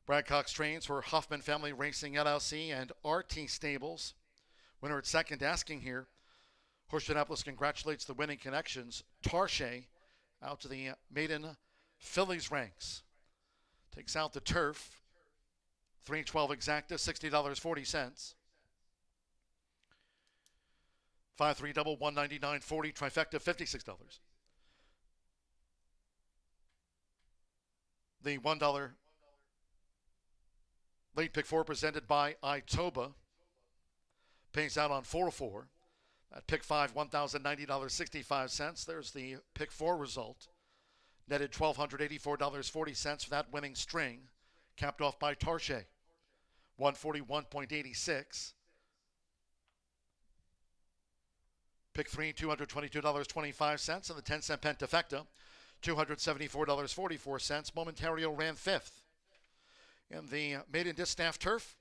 Speaker 1: Brad Cox trains for Huffman Family Racing LLC and RT Stables. Winner at second, asking here. Horseshoe Indianapolis congratulates the winning connections. Tarche out to the maiden fillies ranks. Takes out the turf. 312 exacta, $60.40. 5-3 double, $199.40. Trifecta, $56. The $1 late pick 4 presented by Itoba pays out on 4-4. At pick 5, $1,090.65. There's the pick 4 result. Netted $1,284.40 for that winning string. Capped off by Tarche. 141.86. Pick 3, $222.25. And the 10-cent Pentafecta, $274.44. Momentario ran 5th. In the maiden distaff turf,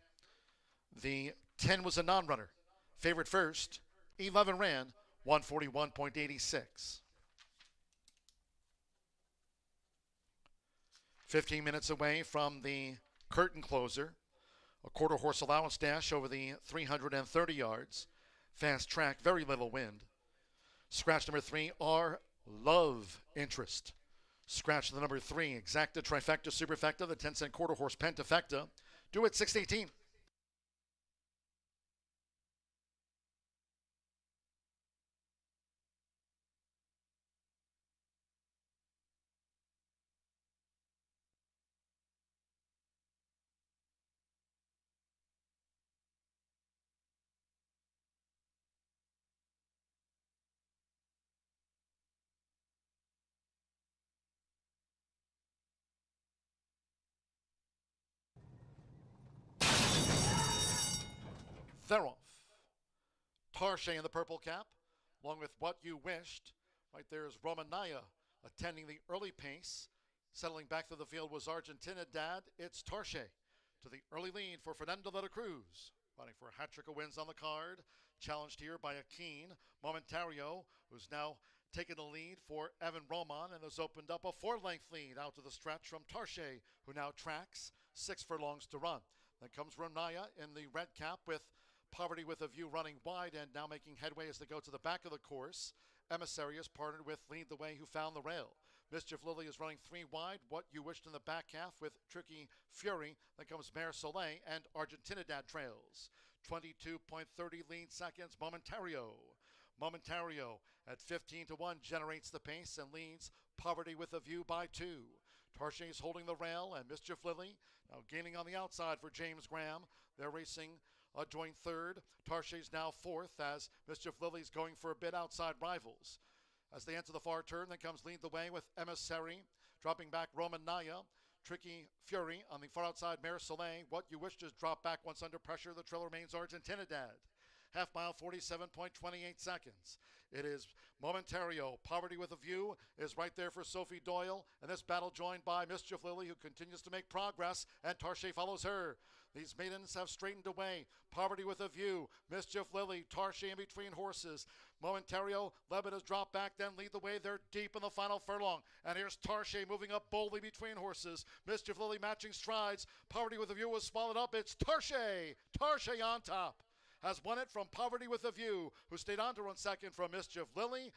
Speaker 1: the 10 was a non-runner. Favorite first, 11 ran, 141.86. 15 minutes away from the curtain closer. A quarter horse allowance dash over the 330 yards. Fast track, very little wind. Scratch number 3, Our Love Interest. Scratch the number 3, Exacta, Trifecta, Superfecta, the 10-cent quarter horse Pentafecta. Do it 618. Theroff. Tarshay in the purple cap, along with What You Wished. Right there is Romanaya attending the early pace. Settling back through the field was Argentina Dad. It's Tarshay to the early lead for Fernando de la Cruz. Running for a hat trick of wins on the card. Challenged here by Akeen Momentario, who's now taken the lead for Evan Roman and has opened up a 4-length lead out to the stretch from Tarshay, who now tracks 6 furlongs to run. Then comes Ronaya in the red cap with Poverty with a View running wide and now making headway as they go to the back of the course. Emissary is partnered with Lead the Way, who found the rail. Mischief Lily is running 3 wide. What You Wished in the back half with Tricky Fury. Then comes Mare Soleil and Argentina Dad trails. 22.30 lead seconds, Momentario. Momentario at 15-1 generates the pace and leads Poverty with a View by 2. Tarshay is holding the rail and Mischief Lily now gaining on the outside for James Graham. They're racing a joint third. Tarshay's now 4th as Mischief Lily's going for a bit outside rivals. As they enter the far turn, then comes Lead the Way with Emissary. Dropping back Romanaya. Tricky Fury on the far outside Mare Soleil. What You Wished is dropped back once under pressure. The trail remains Argentina Dad. Half mile, 47.28 seconds. It is Momentario. Poverty with a View is right there for Sophie Doyle. And this battle joined by Mischief Lily, who continues to make progress, and Tarshay follows her. These maidens have straightened away. Poverty with a View, Mischief Lily, Tarshay in between horses. Momentario, Levitt has dropped back, then Lead the Way. They're deep in the final furlong. And here's Tarshay moving up boldly between horses. Mischief Lily matching strides. Poverty with a View was swallowed up. It's Tarshay. Tarshay on top has won it from Poverty with a View, who stayed on to run second from Mischief Lily.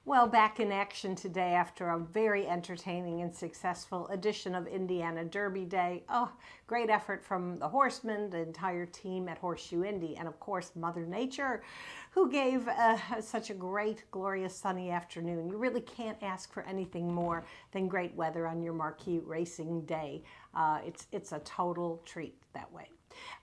Speaker 15: Well, back in action today after a very entertaining and successful edition of Indiana Derby Day. Oh, great effort from the horsemen, the entire team at Horseshoe Indy, and of course Mother Nature, who gave such a great, glorious sunny afternoon. You really can't ask for anything more than great weather on your marquee racing day. It's a total treat that way.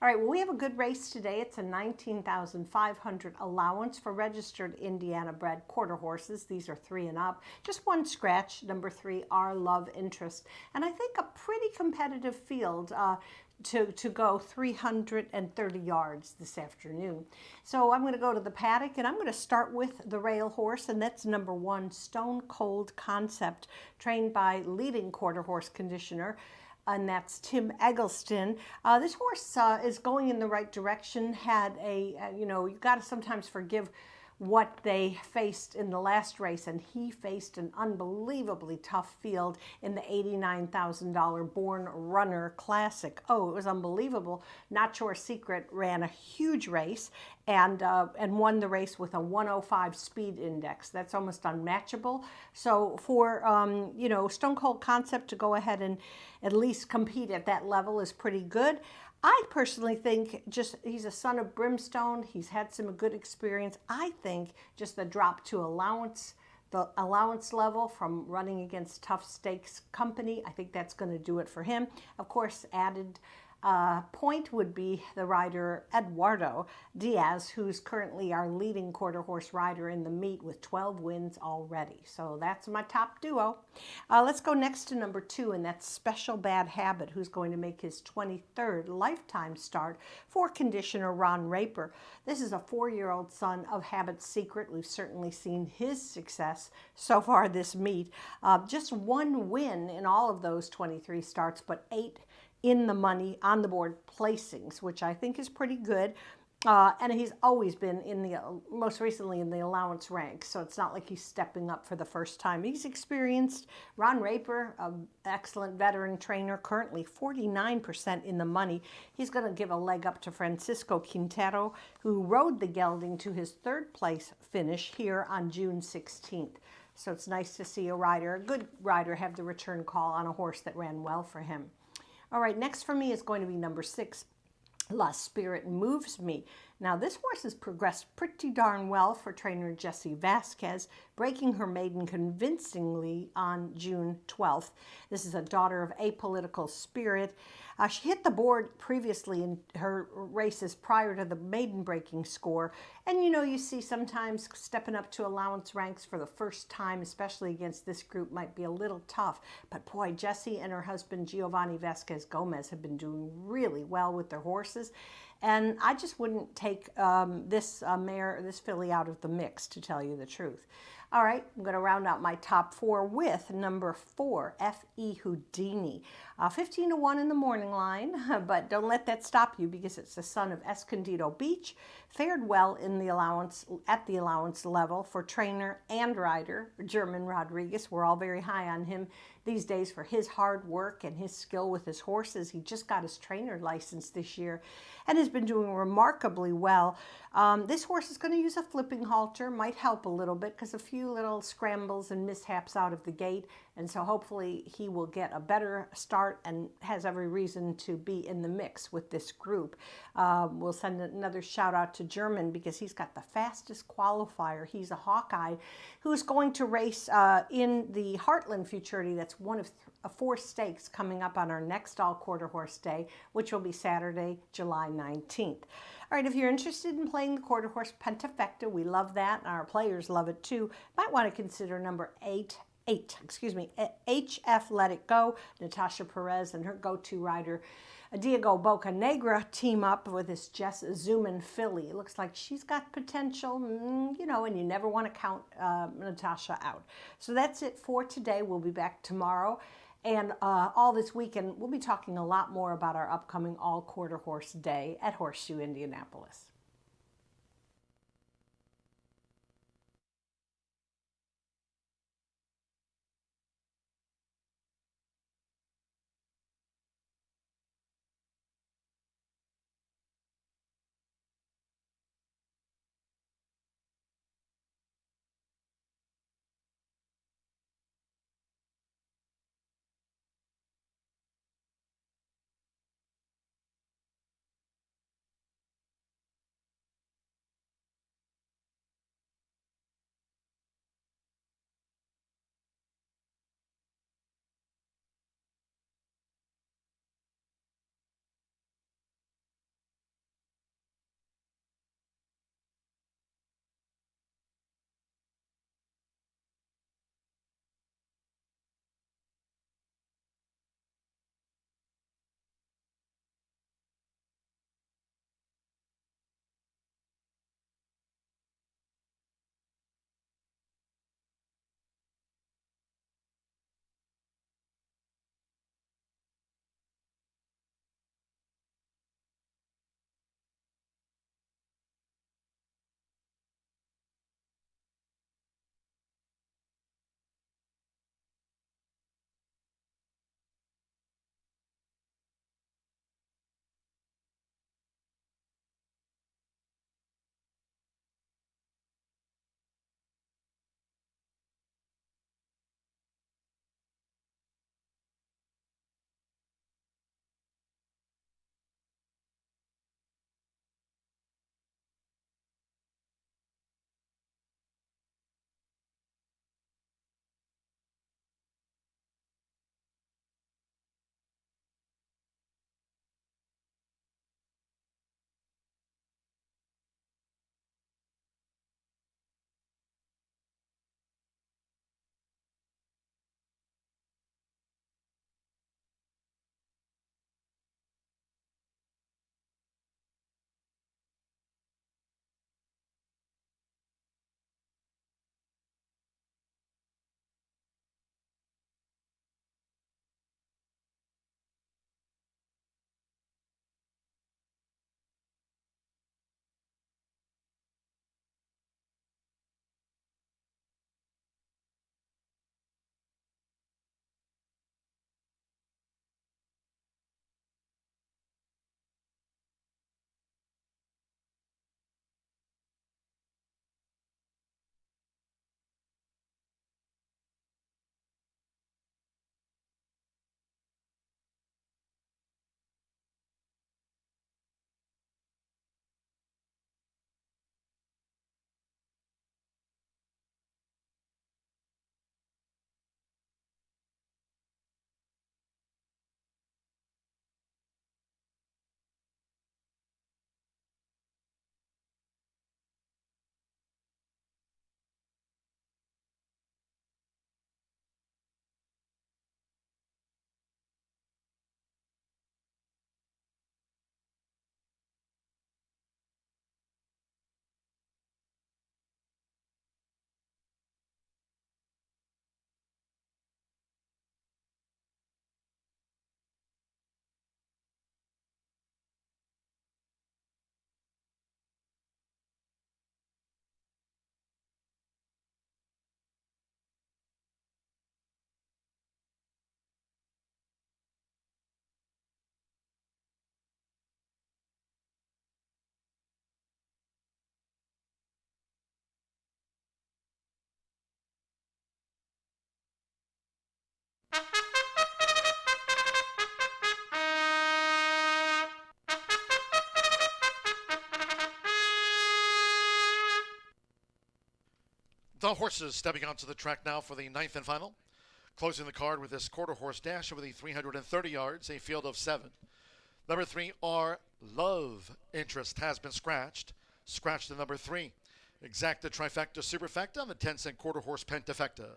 Speaker 15: All right, well, we have a good race today. It's a 19,500 allowance for registered Indiana-bred quarter horses. These are 3 and up. Just one scratch, number 3, Our Love Interest. And I think a pretty competitive field to go 330 yards this afternoon. So I'm going to go to the paddock, and I'm going to start with the rail horse, and that's number 1, Stone Cold Concept, trained by leading quarter horse conditioner, and that's Tim Eggleston. This horse is going in the right direction. Had you've got to sometimes forgive what they faced in the last race, and he faced an unbelievably tough field in the $89,000 Born Runner Classic. Oh, it was unbelievable. Not Your Secret ran a huge race and won the race with a 105 speed index. That's almost unmatchable. So for Stone Cold Concept to go ahead and at least compete at that level is pretty good. I personally think he's a son of Brimstone. He's had some good experience. I think just the drop to the allowance level from running against tough stakes company, I think that's going to do it for him. Of course, added point would be the rider Eduardo Diaz, who's currently our leading quarter horse rider in the meet with 12 wins already. So that's my top duo. Let's go next to number 2, and that's Special Bad Habit, who's going to make his 23rd lifetime start for conditioner Ron Raper. This is a 4-year-old son of Habit's Secret. We've certainly seen his success so far this meet. Just 1 win in all of those 23 starts, but 8 in the money on the board placings, which I think is pretty good. And he's always been most recently in the allowance ranks, so it's not like he's stepping up for the first time. He's experienced. Ron Raper, an excellent veteran trainer, currently 49% in the money. He's going to give a leg up to Francisco Quintero, who rode the gelding to his 3rd place finish here on June 16th. So it's nice to see a good rider, have the return call on a horse that ran well for him. All right, next for me is going to be number 6, La Spirit Moves Me. Now, this horse has progressed pretty darn well for trainer Jessie Vasquez, breaking her maiden convincingly on June 12th. This is a daughter of Apolitical Spirit. She hit the board previously in her races prior to the maiden breaking score. And you see sometimes stepping up to allowance ranks for the first time, especially against this group, might be a little tough. But boy, Jessie and her husband Giovanni Vasquez Gomez have been doing really well with their horses. And I just wouldn't take this filly out of the mix, to tell you the truth. All right, I'm going to round out my top 4 with number 4, F.E. Houdini. 15-1 in the morning line, but don't let that stop you because it's the son of Escondido Beach. Fared well in the allowance level for trainer and rider German Rodriguez. We're all very high on him these days for his hard work and his skill with his horses. He just got his trainer license this year and has been doing remarkably well. This horse is going to use a flipping halter, might help a little bit because a few little scrambles and mishaps out of the gate, and so hopefully he will get a better start and has every reason to be in the mix with this group. We'll send another shout out to German because he's got the fastest qualifier. He's a Hawkeye who's going to race in the Heartland Futurity. That's one of 4 stakes coming up on our next all quarter horse day, which will be Saturday, July 19th. All right, if you're interested in playing the quarter horse Pentafecta, we love that, and our players love it too. Might want to consider number 8, HF Let It Go. Natasha Perez and her go-to rider Diego Bocanegra team up with this Jess Zuman filly. It looks like she's got potential, and you never want to count Natasha out. So that's it for today. We'll be back tomorrow. And all this weekend, we'll be talking a lot more about our upcoming all quarter horse day at Horseshoe Indianapolis.
Speaker 1: The horses stepping onto the track now for the 9th and final. Closing the card with this quarter horse dash over the 330 yards, a field of 7. Number 3, Our Love Interest has been scratched. Scratched the number 3. Exacta Trifecta Superfecta on the 10-cent quarter horse Pentafecta.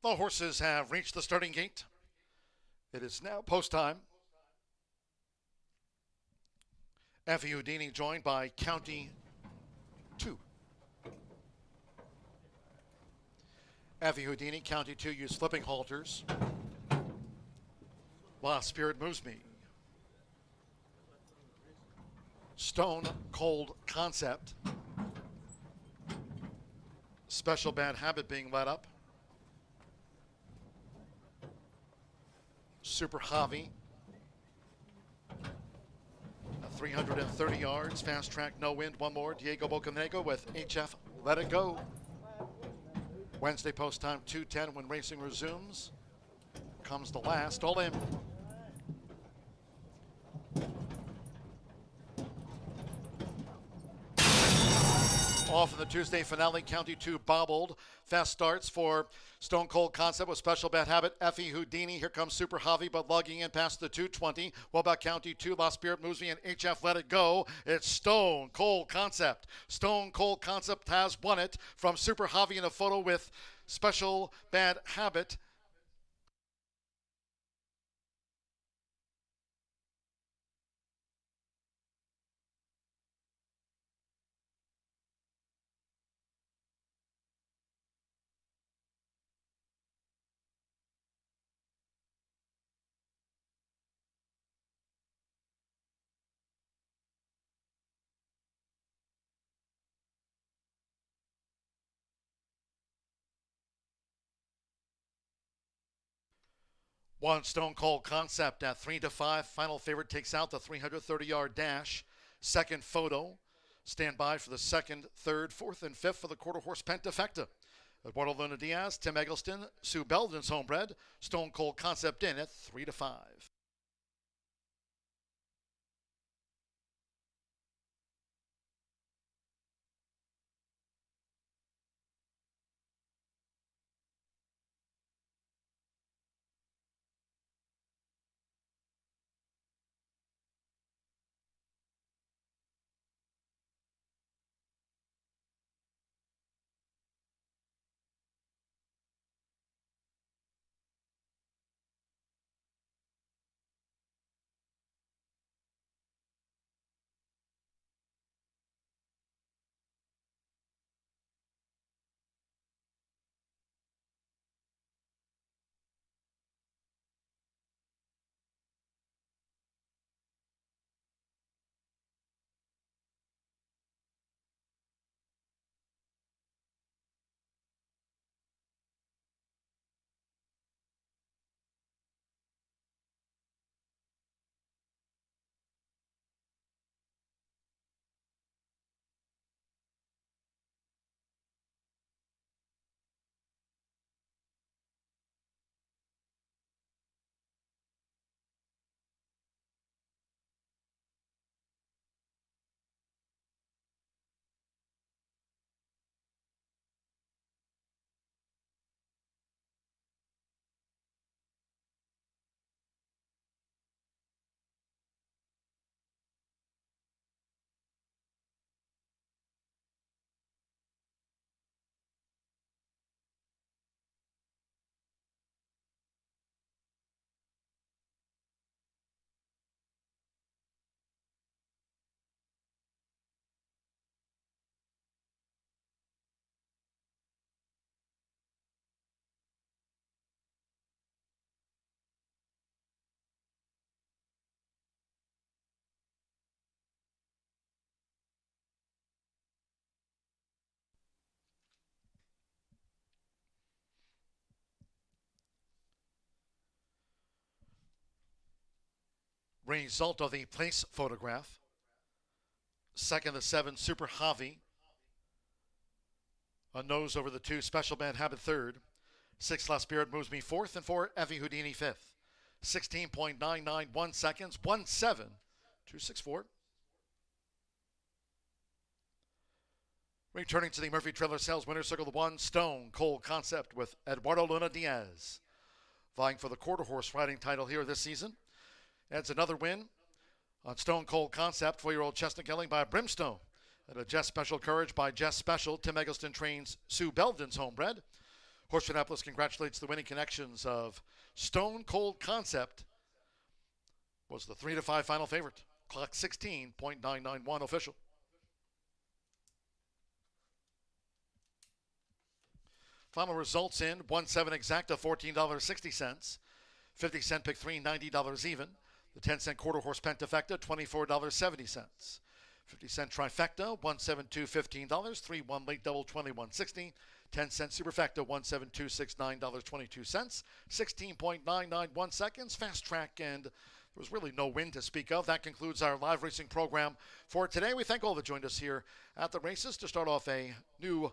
Speaker 1: The horses have reached the starting gate. It is now post time. Effie Houdini joined by County 2. Effie Houdini, County 2, use flipping halters. While Spirit Moves Me. Stone Cold Concept. Special Bad Habit being let up. Super Javi. 330 yards, fast track, no wind, one more. Diego Bocanego with HF Let It Go. Wednesday post time 2:10 when racing resumes. Comes the last, all in. Off in the Tuesday finale, County 2 bobbled. Fast starts for Stone Cold Concept with Special Bad Habit, Effie Houdini. Here comes Super Javi, but lugging in past the 220. What about County 2? Lost Spirit moves me and HF Let It Go. It's Stone Cold Concept. Stone Cold Concept has won it from Super Javi in a photo with Special Bad Habit. One Stone Cold Concept at 3-5. Final favorite takes out the 330-yard dash. Second photo. Stand by for the second, third, fourth, and fifth for the quarter horse Pentafecta. Eduardo Luna Diaz, Tim Eggleston, Sue Belden's homebred. Stone Cold Concept in at 3-5. Result of the place photograph. Second, the 7, Super Javi. A nose over the 2, Special Bad Habit third. 6, Lost Spirit moves me fourth, and 4, Effie Houdini fifth. 16.991 seconds, 1.7.264. Returning to the Murphy Trailer Sales Winner's Circle, the 1, Stone Cold Concept with Eduardo Luna Diaz. Vying for the quarter horse riding title here this season. Adds another win on Stone Cold Concept, 4-year-old Chestnut Gelding by Brimstone. And a Jess Special Courage by Jess Special. Tim Eggleston trains Sue Belden's homebred. Horseshoe Indianapolis congratulates the winning connections of Stone Cold Concept. Was the 3-5 final favorite. Clock 16.991 official. Final results in 1-7 exacta, $14.60. 50-cent pick 3, $90 even. The 10-cent quarter horse Pentafecta, $24.70. 50-cent trifecta, $172, $15. 3-1 late double, $21.60. 10-cent superfecta, $172, $69.22. 16.991 seconds. Fast track, and there was really no win to speak of. That concludes our live racing program for today. We thank all that joined us here at the races to start off a new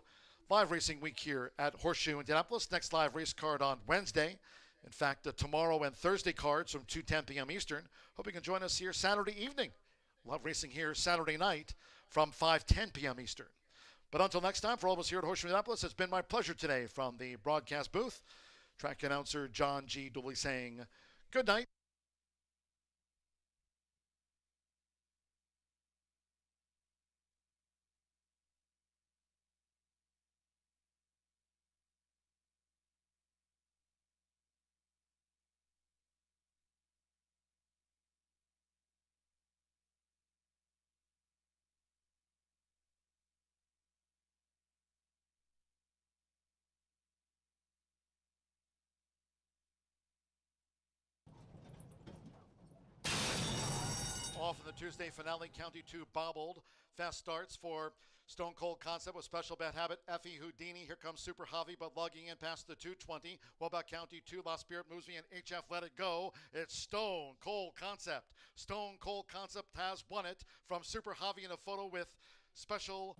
Speaker 1: live racing week here at Horseshoe Indianapolis. Next live race card on Wednesday. In fact, tomorrow and Thursday cards from 2:10 p.m. Eastern. Hope you can join us here Saturday evening. Love racing here Saturday night from 5:10 p.m. Eastern. But until next time, for all of us here at Horseshoe Indianapolis, it's been my pleasure today from the broadcast booth. Track announcer John G. Dooley saying good night. Off in the Tuesday finale, County 2 bobbled. Fast starts for Stone Cold Concept with Special Bad Habit, Effie Houdini. Here comes Super Javi, but lugging in past the 220. What about County 2? Lost Spirit moves me, and HF Let It Go. It's Stone Cold Concept. Stone Cold Concept has won it from Super Javi in a photo with Special